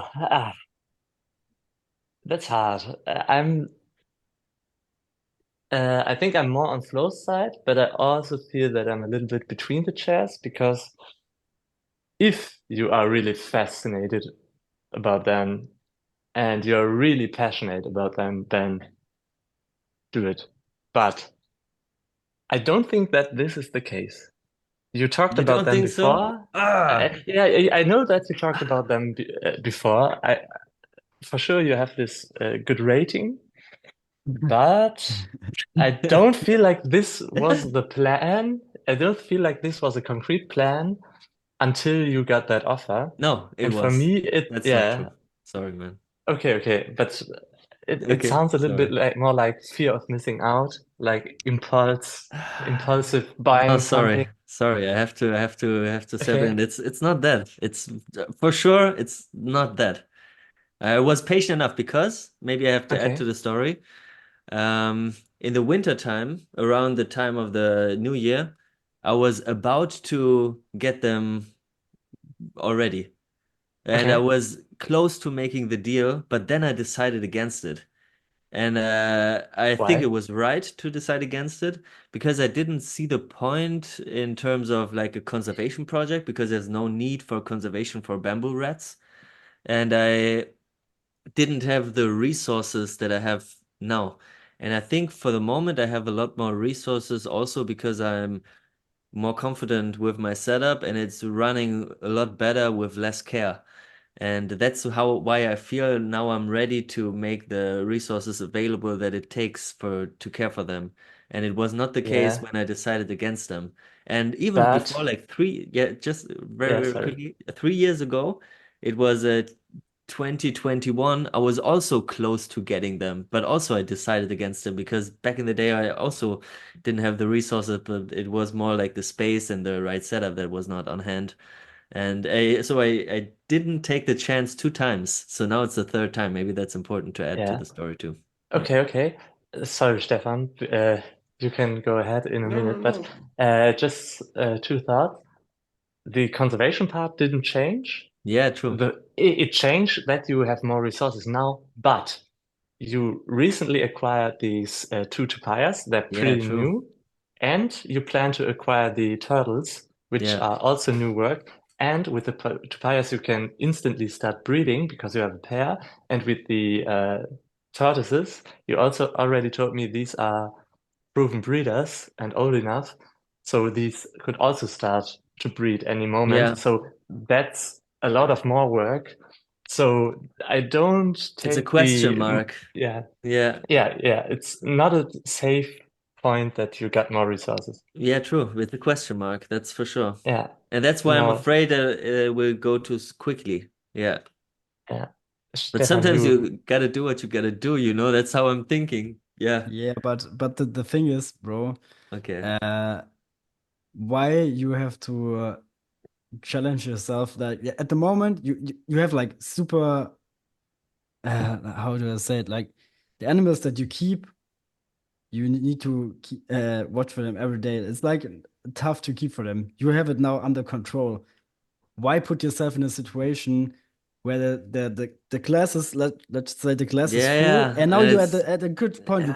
[SPEAKER 4] that's hard. I think I'm more on Flo's side, but I also feel that I'm a little bit between the chairs because if you are really fascinated about them and you're really passionate about them, then do it. But I don't think that this is the case. You talked
[SPEAKER 3] you
[SPEAKER 4] about
[SPEAKER 3] don't
[SPEAKER 4] them
[SPEAKER 3] think so?
[SPEAKER 4] before.
[SPEAKER 3] Ah,
[SPEAKER 4] Yeah, I know that you talked about them before. For sure you have this good rating, but I don't feel like this was the plan. I don't feel like this was a concrete plan until you got that offer.
[SPEAKER 3] no, it
[SPEAKER 4] And for
[SPEAKER 3] was.
[SPEAKER 4] me,
[SPEAKER 3] That's not
[SPEAKER 4] yeah,
[SPEAKER 3] true. Sorry, man.
[SPEAKER 4] okay, but it
[SPEAKER 3] Okay,
[SPEAKER 4] sounds a little bit
[SPEAKER 3] sorry.
[SPEAKER 4] more like fear of missing out, like impulsive
[SPEAKER 3] No,
[SPEAKER 4] buying something.
[SPEAKER 3] sorry. I have to step
[SPEAKER 4] Okay,
[SPEAKER 3] in. It's not that. It's for sure. It's not that. I was patient enough because maybe I have to add to
[SPEAKER 4] okay,
[SPEAKER 3] the story. In the winter time, around the time of the New Year, I was about to get them already, and I
[SPEAKER 4] okay.
[SPEAKER 3] was close to making the deal, but then I decided against it. And I think it
[SPEAKER 4] Why?
[SPEAKER 3] was right to decide against it because I didn't see the point in terms of like a conservation project because there's no need for conservation for bamboo rats. And I didn't have the resources that I have now. And I think for the moment I have a lot more resources also because I'm more confident with my setup and it's running a lot better with less care. And that's why I feel now I'm ready to make the resources available that it takes to care for them. And it was not the case
[SPEAKER 4] Yeah,
[SPEAKER 3] when I decided against them. And even before
[SPEAKER 4] but
[SPEAKER 3] like just very,
[SPEAKER 4] yeah,
[SPEAKER 3] very
[SPEAKER 4] sorry.
[SPEAKER 3] quickly, 3 years ago, it was 2021. I was also close to getting them, but also I decided against them because back in the day I also didn't have the resources, but it was more like the space and the right setup that was not on hand. And I didn't take the chance 2 times. So now it's the third time. Maybe that's important to add to
[SPEAKER 4] Yeah.
[SPEAKER 3] the story too. Yeah.
[SPEAKER 4] Okay, okay. Sorry, Stefan. You can go ahead in a
[SPEAKER 1] No, no,
[SPEAKER 4] minute, but
[SPEAKER 1] no.
[SPEAKER 4] just two thoughts. The conservation part didn't change.
[SPEAKER 3] Yeah, true.
[SPEAKER 4] It changed that you have more resources now, but you recently acquired these two tupias. They're
[SPEAKER 3] Yeah,
[SPEAKER 4] pretty
[SPEAKER 3] true.
[SPEAKER 4] new, and you plan to acquire the turtles, which
[SPEAKER 3] Yeah.
[SPEAKER 4] are also new work. And with the tupias, you can instantly start breeding because you have a pair. And with the tortoises, you also already told me these are proven breeders and old enough, so these could also start to breed any moment.
[SPEAKER 3] Yeah.
[SPEAKER 4] So that's a lot of more work. So I don't
[SPEAKER 3] It's a
[SPEAKER 4] take
[SPEAKER 3] question
[SPEAKER 4] the
[SPEAKER 3] mark.
[SPEAKER 4] yeah,
[SPEAKER 3] Yeah.
[SPEAKER 4] yeah. It's not a safe point that you got more resources.
[SPEAKER 3] Yeah, true. With the question mark, that's for sure.
[SPEAKER 4] Yeah,
[SPEAKER 3] And that's why I'm
[SPEAKER 4] no,
[SPEAKER 3] afraid it will go too quickly. Yeah.
[SPEAKER 4] yeah.
[SPEAKER 3] But
[SPEAKER 4] Stefan,
[SPEAKER 3] sometimes
[SPEAKER 4] you
[SPEAKER 3] you gotta do what you gotta do, you know? That's how I'm thinking. Yeah.
[SPEAKER 2] Yeah, but the thing is, bro,
[SPEAKER 3] Okay.
[SPEAKER 2] uh, why you have to challenge yourself that yeah, at the moment you have like super how do I say it? Like the animals that you keep, you need to watch for them every day. It's like tough to keep for them. You have it now under control. Why put yourself in a situation where the glass is let's say the glass is
[SPEAKER 3] Yeah,
[SPEAKER 2] full
[SPEAKER 3] yeah.
[SPEAKER 2] and now
[SPEAKER 3] And
[SPEAKER 2] you're
[SPEAKER 3] it's
[SPEAKER 2] at a good point. You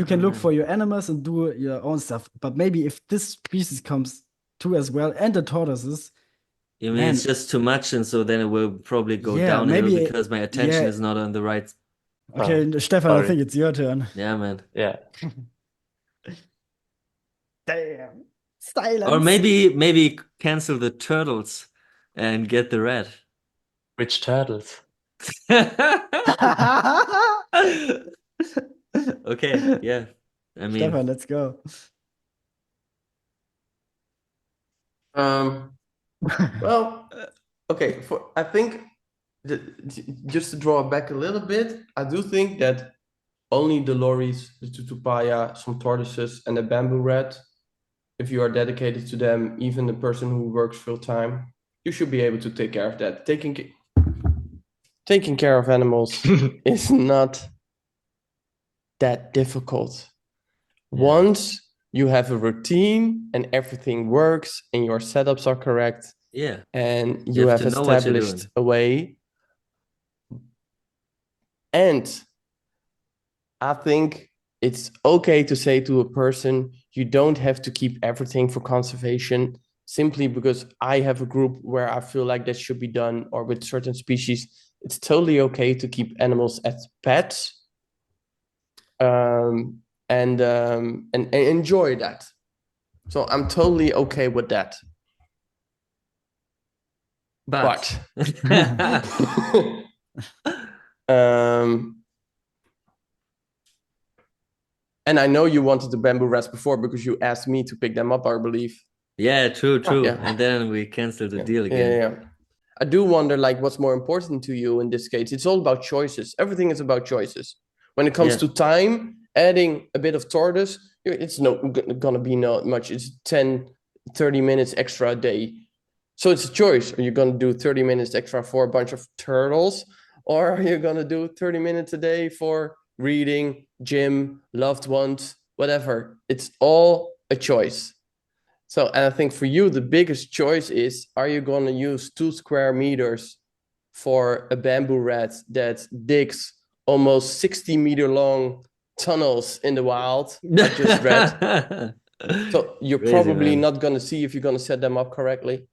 [SPEAKER 2] can look for your animals and do your own stuff. But maybe if this species comes too as well and the tortoises,
[SPEAKER 3] I mean, it's
[SPEAKER 2] man,
[SPEAKER 3] just too much, and so then it will probably go
[SPEAKER 2] yeah,
[SPEAKER 3] downhill
[SPEAKER 2] maybe
[SPEAKER 3] because my attention
[SPEAKER 2] yeah.
[SPEAKER 3] is not on the right.
[SPEAKER 2] Okay, Stefan, I
[SPEAKER 4] sorry.
[SPEAKER 2] think it's your turn.
[SPEAKER 3] Yeah, man.
[SPEAKER 4] Yeah.
[SPEAKER 2] Damn.
[SPEAKER 3] Or
[SPEAKER 2] Silence.
[SPEAKER 3] maybe cancel the turtles and get the red.
[SPEAKER 4] Which turtles?
[SPEAKER 3] Okay, yeah. I mean,
[SPEAKER 2] Stefan, let's go.
[SPEAKER 1] Well, okay. I think just to draw it back a little bit, I do think that only the lorries, the tutupaya, some tortoises, and the bamboo rat, if you are dedicated to them, even the person who works full time, you should be able to take care of that. Taking care of animals is not that difficult.
[SPEAKER 3] yeah.
[SPEAKER 1] Once you have a routine and everything works and your setups are correct
[SPEAKER 3] Yeah.
[SPEAKER 1] and
[SPEAKER 3] You
[SPEAKER 1] you
[SPEAKER 3] have
[SPEAKER 1] have
[SPEAKER 3] to know what you're
[SPEAKER 1] established
[SPEAKER 3] doing.
[SPEAKER 1] a way, and I think it's okay to say to a person, you don't have to keep everything for conservation simply because I have a group where I feel like that should be done, or with certain species. It's totally okay to keep animals as pets, and enjoy that. So I'm totally okay with that. But and I know you wanted the bamboo rats before because you asked me to pick them up, I believe.
[SPEAKER 3] Yeah, true.
[SPEAKER 1] Yeah.
[SPEAKER 3] And then we canceled the deal
[SPEAKER 1] Yeah,
[SPEAKER 3] again.
[SPEAKER 1] yeah. I do wonder, like, what's more important to you in this case? It's all about choices. Everything is about choices. When it comes to time, adding a bit of tortoise, it's gonna be not much. It's 10, 30 minutes extra a day. So it's a choice. Are you gonna do 30 minutes extra for a bunch of turtles? Or are you gonna do 30 minutes a day for reading, gym, loved ones, whatever? It's all a choice. So, and I think for you, the biggest choice is, are you going to use 2 square meters for a bamboo rat that digs almost 60-meter long tunnels in the wild? I just read. So you're
[SPEAKER 3] Crazy,
[SPEAKER 1] probably
[SPEAKER 3] man.
[SPEAKER 1] not going to see if you're going to set them up correctly.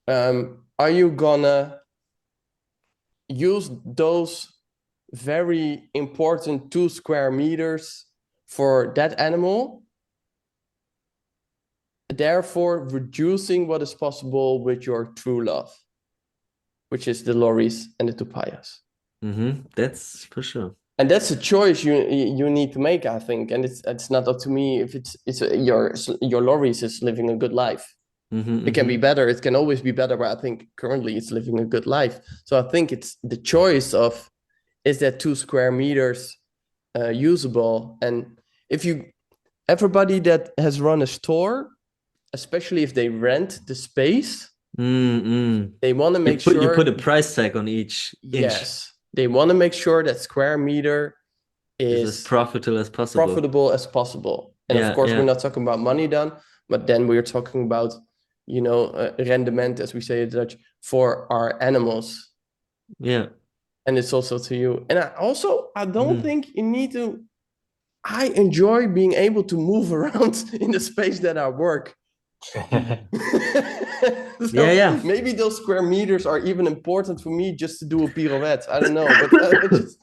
[SPEAKER 1] Are you going to use those very important 2 square meters for that animal, therefore reducing what is possible with your true love, which is the lorries and the tupayas?
[SPEAKER 3] That's for sure.
[SPEAKER 1] And that's a choice you need to make, I think. And it's not up to me if your lorries is living a good life. It can be better. It can always be better, but I think currently it's living a good life. So I think it's the choice of, is that 2 square meters usable? And if everybody that has run a store, especially if they rent the space, they want to make sure
[SPEAKER 3] you put a price tag on each inch.
[SPEAKER 1] Yes, they want to make sure that square meter is
[SPEAKER 3] as profitable as possible.
[SPEAKER 1] And of course, we're not talking about money then, but then we're talking about, rendement, as we say in Dutch, for our animals.
[SPEAKER 3] Yeah.
[SPEAKER 1] And it's also to you. And I don't think you need to. I enjoy being able to move around in the space that I work. So maybe those square meters are even important for me just to do a pirouette. I don't know, but just,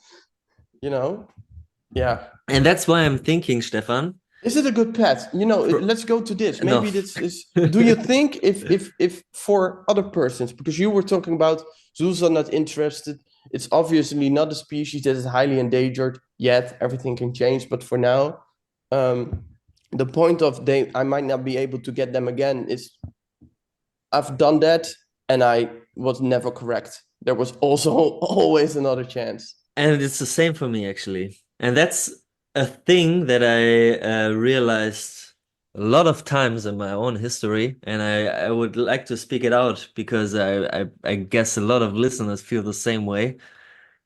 [SPEAKER 1] yeah.
[SPEAKER 3] And that's why I'm thinking, Stefan.
[SPEAKER 1] Is it a good pet? Let's go to this. Maybe this is. Do you think if for other persons, because you were talking about zoos are not interested, it's obviously not a species that is highly endangered yet. Everything can change, but for now, the point of I might not be able to get them again is, I've done that and I was never correct. There was also always another chance.
[SPEAKER 3] And it's the same for me, actually. And that's a thing that I realized a lot of times in my own history. And I would like to speak it out because I guess a lot of listeners feel the same way.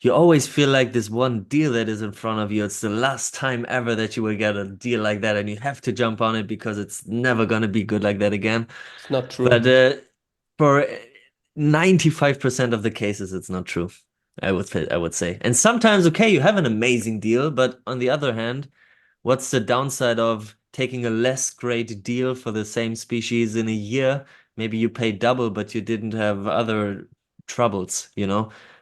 [SPEAKER 3] You always feel like this one deal that is in front of you, it's the last time ever that you will get a deal like that, and you have to jump on it because it's never going to be good like that again.
[SPEAKER 1] It's not true.
[SPEAKER 3] But for 95% of the cases, it's not true, I would say. And sometimes, okay, you have an amazing deal, but on the other hand, what's the downside of taking a less great deal for the same species in a year? Maybe you pay double, but you didn't have other troubles,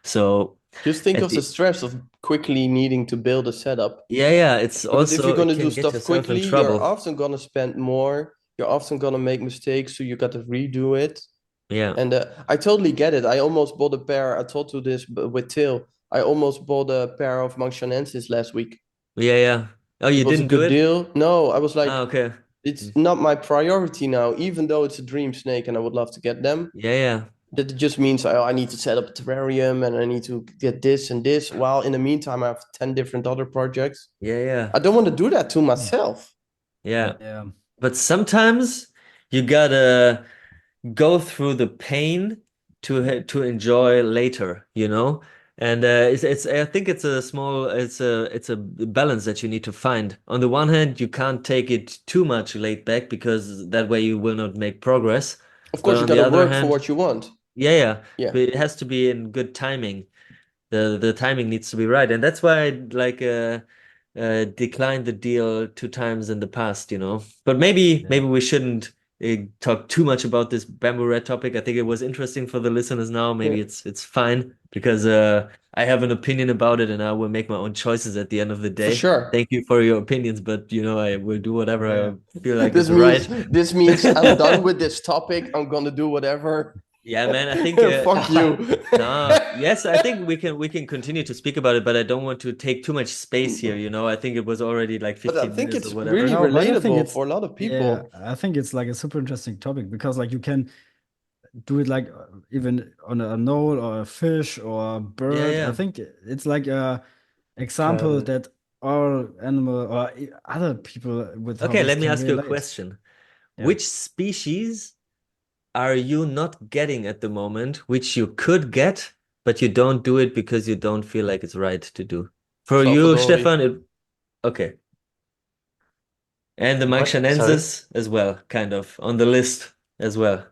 [SPEAKER 3] So
[SPEAKER 1] just think of the stress of quickly needing to build a setup.
[SPEAKER 3] Yeah. It's
[SPEAKER 1] because
[SPEAKER 3] also,
[SPEAKER 1] if you're going to
[SPEAKER 3] can
[SPEAKER 1] do
[SPEAKER 3] get
[SPEAKER 1] stuff
[SPEAKER 3] yourself in
[SPEAKER 1] quickly,
[SPEAKER 3] trouble.
[SPEAKER 1] you're often going to spend more. You're often going to make mistakes, so you got to redo it.
[SPEAKER 3] Yeah.
[SPEAKER 1] And I totally get it. I almost bought a pair. I told you this with Till. I almost bought a pair of Manxanensis last week.
[SPEAKER 3] Yeah. Oh, you
[SPEAKER 1] It was
[SPEAKER 3] didn't
[SPEAKER 1] a good
[SPEAKER 3] do it?
[SPEAKER 1] deal. No, I was like,
[SPEAKER 3] okay.
[SPEAKER 1] It's not my priority now, even though it's a dream snake and I would love to get them.
[SPEAKER 3] Yeah.
[SPEAKER 1] That just means I need to set up a terrarium and I need to get this and this. While in the meantime, I have 10 different other projects.
[SPEAKER 3] Yeah.
[SPEAKER 1] I don't want to do that to myself.
[SPEAKER 3] Yeah. But sometimes you gotta go through the pain to enjoy later, And it's I think it's a balance that you need to find. On the one hand, you can't take it too much laid back because that way you will not make progress.
[SPEAKER 1] Of course, you gotta work for what you want.
[SPEAKER 3] Yeah. But it has to be in good timing. The timing needs to be right, and that's why I declined the deal 2 times in the past, But maybe we shouldn't talk too much about this bamboo rat topic. I think it was interesting for the listeners now. Maybe it's fine because I have an opinion about it and I will make my own choices at the end of the day.
[SPEAKER 1] For sure.
[SPEAKER 3] Thank you for your opinions, but I will do whatever I feel like
[SPEAKER 1] this
[SPEAKER 3] is
[SPEAKER 1] means,
[SPEAKER 3] right.
[SPEAKER 1] This means I'm done with this topic. I'm gonna do whatever.
[SPEAKER 3] Yeah, man, I think
[SPEAKER 1] fuck you.
[SPEAKER 3] Yes, I think we can continue to speak about it, but I don't want to take too much space here, I think it was already like 15
[SPEAKER 1] But I think
[SPEAKER 3] minutes
[SPEAKER 1] it's
[SPEAKER 3] or whatever.
[SPEAKER 1] really
[SPEAKER 2] No, but I think
[SPEAKER 1] relatable
[SPEAKER 2] it's-
[SPEAKER 1] for a lot of people.
[SPEAKER 2] Yeah, I think it's like a super interesting topic because like you can do it like even on a knoll or a fish or a bird. I
[SPEAKER 3] yeah.
[SPEAKER 2] think it's like a example
[SPEAKER 4] Turtle.
[SPEAKER 2] that all animal or other people with
[SPEAKER 3] Okay,
[SPEAKER 2] hobbies
[SPEAKER 3] let me
[SPEAKER 2] can
[SPEAKER 3] ask you a
[SPEAKER 2] relate.
[SPEAKER 3] question.
[SPEAKER 2] Yeah.
[SPEAKER 3] Which species are you not getting at the moment, which you could get, but you don't do it because you don't feel like it's right to do? For you,
[SPEAKER 1] Salvadori.
[SPEAKER 3] Stefan, okay. And the
[SPEAKER 4] What? Sorry,
[SPEAKER 3] Manxanensis as well, kind of on the list as well.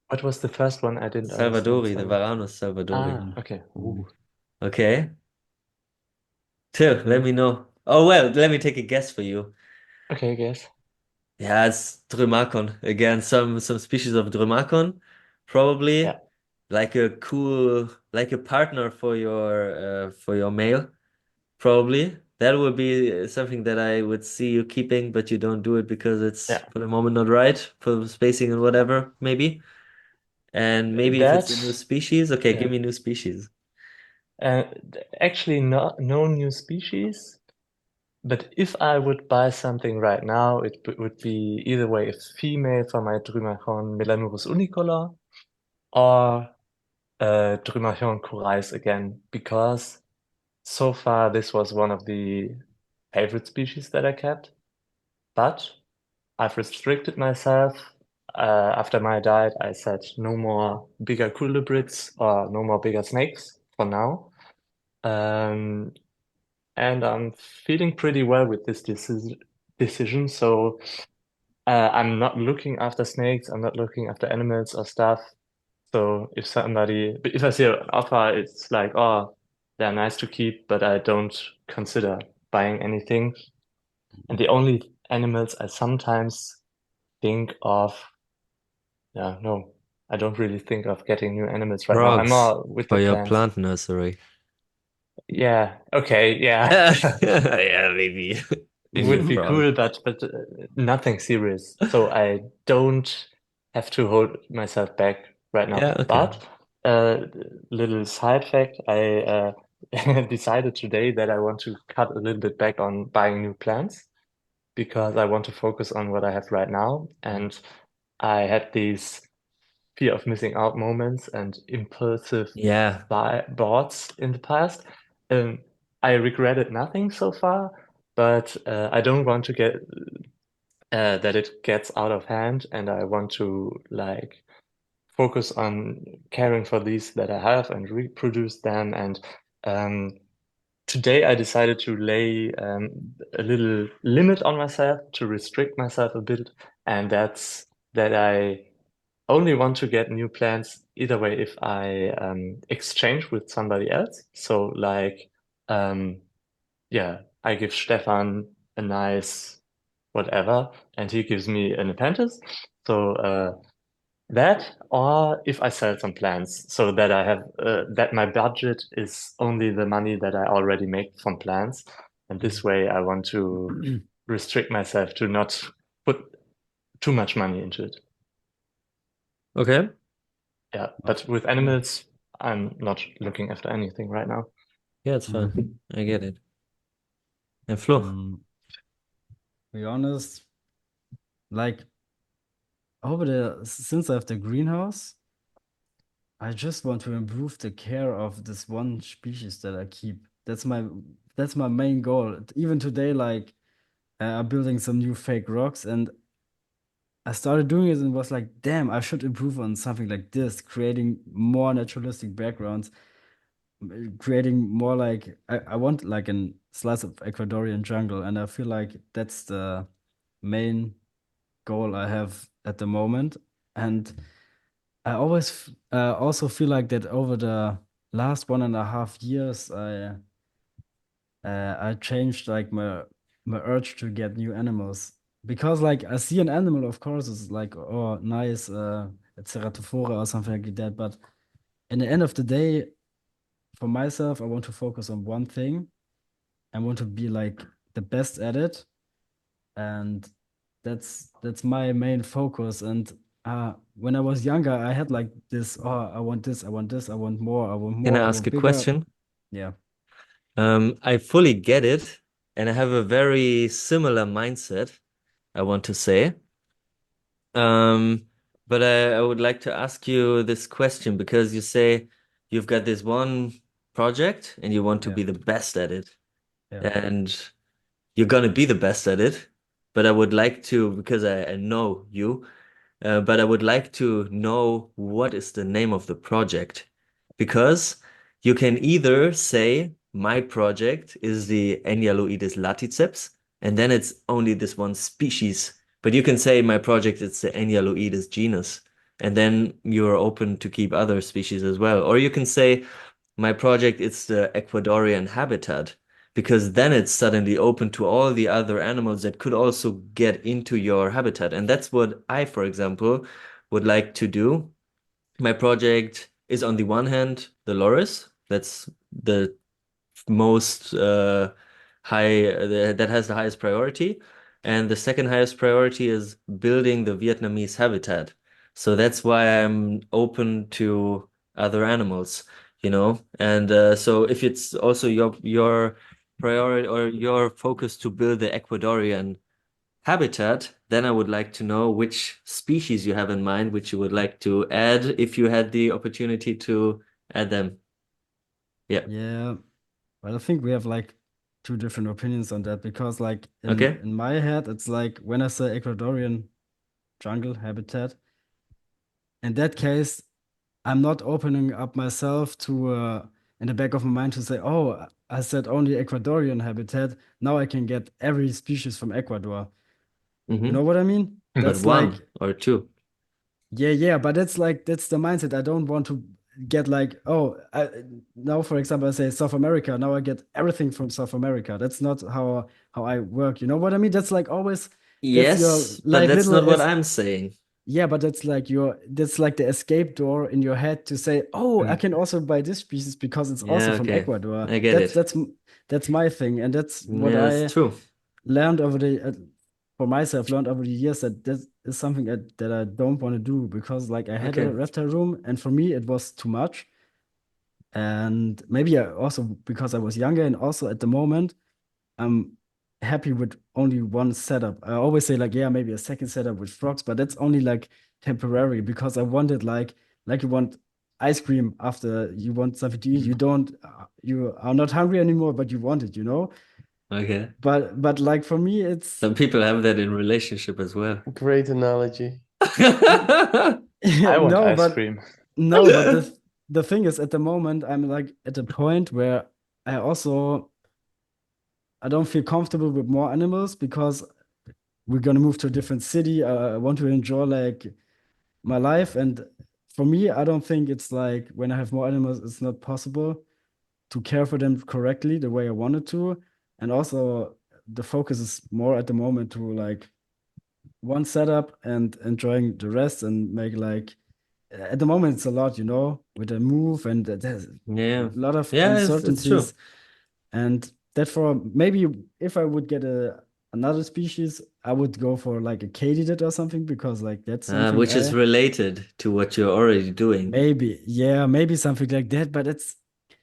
[SPEAKER 4] what was the first one? I didn't understand.
[SPEAKER 3] Salvadori, the
[SPEAKER 4] Sorry.
[SPEAKER 3] Varanus Salvadori.
[SPEAKER 4] Okay.
[SPEAKER 2] Mm.
[SPEAKER 4] Ooh.
[SPEAKER 3] Okay. Till, let me know. Oh, well, let me take a guess for you.
[SPEAKER 4] Okay, I guess.
[SPEAKER 3] Yeah, it's Dromacon. Again, some species of Dromacon, probably
[SPEAKER 4] Yeah.
[SPEAKER 3] like a partner for your male, probably. That would be something that I would see you keeping, but you don't do it because it's
[SPEAKER 4] Yeah.
[SPEAKER 3] for the moment not right for spacing and whatever, maybe. And maybe if it's a new
[SPEAKER 4] That,
[SPEAKER 3] species, okay, give
[SPEAKER 4] yeah.
[SPEAKER 3] me new species.
[SPEAKER 4] Actually, no new species. But if I would buy something right now, it would be either way a female for my Dromachon Melanurus unicolor or Dromachon corais again, because so far this was one of the favorite species that I kept. But I've restricted myself. After my diet, I said no more bigger colubrids or no more bigger snakes for now. Um, and I'm feeling pretty well with this decision. So I'm not looking after snakes. I'm not looking after animals or stuff. So if I see an offer, it's like, oh, they're nice to keep, but I don't consider buying anything. And the only animals I sometimes think of, yeah, no, I don't really think of getting new animals right now. I'm
[SPEAKER 3] Frogs
[SPEAKER 4] more with the
[SPEAKER 3] for your
[SPEAKER 4] plants.
[SPEAKER 3] plant nursery.
[SPEAKER 4] Yeah, okay, yeah.
[SPEAKER 3] Yeah, maybe. Maybe a
[SPEAKER 4] Would be
[SPEAKER 3] frog.
[SPEAKER 4] cool, but nothing serious. So I don't have to hold myself back right now.
[SPEAKER 3] Yeah, okay.
[SPEAKER 4] But uh, little side fact, I decided today that I want to cut a little bit back on buying new plants because I want to focus on what I have right now. And I had these fear of missing out moments and impulsive
[SPEAKER 3] Yeah.
[SPEAKER 4] boughts in the past. Um, I regretted nothing so far, but I don't want to get that it gets out of hand, and I want to like focus on caring for these that I have and reproduce them. And um, today I decided to lay a little limit on myself to restrict myself a bit, and that's that I only want to get new plants either way if I exchange with somebody else. So like yeah, I give Stefan a nice whatever and he gives me an Nepenthes. So that or if I sell some plants so that I have that my budget is only the money that I already make from plants. And this way I want to restrict myself to not put too much money into it.
[SPEAKER 3] Okay.
[SPEAKER 4] Yeah, but with animals, I'm not looking after anything right now.
[SPEAKER 3] Yeah, it's fine. I get it. And Flo.
[SPEAKER 2] To be honest, like over the since I have the greenhouse, I just want to improve the care of this one species that I keep. That's my main goal. Even today, like I'm building some new fake rocks, and I started doing it and was like, damn, I should improve on something like this, creating more naturalistic backgrounds, creating more like I want like a slice of Ecuadorian jungle, and I feel like that's the main goal I have at the moment. And I always also feel like that over the last 1.5 years, I changed like my urge to get new animals because like I see an animal, of course, it's like oh nice, a ceratophora or something like that. But in the end of the day, for myself, I want to focus on one thing. I want to be like the best at it, and that's my main focus. And when I was younger, I had like this, oh, I want this, I want this, I want more, I want
[SPEAKER 3] Can I
[SPEAKER 2] more, I
[SPEAKER 3] ask
[SPEAKER 2] want
[SPEAKER 3] a
[SPEAKER 2] bigger.
[SPEAKER 3] question?
[SPEAKER 2] Yeah.
[SPEAKER 3] I fully get it, and I have a very similar mindset, I want to say. Um, But I would like to ask you this question because you say you've got this one project and you want to
[SPEAKER 2] Yeah.
[SPEAKER 3] be the best at it.
[SPEAKER 2] Yeah.
[SPEAKER 3] And you're gonna be the best at it. But I would like to, because I know you, but I would like to know what is the name of the project. Because you can either say my project is the Enyaloides laticeps, and then it's only this one species. But you can say my project is the Enyaloides genus, and then you're open to keep other species as well. Or you can say my project is the Ecuadorian habitat, because then it's suddenly open to all the other animals that could also get into your habitat. And that's what I, for example, would like to do. My project is on the one hand the loris, that's the most that has the highest priority. And the second highest priority is building the Vietnamese habitat. So that's why I'm open to other animals, And so if it's also your priority or your focus to build the Ecuadorian habitat, then I would like to know which species you have in mind, which you would like to add if you had the opportunity to add them. Yeah.
[SPEAKER 2] Yeah. Well, I think we have like two different opinions on that because like
[SPEAKER 3] Okay.
[SPEAKER 2] in my head, it's like when I say Ecuadorian jungle habitat, in that case, I'm not opening up myself to in the back of my mind to say, oh, I said only Ecuadorian habitat. Now I can get every species from Ecuador. You know what I mean?
[SPEAKER 3] But
[SPEAKER 2] That's
[SPEAKER 3] one
[SPEAKER 2] like,
[SPEAKER 3] or two.
[SPEAKER 2] yeah, but that's the mindset. I don't want to get like, oh, now for example, I say South America. Now I get everything from South America. That's not how I work. You know what I mean? That's like always that's your
[SPEAKER 3] Yes, but
[SPEAKER 2] like
[SPEAKER 3] that's
[SPEAKER 2] little
[SPEAKER 3] not what
[SPEAKER 2] as
[SPEAKER 3] I'm saying.
[SPEAKER 2] yeah, but that's like the escape door in your head to say, oh, I can also buy this species because it's also
[SPEAKER 3] Yeah,
[SPEAKER 2] from
[SPEAKER 3] okay.
[SPEAKER 2] Ecuador.
[SPEAKER 3] I get it.
[SPEAKER 2] That's my thing, and that's what
[SPEAKER 3] Yeah, it's
[SPEAKER 2] I
[SPEAKER 3] true.
[SPEAKER 2] learned over the for myself learned over the years that is something that I don't want to do because like I had a
[SPEAKER 3] Okay.
[SPEAKER 2] reptile room and for me it was too much. And maybe I also because I was younger and also at the moment I'm happy with only one setup. I always say like, yeah, maybe a second setup with frogs, but that's only like temporary because I wanted like you want ice cream after you want something to eat. You don't you are not hungry anymore, but you want it, you know?
[SPEAKER 3] Okay.
[SPEAKER 2] But like for me it's
[SPEAKER 3] Some people have that in relationship as well.
[SPEAKER 1] Great analogy.
[SPEAKER 4] I want
[SPEAKER 2] no,
[SPEAKER 4] ice
[SPEAKER 2] but
[SPEAKER 4] cream.
[SPEAKER 2] no, but the thing is at the moment I'm like at a point where I don't feel comfortable with more animals because we're gonna move to a different city. I want to enjoy like my life, and for me, I don't think it's like when I have more animals, it's not possible to care for them correctly the way I wanted to. And also, the focus is more at the moment to like one setup and enjoying the rest and make like at the moment it's a lot, with the move and there's a
[SPEAKER 3] Yeah.
[SPEAKER 2] lot of
[SPEAKER 3] Yeah, it's true.
[SPEAKER 2] uncertainties. And therefore, maybe if I would get another species, I would go for like a katydid or something because like that's something
[SPEAKER 3] Which is related to what you're already doing
[SPEAKER 2] maybe something like that. But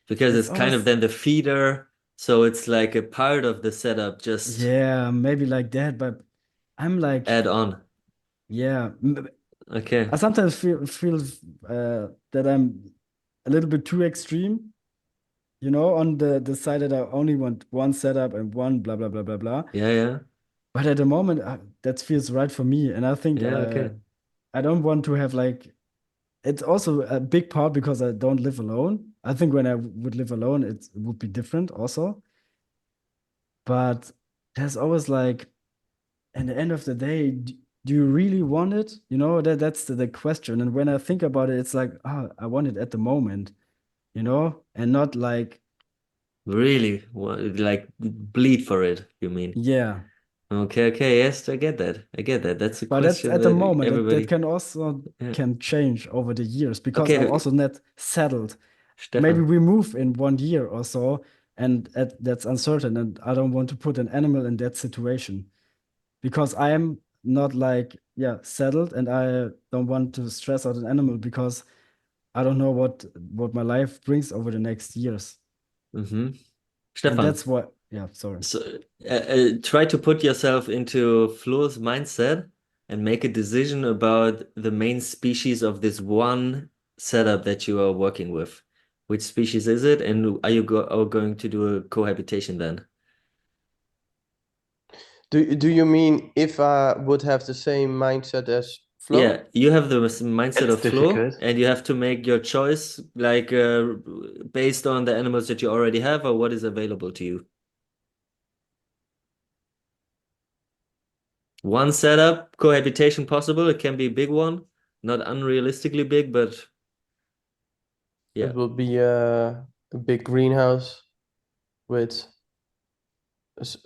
[SPEAKER 3] because
[SPEAKER 2] it's
[SPEAKER 3] it's kind of
[SPEAKER 2] always
[SPEAKER 3] then the feeder. So it's like a part of the setup, just
[SPEAKER 2] maybe like that. But I'm like
[SPEAKER 3] add on.
[SPEAKER 2] yeah,
[SPEAKER 3] Okay.
[SPEAKER 2] I sometimes feel that I'm a little bit too extreme. On the side that I only want one setup and one blah blah blah blah blah.
[SPEAKER 3] Yeah.
[SPEAKER 2] But at the moment, that feels right for me, and I think
[SPEAKER 3] Yeah, okay.
[SPEAKER 2] I don't want to have like. It's also a big part because I don't live alone. I think when I would live alone, it would be different also. But there's always like, at the end of the day, do you really want it? That's the question. And when I think about it, it's like, oh, I want it at the moment, and not like,
[SPEAKER 3] Really, like bleed for it, you mean?
[SPEAKER 2] yeah.
[SPEAKER 3] Okay, yes, I get that. I get that. That's a
[SPEAKER 2] But that's
[SPEAKER 3] question
[SPEAKER 2] at the
[SPEAKER 3] that
[SPEAKER 2] moment that
[SPEAKER 3] everybody.
[SPEAKER 2] can also
[SPEAKER 3] Yeah.
[SPEAKER 2] can change over the years because I'm
[SPEAKER 3] Okay,
[SPEAKER 2] also not settled. Maybe
[SPEAKER 3] Stefan.
[SPEAKER 2] we move in 1 year or so, and that's uncertain, and I don't want to put an animal in that situation because I am not like settled, and I don't want to stress out an animal because I don't know what my life brings over the next years,
[SPEAKER 3] Mm-hmm.
[SPEAKER 2] and
[SPEAKER 3] Stefan,
[SPEAKER 2] that's what. Yeah, sorry.
[SPEAKER 3] so try to put yourself into Flo's mindset. and make a decision about the main species of this one setup that you are working with. Which species is it, and are you going to do a cohabitation then?
[SPEAKER 1] Do you mean if I would have the same mindset as Flo?
[SPEAKER 3] Yeah, you have the mindset
[SPEAKER 4] It's
[SPEAKER 3] of Flo,
[SPEAKER 4] difficult.
[SPEAKER 3] and you have to make your choice like based on the animals that you already have or what is available to you. One setup, cohabitation possible. It can be a big one, not unrealistically big, but yeah.
[SPEAKER 1] It will be a big greenhouse with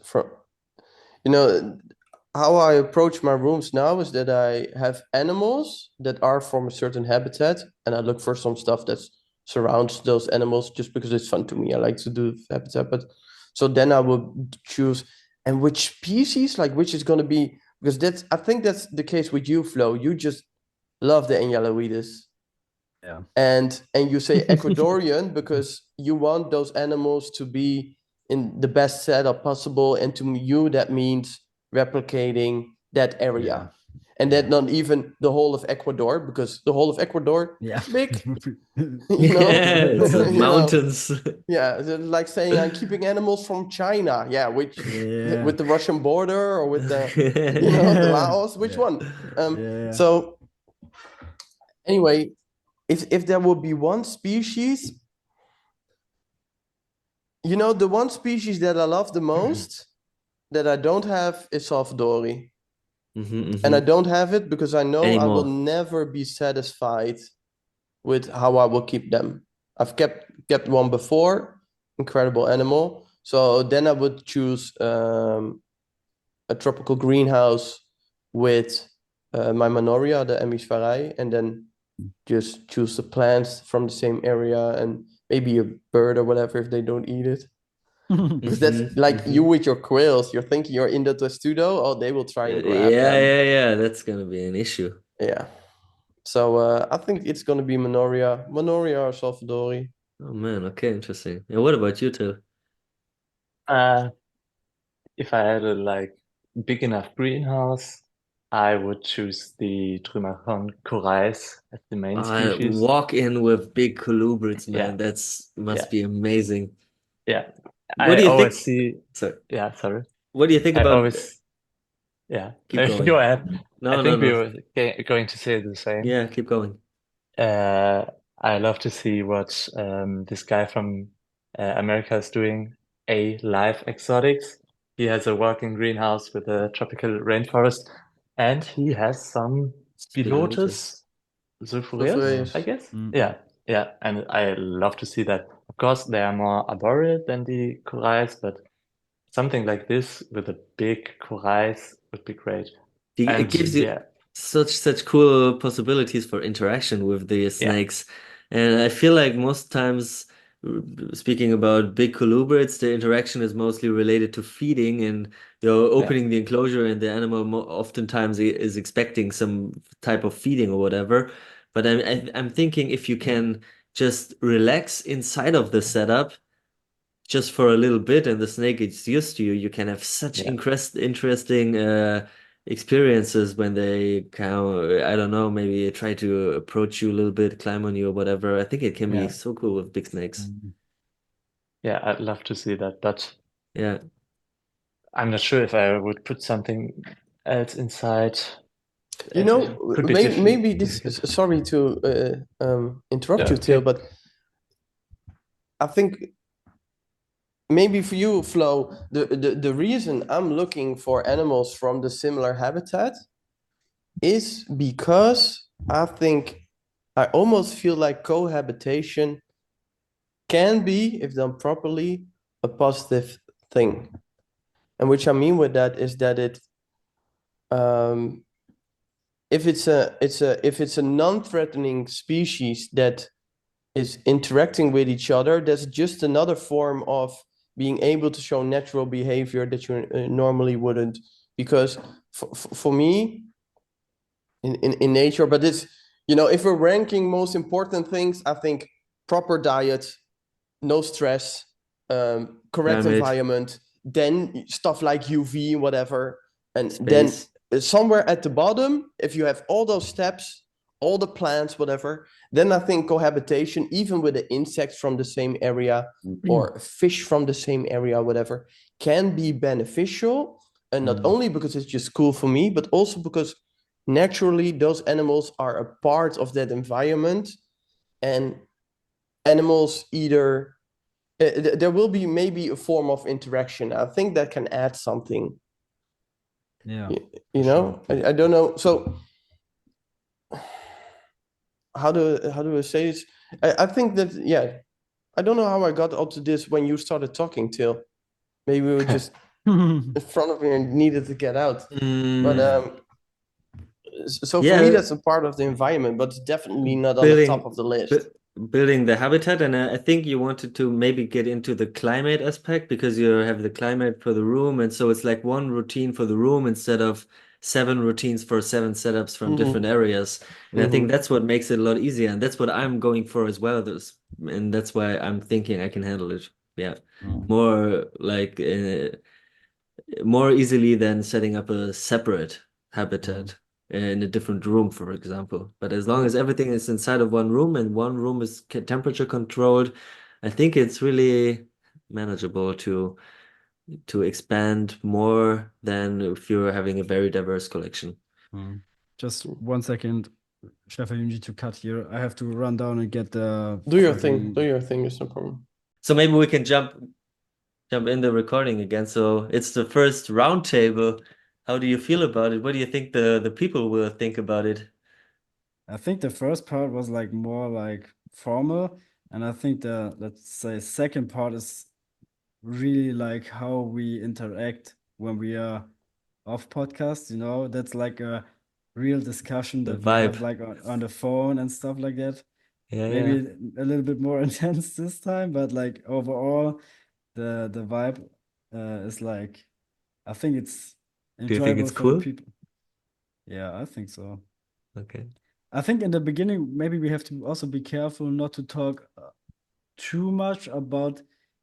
[SPEAKER 1] from how I approach my rooms now is that I have animals that are from a certain habitat, and I look for some stuff that surrounds those animals just because it's fun to me. I like to do habitat, but so then I will choose and which species, like which is going to be, because I think that's the case with you, Flo. You just love the Enyaloides.
[SPEAKER 2] Yeah.
[SPEAKER 1] And you say Ecuadorian because you want those animals to be in the best setup possible, and to you that means replicating that area.
[SPEAKER 2] Yeah.
[SPEAKER 1] And that not even the whole of Ecuador, because the whole of Ecuador
[SPEAKER 2] Yeah.
[SPEAKER 1] is big.
[SPEAKER 3] Yeah, it's the
[SPEAKER 1] You know?
[SPEAKER 3] mountains.
[SPEAKER 1] Yeah, it's like saying I'm keeping animals from China. Yeah, which
[SPEAKER 2] Yeah.
[SPEAKER 1] with the Russian border or with the the Laos, which
[SPEAKER 2] Yeah.
[SPEAKER 1] one?
[SPEAKER 2] Yeah.
[SPEAKER 1] So anyway, if there would be one species, the one species that I love the most that I don't have is Salvadori. And I don't have it because I know I will
[SPEAKER 3] Anymore.
[SPEAKER 1] never be satisfied with how I will keep them. I've kept one before, incredible animal. So then I would choose a tropical greenhouse with my Manoria, the Emisvarai, and then just choose the plants from the same area and maybe a bird or whatever if they don't eat it. Because that's like you with your quails. You're thinking you're in the testudo, oh, they will try and grab them.
[SPEAKER 3] Yeah. That's gonna be an issue.
[SPEAKER 1] Yeah. So I think it's gonna be Manoria or Salvadori.
[SPEAKER 3] Oh man, okay, interesting. And what about you, Till?
[SPEAKER 4] If I had a big enough greenhouse, I would choose the Trümmerhorn corais as the main species.
[SPEAKER 3] Walk in with big colubrids, man.
[SPEAKER 4] Yeah.
[SPEAKER 3] Must be amazing.
[SPEAKER 4] Yeah.
[SPEAKER 3] What do you
[SPEAKER 4] always
[SPEAKER 3] think?
[SPEAKER 4] see.
[SPEAKER 3] Sorry.
[SPEAKER 4] Yeah, sorry.
[SPEAKER 3] What do you think
[SPEAKER 4] I
[SPEAKER 3] about?
[SPEAKER 4] always. Yeah.
[SPEAKER 3] Keep going.
[SPEAKER 4] Go ahead.
[SPEAKER 3] No,
[SPEAKER 4] I think
[SPEAKER 3] no.
[SPEAKER 4] we were going to say the same.
[SPEAKER 3] Yeah, keep going.
[SPEAKER 4] I love to see what this guy from America is doing. Live Exotics. He has a working greenhouse with a tropical rainforest, and he has some Spilotes sulphureus, I guess. Yeah, and I love to see that. Of course, they are more arboreal than the corais, but something like this with a big corais would be great.
[SPEAKER 3] It gives you such cool possibilities for interaction with the snakes. And I feel like most times, speaking about big colubrids, the interaction is mostly related to feeding and opening the enclosure, and the animal oftentimes is expecting some type of feeding or whatever. But I'm thinking if you can just relax inside of the setup just for a little bit and the snake gets used to you, you can have such interesting experiences when they I don't know, maybe try to approach you a little bit, climb on you or whatever. I think it can be so cool with big snakes.
[SPEAKER 4] Yeah, I'd love to see that, but
[SPEAKER 3] yeah,
[SPEAKER 4] I'm not sure if I would put something else inside.
[SPEAKER 1] Maybe this is, sorry to interrupt you, Till, but I think maybe for you, Flo, the reason I'm looking for animals from the similar habitat is because I think I almost feel like cohabitation can be, if done properly, a positive thing. And which I mean with that is that it if it's a non-threatening species that is interacting with each other, that's just another form of being able to show natural behavior that you normally wouldn't. Because for me, in nature, but it's, if we're ranking most important things, I think proper diet, no stress, correct environment, then stuff like UV, whatever, and
[SPEAKER 3] space.
[SPEAKER 1] somewhere at the bottom, if you have all those steps, all the plants, whatever, then I think cohabitation, even with the insects from the same area or fish from the same area, whatever, can be beneficial. And not only because it's just cool for me, but also because naturally those animals are a part of that environment, and animals either there will be maybe a form of interaction. I think that can add something.
[SPEAKER 2] Yeah,
[SPEAKER 1] You know, I don't know. So how do I say this? I think that, yeah, I don't know how I got up to this when you started talking, Till. Maybe we were just in front of me and needed to get out. But so for me,
[SPEAKER 3] Yeah.
[SPEAKER 1] that's a part of the environment, but it's definitely not on the top of the list.
[SPEAKER 3] Building the habitat, and I think you wanted to maybe get into the climate aspect because you have the climate for the room, and so it's like one routine for the room instead of 7 routines for 7 setups from different areas. And I think that's what makes it a lot easier, and that's what I'm going for as well. And that's why I'm thinking I can handle it. Yeah, more like more easily than setting up a separate habitat in a different room, for example. But as long as everything is inside of one room and one room is temperature controlled, I think it's really manageable to expand more than if you're having a very diverse collection.
[SPEAKER 2] Just 1 second, Chef, you need to cut here. I have to run down and get the
[SPEAKER 1] Do your thing. Do your thing. It's no problem.
[SPEAKER 3] So maybe we can jump in the recording again. So it's the first roundtable. How do you feel about it? What do you think the people will think about it?
[SPEAKER 2] I think the first part was like more like formal, and I think the, let's say, second part is really like how we interact when we are off podcast, you know, that's like a real discussion
[SPEAKER 3] The
[SPEAKER 2] that we have
[SPEAKER 3] vibe.
[SPEAKER 2] like on the phone and stuff like that.
[SPEAKER 3] Yeah,
[SPEAKER 2] Maybe a little bit more intense this time, but like overall the vibe is like, I think it's
[SPEAKER 3] Do you think
[SPEAKER 2] enjoyable
[SPEAKER 3] it's
[SPEAKER 2] for the
[SPEAKER 3] cool?
[SPEAKER 2] people. Yeah, I think so.
[SPEAKER 3] Okay.
[SPEAKER 2] I think in the beginning, maybe we have to also be careful not to talk too much about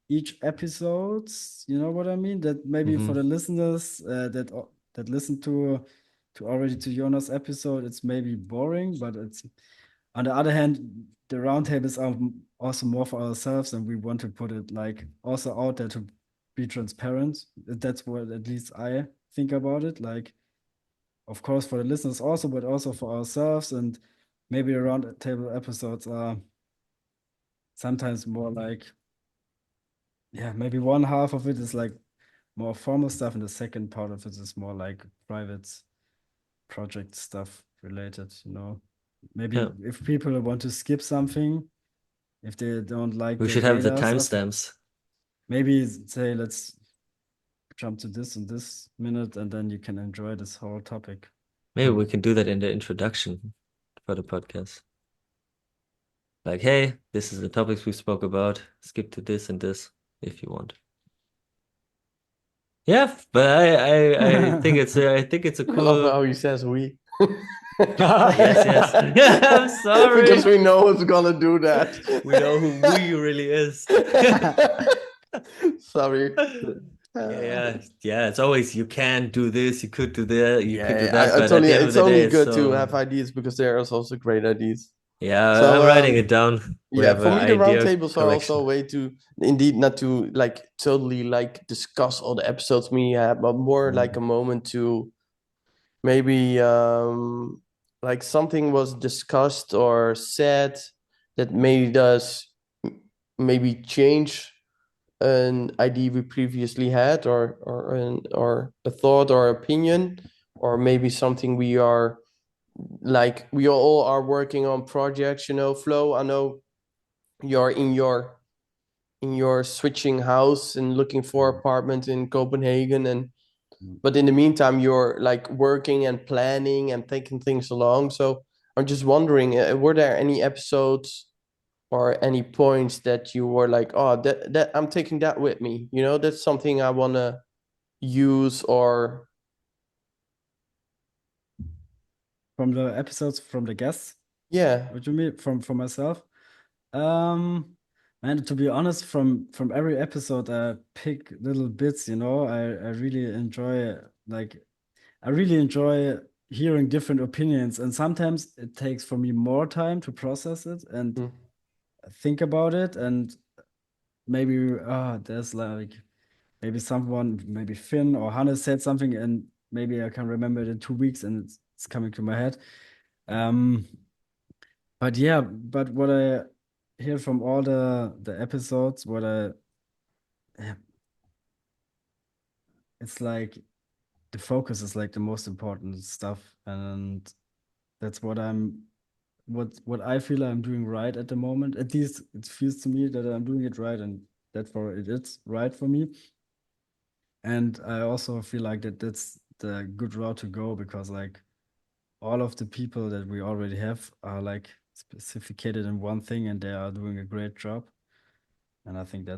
[SPEAKER 2] each episodes. You know what I mean? That maybe for the listeners that listen to already to Jonas' episode, it's maybe boring, but it's on the other hand, the roundtables are also more for ourselves, and we want to put it like also out there to be transparent. That's what at least I think about it. Like, of course, for the listeners also, but also for ourselves. And maybe the roundtable episodes are sometimes more like, yeah, maybe one half of it is like more formal stuff, and the second part of it is more like private project stuff related, you know. Maybe
[SPEAKER 3] Yeah.
[SPEAKER 2] if people want to skip something, if they don't like
[SPEAKER 3] We
[SPEAKER 2] the
[SPEAKER 3] should have the
[SPEAKER 2] data stuff,
[SPEAKER 3] timestamps.
[SPEAKER 2] maybe say let's jump to this in this minute, and then you can enjoy this whole topic.
[SPEAKER 3] Maybe we can do that in the introduction for the podcast. Like, hey, this is the topics we spoke about. Skip to this and this if you want. Yeah, but I think it's a
[SPEAKER 1] I love
[SPEAKER 3] cool.
[SPEAKER 1] how he says we.
[SPEAKER 3] Yes. I'm sorry.
[SPEAKER 1] Because we know who's gonna do that.
[SPEAKER 3] We know who we really is.
[SPEAKER 1] Sorry.
[SPEAKER 3] Yeah. It's always you can do this, you could do that, you could do that.
[SPEAKER 1] It's
[SPEAKER 3] But at
[SPEAKER 1] only
[SPEAKER 3] the end of
[SPEAKER 1] it's
[SPEAKER 3] the
[SPEAKER 1] only
[SPEAKER 3] day,
[SPEAKER 1] good to
[SPEAKER 3] so
[SPEAKER 1] have ideas because there's also great ideas.
[SPEAKER 3] yeah,
[SPEAKER 1] So,
[SPEAKER 3] I'm writing it down. We
[SPEAKER 1] Yeah,
[SPEAKER 3] have
[SPEAKER 1] for
[SPEAKER 3] an
[SPEAKER 1] me, the
[SPEAKER 3] idea
[SPEAKER 1] roundtables are also a
[SPEAKER 3] collection.
[SPEAKER 1] way to indeed not to like totally like discuss all the episodes we have, but more like a moment to maybe like something was discussed or said that made us maybe change an idea we previously had, or a thought or opinion, or maybe something we are like we all are working on projects. You know, Flo, I know you're in your switching house and looking for apartment in Copenhagen, and but in the meantime you're like working and planning and taking things along. So I'm just wondering, were there any episodes or any points that you were like, oh, that I'm taking that with me, you know, that's something I want to use? Or
[SPEAKER 2] From the episodes from the guests,
[SPEAKER 1] yeah,
[SPEAKER 2] what you mean from myself? And to be honest, from every episode, I pick little bits. You know, I really enjoy like I really enjoy hearing different opinions, and sometimes it takes for me more time to process it and
[SPEAKER 1] Mm.
[SPEAKER 2] think about it, and maybe there's like maybe someone, maybe Finn or Hannes said something, and maybe I can remember it in 2 weeks, and it's coming to my head. But yeah, but what I hear from all the episodes, yeah, it's like the focus is like the most important stuff, and that's what I feel I'm doing right at the moment. At least it feels to me that I'm doing it right, and therefore it is right for me. And I also feel like that's the good route to go, because like all of the people that we already have are like specificated in one thing, and they are doing a great job. And I think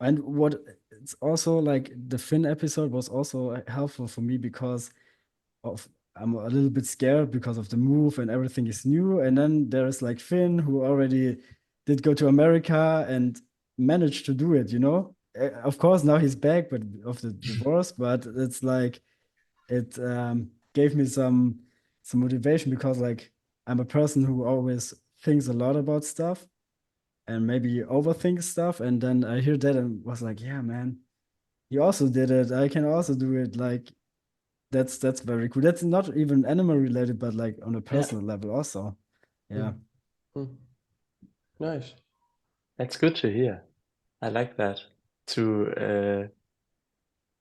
[SPEAKER 2] and what it's also like the Finn episode was also helpful for me because of I'm a little bit scared because of the move and everything is new. And then there's like Finn, who already did go to America and managed to do it, you know? Of course, now he's back, but of the divorce, but it's like it gave me some motivation, because like I'm a person who always thinks a lot about stuff and maybe overthink stuff. And then I hear that and was like, yeah, man, he also did it. I can also do it. Like that's very cool. That's not even animal related, but like on a personal level also. Yeah.
[SPEAKER 1] Mm. Nice.
[SPEAKER 4] That's good to hear. I like that to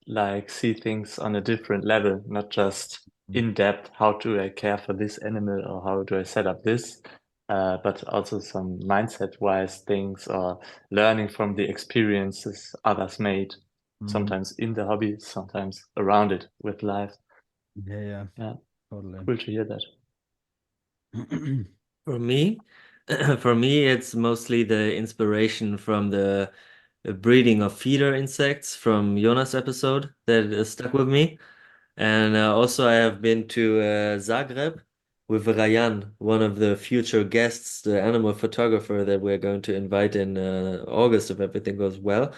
[SPEAKER 4] like see things on a different level, not just in depth. How do I care for this animal, or how do I set up this? But also some mindset wise things, or learning from the experiences others made, sometimes in the hobby, sometimes around it with life.
[SPEAKER 2] Yeah,
[SPEAKER 4] Yeah,
[SPEAKER 2] totally.
[SPEAKER 4] cool to hear that.
[SPEAKER 3] For me, for me, it's mostly the inspiration from the breeding of feeder insects from Jonas' episode that stuck with me. And also, I have been to Zagreb with Rayan, one of the future guests, the animal photographer that we're going to invite in August if everything goes well.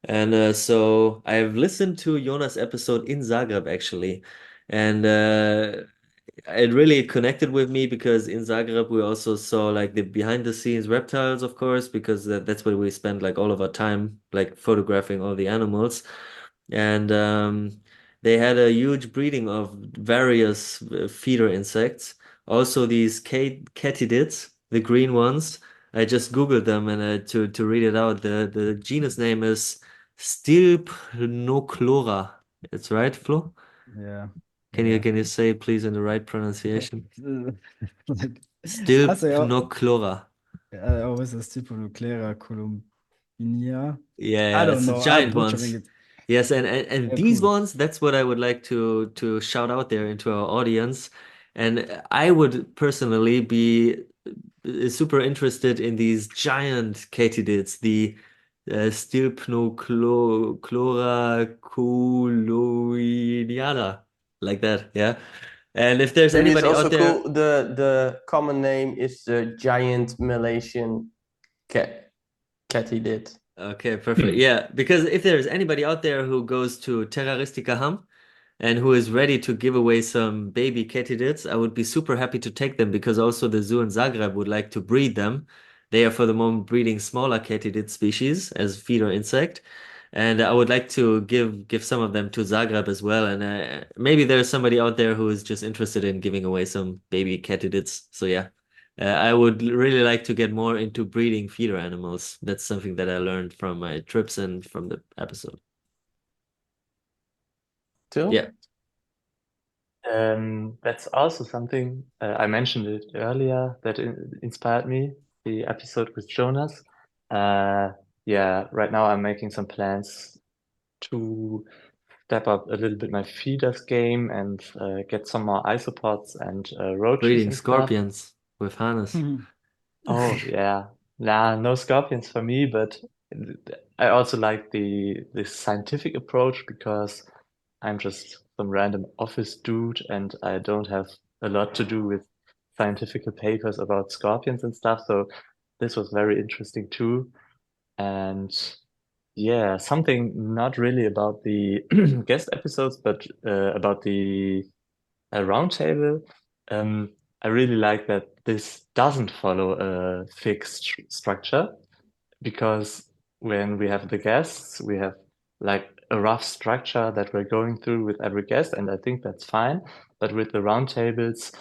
[SPEAKER 3] And so I've listened to Jonas' episode in Zagreb actually. And it really connected with me because in Zagreb we also saw like the behind the scenes reptiles, of course, because that's where we spend like all of our time, like photographing all the animals. And they had a huge breeding of various feeder insects. Also these katydids, the green ones. I just Googled them and to read it out. The genus name is Stilpnochlora. It's right, Flo?
[SPEAKER 2] Yeah.
[SPEAKER 3] Can
[SPEAKER 2] Yeah.
[SPEAKER 3] you say please in the right pronunciation?
[SPEAKER 2] Like, I say,
[SPEAKER 3] Stilpnochlora.
[SPEAKER 2] I always say Stiponuclera columbinia. I
[SPEAKER 3] Yeah,
[SPEAKER 2] don't
[SPEAKER 3] it's the
[SPEAKER 2] know. I'm
[SPEAKER 3] giant
[SPEAKER 2] butchering
[SPEAKER 3] ones.
[SPEAKER 2] it.
[SPEAKER 3] Yes, and
[SPEAKER 2] Yeah,
[SPEAKER 3] these
[SPEAKER 2] cool.
[SPEAKER 3] ones, that's what I would like to shout out there into our audience. And I would personally be super interested in these giant katydids, the Stilpnochlora coloidiana, like that, yeah. And if there's
[SPEAKER 1] Maybe it's
[SPEAKER 3] anybody
[SPEAKER 1] also
[SPEAKER 3] out there,
[SPEAKER 1] cool. The common name is the giant Malaysian katydid.
[SPEAKER 3] okay, perfect. Yeah, because if there's anybody out there who goes to Terroristica Ham and who is ready to give away some baby katydids, I would be super happy to take them because also the zoo in Zagreb would like to breed them. They are for the moment breeding smaller katydid species as feeder insect. And I would like to give some of them to Zagreb as well. And maybe there's somebody out there who is just interested in giving away some baby katydids. So yeah, I would really like to get more into breeding feeder animals. That's something that I learned from my trips and from the episode.
[SPEAKER 1] Till?
[SPEAKER 3] Yeah.
[SPEAKER 4] That's also something I mentioned it earlier that inspired me, the episode with Jonas. Yeah, right now I'm making some plans to step up a little bit my feeders game and get some more isopods and roaches
[SPEAKER 3] Breeding
[SPEAKER 4] and stuff.
[SPEAKER 3] scorpions with harness.
[SPEAKER 4] Oh yeah, nah, no scorpions for me, but I also like the scientific approach because I'm just some random office dude and I don't have a lot to do with scientific papers about scorpions and stuff. So this was very interesting too. And yeah, something not really about the guest episodes, but about the a roundtable, I really like that this doesn't follow a fixed structure, because when we have the guests, we have like a rough structure that we're going through with every guest, and I think that's fine. But with the roundtables,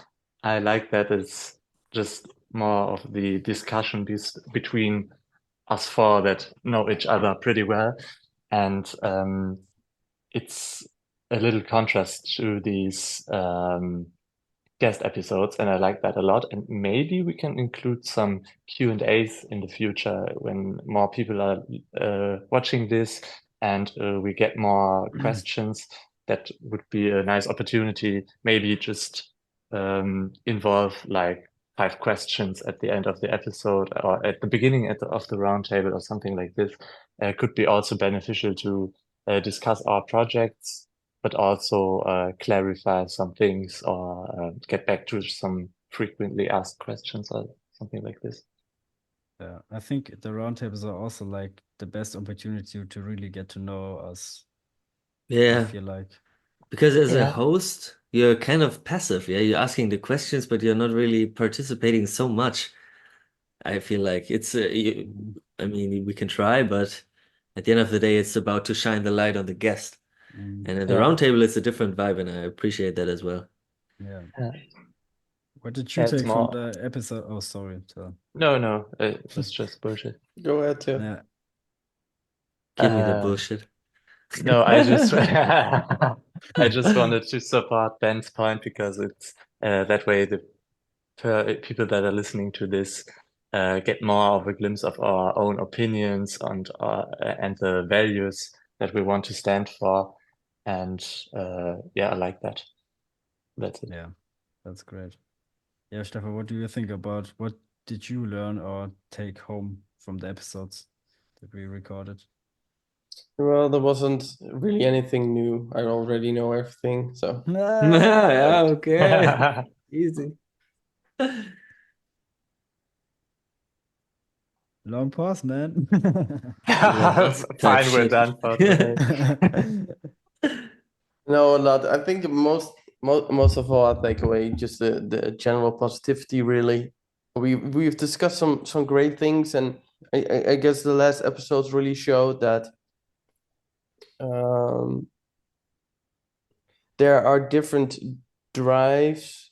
[SPEAKER 4] I like that it's just more of the discussion between us four that know each other pretty well. And it's a little contrast to these guest episodes, and I like that a lot. And maybe we can include some Q&As in the future when more people are watching this, and we get more questions. That would be a nice opportunity. Maybe just involve like 5 questions at the end of the episode or at the beginning of the roundtable or something like this. Could be also beneficial to discuss our projects, but also clarify some things or get back to some frequently asked questions or something like this.
[SPEAKER 2] Yeah, I think the roundtables are also like the best opportunity to really get to know us. I
[SPEAKER 3] Yeah,
[SPEAKER 2] feel like.
[SPEAKER 3] because as a
[SPEAKER 4] Yeah.
[SPEAKER 3] host, you're kind of passive. Yeah, you're asking the questions, but you're not really participating so much. I feel like it's, I mean, we can try, but at the end of the day, it's about to shine the light on the guest.
[SPEAKER 2] Mm,
[SPEAKER 3] And at the
[SPEAKER 1] Yeah.
[SPEAKER 3] roundtable, it's a different vibe, and I appreciate that as well.
[SPEAKER 2] yeah.
[SPEAKER 4] Yeah.
[SPEAKER 2] What did you
[SPEAKER 4] Yeah, it's
[SPEAKER 2] take from
[SPEAKER 4] more.
[SPEAKER 2] the episode? Oh, sorry. So,
[SPEAKER 4] No, it was just bullshit.
[SPEAKER 1] Go ahead, Tim.
[SPEAKER 2] yeah.
[SPEAKER 3] Give me the
[SPEAKER 4] Uh,
[SPEAKER 3] bullshit.
[SPEAKER 4] no, I just I just wanted to support Ben's point, because it's that way the people that are listening to this get more of a glimpse of our own opinions and the values that we want to stand for. And yeah, I like that. That's it.
[SPEAKER 2] Yeah, that's great. Yeah, Stefan, what do you think about what did you learn or take home from the episodes that we recorded?
[SPEAKER 1] Well, there wasn't really anything new. I already know everything, so
[SPEAKER 3] Yeah, okay. Easy.
[SPEAKER 2] Long pause, man.
[SPEAKER 3] Type
[SPEAKER 4] Fine, we're
[SPEAKER 3] shit.
[SPEAKER 4] done for today.
[SPEAKER 1] no, a lot. I think most of all, I take away just the general positivity. Really, we've discussed some great things, and I guess the last episodes really showed that there are different drives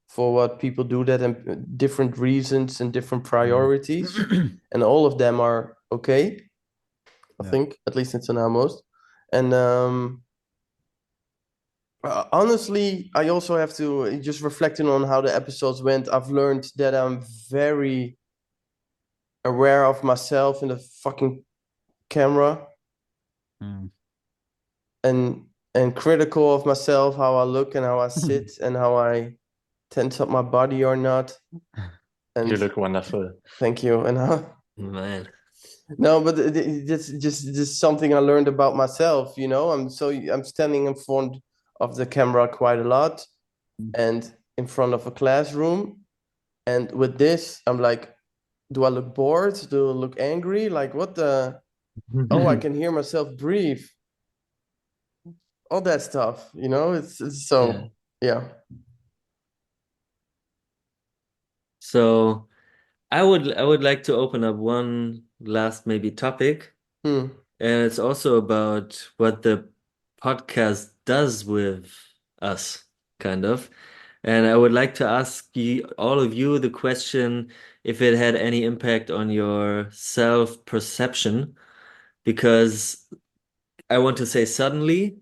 [SPEAKER 1] for what people do that, and different reasons and different priorities, and all of them are okay. I
[SPEAKER 2] Yeah.
[SPEAKER 1] think, at least until now, most. And honestly, I also have to just reflecting on how the episodes went. I've learned that I'm very aware of myself in the fucking camera,
[SPEAKER 2] Mm.
[SPEAKER 1] and critical of myself, how I look and how I sit and how I tense up my body or not. And
[SPEAKER 4] You look wonderful.
[SPEAKER 1] thank you. And how
[SPEAKER 3] Man.
[SPEAKER 1] no, but it's just something I learned about myself. I'm standing in front of the camera quite a lot, and in front of a classroom. And with this, I'm like, do I look bored? Do I look angry? Like, what the? Oh, I can hear myself breathe. All that stuff, It's so, yeah.
[SPEAKER 3] So I would like to open up one last maybe topic,
[SPEAKER 1] Hmm.
[SPEAKER 3] and it's also about what the podcast does with us, kind of. And I would like to ask all of you the question if it had any impact on your self-perception, because I want to say suddenly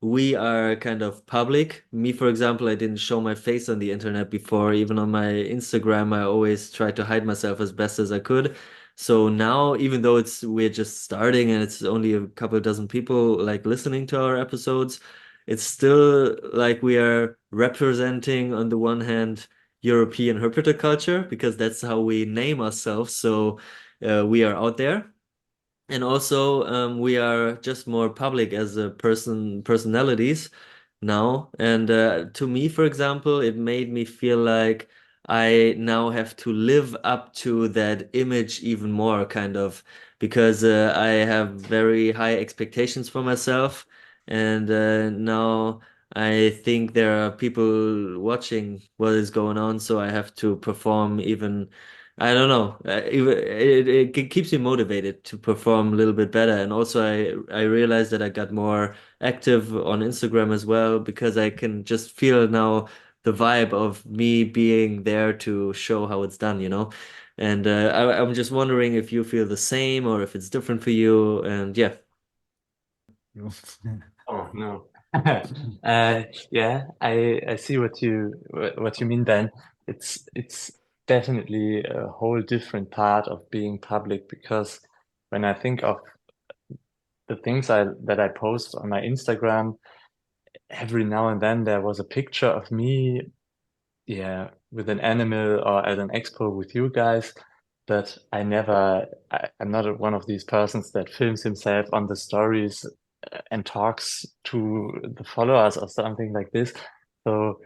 [SPEAKER 3] we are kind of public. Me, for example, I didn't show my face on the internet before. Even on my Instagram, I always tried to hide myself as best as I could. So now, even though we're just starting and it's only a couple dozen people like listening to our episodes, it's still like we are representing, on the one hand, European herpetoculture, because that's how we name ourselves. So we are out there. And also, we are just more public as a personalities now. And to me, for example, it made me feel like I now have to live up to that image even more, kind of, because I have very high expectations for myself. And now I think there are people watching what is going on, so I have to perform even, I don't know, it keeps me motivated to perform a little bit better. And also I realized that I got more active on Instagram as well because I can just feel now the vibe of me being there to show how it's done, you know? And I'm just wondering if you feel the same or if it's different for you. And yeah.
[SPEAKER 2] You-
[SPEAKER 4] Oh no. Yeah, I see what you mean, Ben. It's definitely a whole different part of being public because when I think of the things that I post on my Instagram, every now and then there was a picture of me, yeah, with an animal or at an expo with you guys. But I'm not one of these persons that films himself on the stories and talks to the followers or something like this. So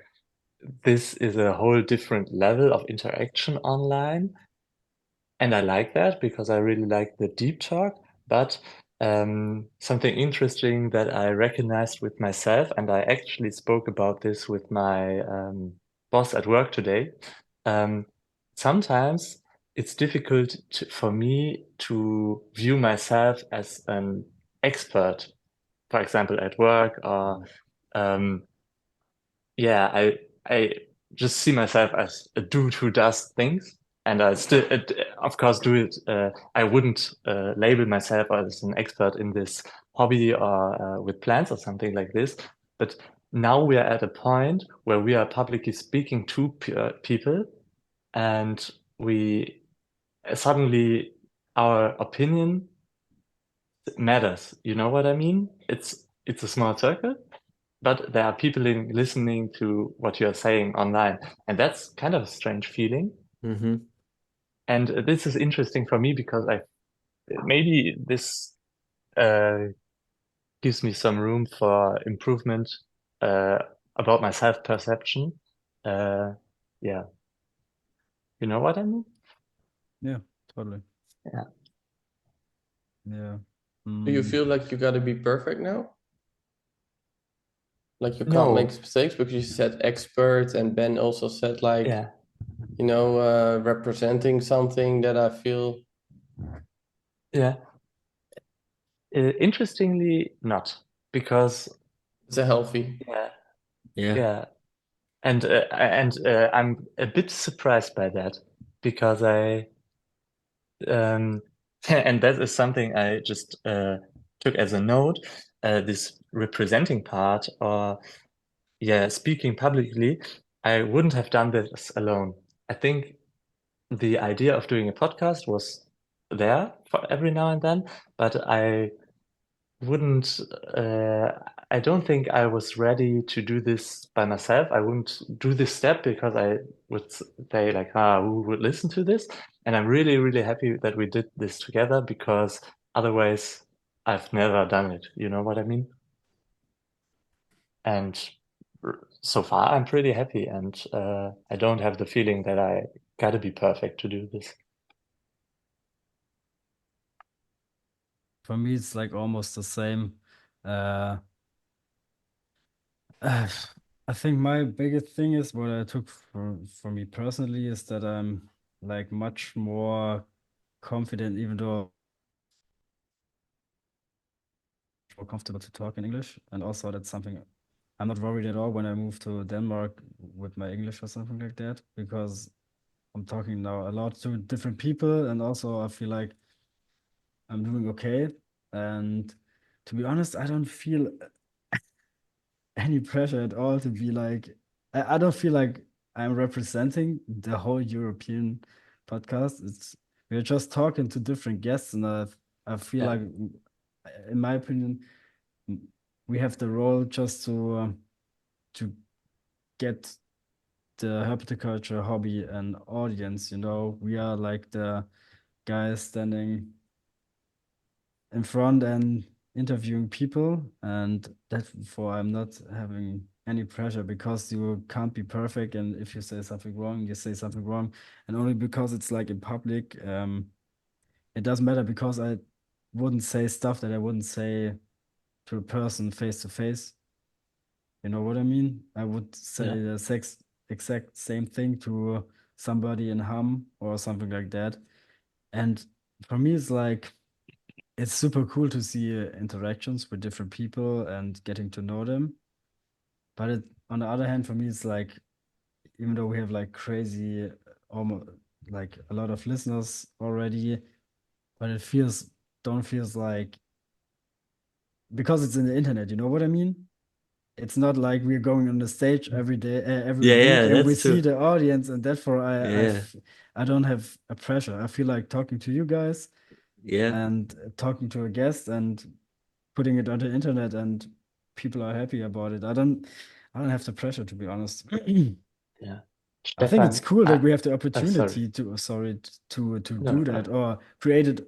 [SPEAKER 4] this is a whole different level of interaction online. And I like that because I really like the deep talk. But something interesting that I recognized with myself, and I actually spoke about this with my boss at work today. Um, Sometimes it's difficult for me to view myself as an expert, for example, at work, or um, yeah, I just see myself as a dude who does things, and I still, of course, do it. I wouldn't label myself as an expert in this hobby or with plants or something like this. But now we are at a point where we are publicly speaking to people, and we suddenly our opinion matters. You know what I mean? It's a small circle, but there are people listening to what you're saying online, and that's kind of a strange feeling.
[SPEAKER 3] Mm-hmm.
[SPEAKER 4] And this is interesting for me because I maybe this uh, gives me some room for improvement uh, about my self-perception. Uh, yeah, you know what I mean?
[SPEAKER 2] Yeah, totally.
[SPEAKER 4] Yeah.
[SPEAKER 2] Yeah.
[SPEAKER 1] Do you
[SPEAKER 2] Mm,
[SPEAKER 1] feel like you got to be perfect now? Like you can't make
[SPEAKER 4] No.
[SPEAKER 1] mistakes because you said expert, and Ben also said like,
[SPEAKER 4] Yeah.
[SPEAKER 1] representing something that I feel
[SPEAKER 4] Yeah. Interestingly, not because
[SPEAKER 1] it's a healthy.
[SPEAKER 4] yeah,
[SPEAKER 3] Yeah.
[SPEAKER 4] yeah. And I'm a bit surprised by that because um and that is something I just took as a note, this representing part or yeah, speaking publicly, I wouldn't have done this alone. I think the idea of doing a podcast was there for every now and then, but wouldn't I don't think I was ready to do this by myself. I wouldn't do this step because I would say like, who would listen to this? And I'm really, really happy that we did this together because otherwise I've never done it. You know what I mean? And so far I'm pretty happy and I don't have the feeling that I gotta be perfect to do this.
[SPEAKER 2] for me, it's like almost the same. Uh, uh, I think my biggest thing is what I took for me personally is that I'm like much more confident, even though I'm more comfortable to talk in English. And also that's something I'm not worried at all when I move to Denmark with my English or something like that, because I'm talking now a lot to different people, and also I feel like I'm doing okay. And to be honest, I don't feel any pressure at all to be like, I don't feel like I'm representing the whole European podcast. We're just talking to different guests, and I feel
[SPEAKER 4] Yeah.
[SPEAKER 2] like, in my opinion, we have the role just to get the herpetoculture hobby and audience. We are like the guys standing in front and interviewing people, and therefore I'm not having any pressure because you can't be perfect, and if you say something wrong, you say something wrong, and only because it's like in public, it doesn't matter because I wouldn't say stuff that I wouldn't say to a person face to face. You know what I mean? I would say
[SPEAKER 4] Yeah.
[SPEAKER 2] the exact same thing to somebody in Hum or something like that. And for me, it's like it's super cool to see interactions with different people and getting to know them. But on the other hand, for me, it's like even though we have like crazy, almost like a lot of listeners already, but it don't feels like because it's in the internet. You know what I mean? It's not like we're going on the stage every day, every
[SPEAKER 3] Yeah,
[SPEAKER 2] week,
[SPEAKER 3] yeah,
[SPEAKER 2] and we
[SPEAKER 3] that's
[SPEAKER 2] see
[SPEAKER 3] true.
[SPEAKER 2] the audience, and therefore
[SPEAKER 3] Yeah,
[SPEAKER 2] I don't have a pressure. I feel like talking to you guys
[SPEAKER 3] yeah.
[SPEAKER 2] and talking to a guest and putting it on the internet, and people are happy about it. I don't have the pressure, to be honest.
[SPEAKER 4] Yeah.
[SPEAKER 2] I think it's
[SPEAKER 4] Stefan,
[SPEAKER 2] cool that we have the
[SPEAKER 4] sorry.
[SPEAKER 2] opportunity to, to do that,
[SPEAKER 4] No.
[SPEAKER 2] or created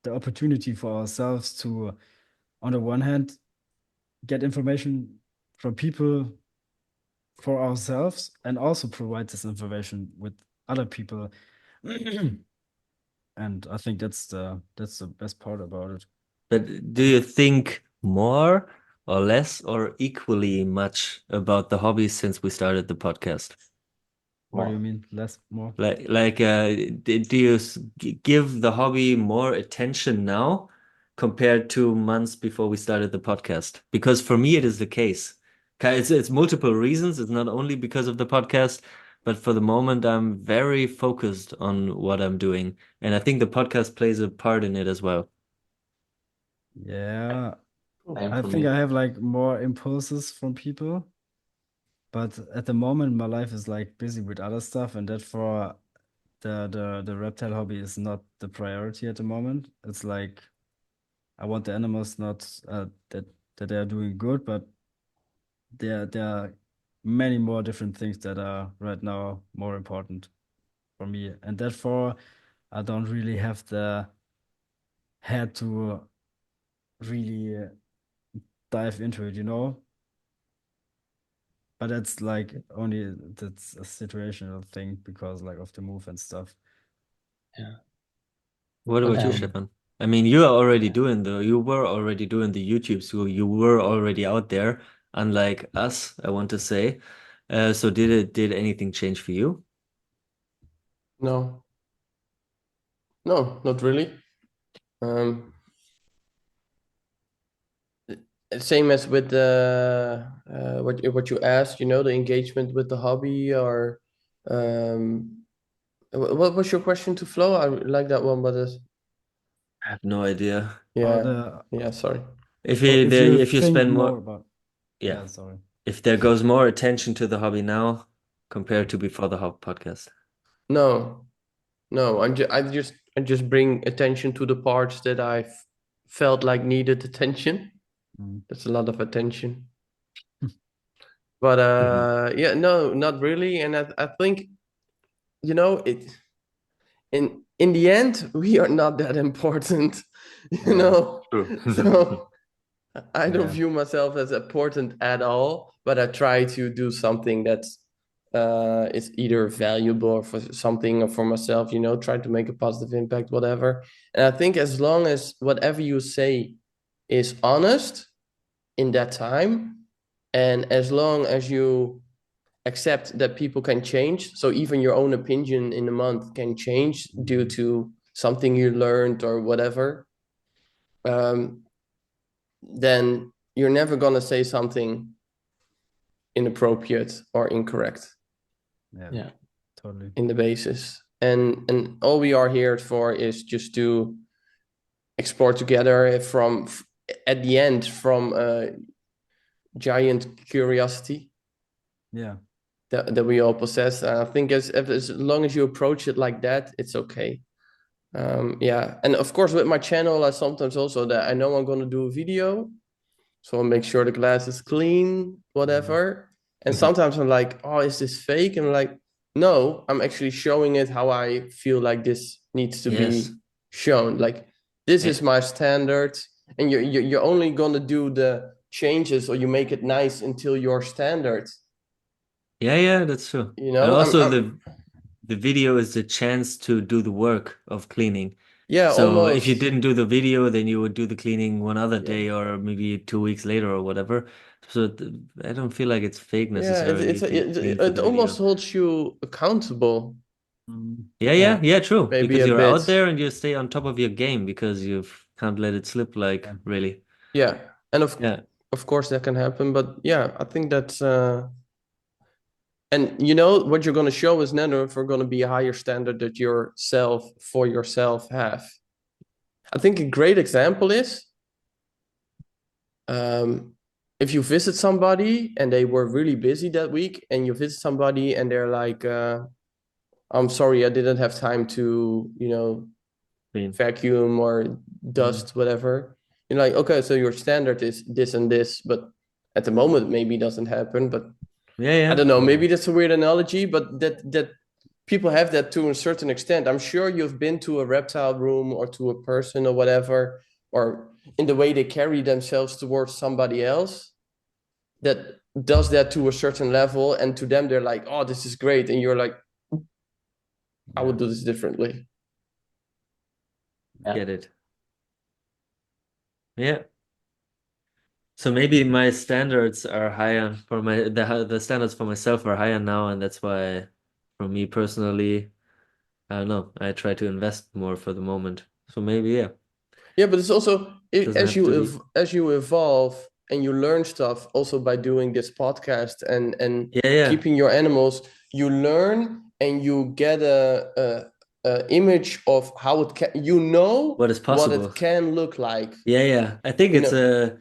[SPEAKER 2] the opportunity for ourselves to, on the one hand, get information from people for ourselves and also provide this information with other people. And I think that's the best part about it.
[SPEAKER 3] But do you think more or less or equally much about the hobby since we started the podcast?
[SPEAKER 2] What do you
[SPEAKER 4] More.
[SPEAKER 2] mean? Less, more?
[SPEAKER 3] Do you give the hobby more attention now compared to months before we started the podcast? Because for me, it is the case. It's multiple reasons. It's not only because of the podcast, but for the moment, I'm very focused on what I'm doing. And I think the podcast plays a part in it as well.
[SPEAKER 2] Yeah,
[SPEAKER 4] Same
[SPEAKER 2] I
[SPEAKER 4] for
[SPEAKER 2] think
[SPEAKER 4] me.
[SPEAKER 2] I have like more impulses from people, but at the moment my life is like busy with other stuff, and therefore the reptile hobby is not the priority at the moment. It's like I want the animals not that they are doing good, but there are many more different things that are right now more important for me, and therefore I don't really have the head to really dive into it, you know. But that's like only that's a situational thing because like of the move and stuff.
[SPEAKER 4] Yeah.
[SPEAKER 3] What about you,
[SPEAKER 4] Um,
[SPEAKER 3] Stefan? I mean, you were already doing the YouTube, so you were already out there, unlike us, I want to say. So did anything change for you?
[SPEAKER 1] No, no, not really. Um, Same as with the what you asked, you know, the engagement with the hobby, or what was your question to Flo? I like that one, but
[SPEAKER 3] I have no idea.
[SPEAKER 2] Or
[SPEAKER 1] yeah,
[SPEAKER 2] the
[SPEAKER 1] yeah, sorry.
[SPEAKER 2] if you
[SPEAKER 3] If you
[SPEAKER 2] think
[SPEAKER 3] spend
[SPEAKER 2] more
[SPEAKER 3] more,
[SPEAKER 2] about
[SPEAKER 3] yeah,
[SPEAKER 2] yeah, sorry.
[SPEAKER 3] if there goes more attention to the hobby now compared to before the hobby podcast.
[SPEAKER 1] No, no, I just bring attention to the parts that I felt like needed attention.
[SPEAKER 2] Mm.
[SPEAKER 1] That's a lot of attention. But
[SPEAKER 3] Mhm.
[SPEAKER 1] yeah, no, not really. And I think, you know, it in the end, we are not that important, you
[SPEAKER 2] Yeah,
[SPEAKER 1] know.
[SPEAKER 4] true.
[SPEAKER 1] So I don't
[SPEAKER 2] yeah,
[SPEAKER 1] view myself as important at all, but I try to do something that's is either valuable for something or for myself, you know, try to make a positive impact, whatever. And I think as long as whatever you say is honest in that time, and as long as you accept that people can change, so even your own opinion in a month can change due to something you learned or whatever, um, then you're never going to say something inappropriate or incorrect
[SPEAKER 2] yeah,
[SPEAKER 4] Yeah.
[SPEAKER 2] totally.
[SPEAKER 1] in the basis. And all we are here for is just to explore together from at the end from a giant curiosity
[SPEAKER 2] Yeah,
[SPEAKER 1] that we all possess. And I think as long as you approach it like that, it's okay. Yeah, and of course with my channel, I sometimes also that I know I'm going to do a video, so I'll make sure the glass is clean, whatever. And sometimes I'm like, oh, is this fake? And I'm like, no, I'm actually showing it how I feel like this needs to
[SPEAKER 3] Yes.
[SPEAKER 1] be shown. Like this
[SPEAKER 3] Yeah,
[SPEAKER 1] is my standard, and you're only gonna do the changes or you make it nice until your standard.
[SPEAKER 3] yeah, that's true.
[SPEAKER 1] You
[SPEAKER 3] And
[SPEAKER 1] know,
[SPEAKER 3] also the video is the chance to do the work of cleaning.
[SPEAKER 1] yeah,
[SPEAKER 3] So if you
[SPEAKER 1] almost.
[SPEAKER 3] didn't do the video, then you would do the cleaning one other
[SPEAKER 1] Yeah,
[SPEAKER 3] day or maybe 2 weeks later or whatever. So I don't feel like it's fake
[SPEAKER 1] Yeah,
[SPEAKER 3] necessarily.
[SPEAKER 1] it almost holds you accountable.
[SPEAKER 3] Yeah, true.
[SPEAKER 1] Maybe
[SPEAKER 3] Because
[SPEAKER 1] a
[SPEAKER 3] you're out
[SPEAKER 1] bit.
[SPEAKER 3] there and you stay on top of your game because you can't let it slip, like, really.
[SPEAKER 1] Yeah, and
[SPEAKER 3] Yeah.
[SPEAKER 1] of course that can happen, but yeah, I think that's and you know what you're going to show is never going to be a higher standard that yourself for yourself have. I think a great example is if you visit somebody and they were really busy that week, and you visit somebody and they're like, I'm sorry, I didn't have time to,
[SPEAKER 3] Clean.
[SPEAKER 1] vacuum or dust, whatever. You're like, okay, so your standard is this and this, but at the moment maybe it doesn't happen. But
[SPEAKER 3] Yeah.
[SPEAKER 1] I don't know, maybe that's a weird analogy, but that people have that to a certain extent. I'm sure you've been to a reptile room or to a person or whatever, or in the way they carry themselves towards somebody else that does that to a certain level, and to them they're like, oh, this is great, and you're like, I would do this differently.
[SPEAKER 3] Get it. Yeah. So maybe my standards are higher for the standards for myself are higher now, and that's why for me personally, I don't know, I try to invest more for the moment. So maybe
[SPEAKER 1] Yeah, but it's also
[SPEAKER 3] Doesn't
[SPEAKER 1] as
[SPEAKER 3] have to be.
[SPEAKER 1] as you evolve and you learn stuff also by doing this podcast and
[SPEAKER 3] Yeah.
[SPEAKER 1] keeping your animals, you learn and you get a image of how it can,
[SPEAKER 3] What is possible.
[SPEAKER 1] what it can look like.
[SPEAKER 3] Yeah. I think
[SPEAKER 1] You
[SPEAKER 3] it's a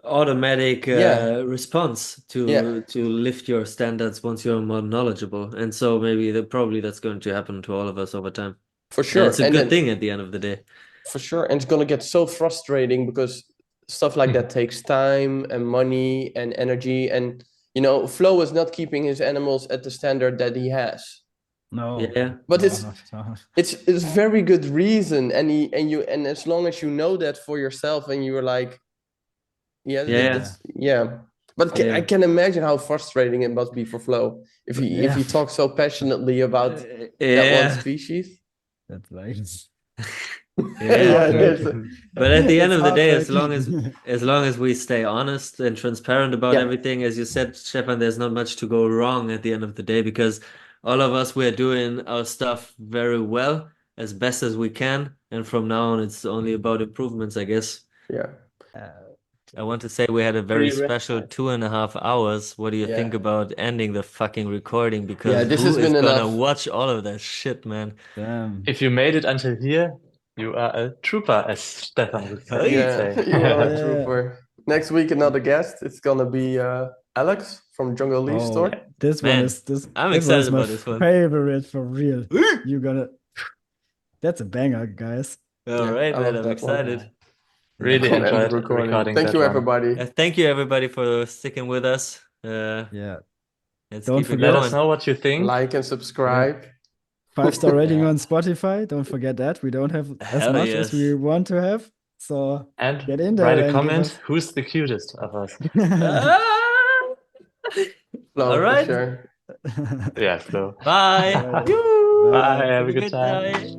[SPEAKER 3] automatic
[SPEAKER 1] Yeah.
[SPEAKER 3] response
[SPEAKER 1] Yeah.
[SPEAKER 3] to lift your standards once you're more knowledgeable. And so maybe probably that's going to happen to all of us over time.
[SPEAKER 1] For
[SPEAKER 3] And
[SPEAKER 1] sure.
[SPEAKER 3] it's a good thing at the end of the day.
[SPEAKER 1] For sure. And it's going to get so frustrating because stuff like that takes time and money and energy. And, Flo is not keeping his animals at the standard that he has.
[SPEAKER 2] No.
[SPEAKER 3] Yeah.
[SPEAKER 1] But
[SPEAKER 2] No.
[SPEAKER 1] it's very good reason. And as long as you know that for yourself and you're like, yeah. But I can imagine how frustrating it must be for Flo if he talks so passionately about that one species.
[SPEAKER 2] That's right.
[SPEAKER 3] But at the end of the day, as long as we stay honest and transparent about everything, as you said, Stefan, there's not much to go wrong at the end of the day, because all of us, we're doing our stuff very well, as best as we can, and from now on it's only about improvements, I guess. I want to say we had a very special 2.5 hours. What do you think about ending the fucking recording? Because
[SPEAKER 1] this
[SPEAKER 3] who
[SPEAKER 1] has been
[SPEAKER 3] is gonna
[SPEAKER 1] enough.
[SPEAKER 3] watch all of that shit, man?
[SPEAKER 2] Damn.
[SPEAKER 4] If you made it until here, you are a trooper, as Stefan would say.
[SPEAKER 1] You are a trooper. Next week, another guest. It's gonna be Alex from Jungle Leaf Store.
[SPEAKER 3] I'm excited about this one.
[SPEAKER 2] Favorite for real. That's a banger, guys.
[SPEAKER 3] All right, man, I'm excited.
[SPEAKER 4] Really enjoyed recording.
[SPEAKER 1] Thank you, everybody.
[SPEAKER 3] Thank you, everybody, for sticking with us. Let's
[SPEAKER 2] Don't
[SPEAKER 3] keep
[SPEAKER 2] forget.
[SPEAKER 3] it
[SPEAKER 4] Let
[SPEAKER 3] going.
[SPEAKER 4] us know what you think.
[SPEAKER 1] Like and subscribe.
[SPEAKER 2] 5-star rating on Spotify. Don't forget that. We don't have as much as we want to have. So
[SPEAKER 4] and
[SPEAKER 2] get in there
[SPEAKER 4] write a
[SPEAKER 2] and
[SPEAKER 4] comment. Who's the cutest of us?
[SPEAKER 1] Flo,
[SPEAKER 3] All right.
[SPEAKER 1] for sure.
[SPEAKER 4] Yeah, Flo.
[SPEAKER 3] Bye.
[SPEAKER 4] Bye. Have a good time.
[SPEAKER 3] night.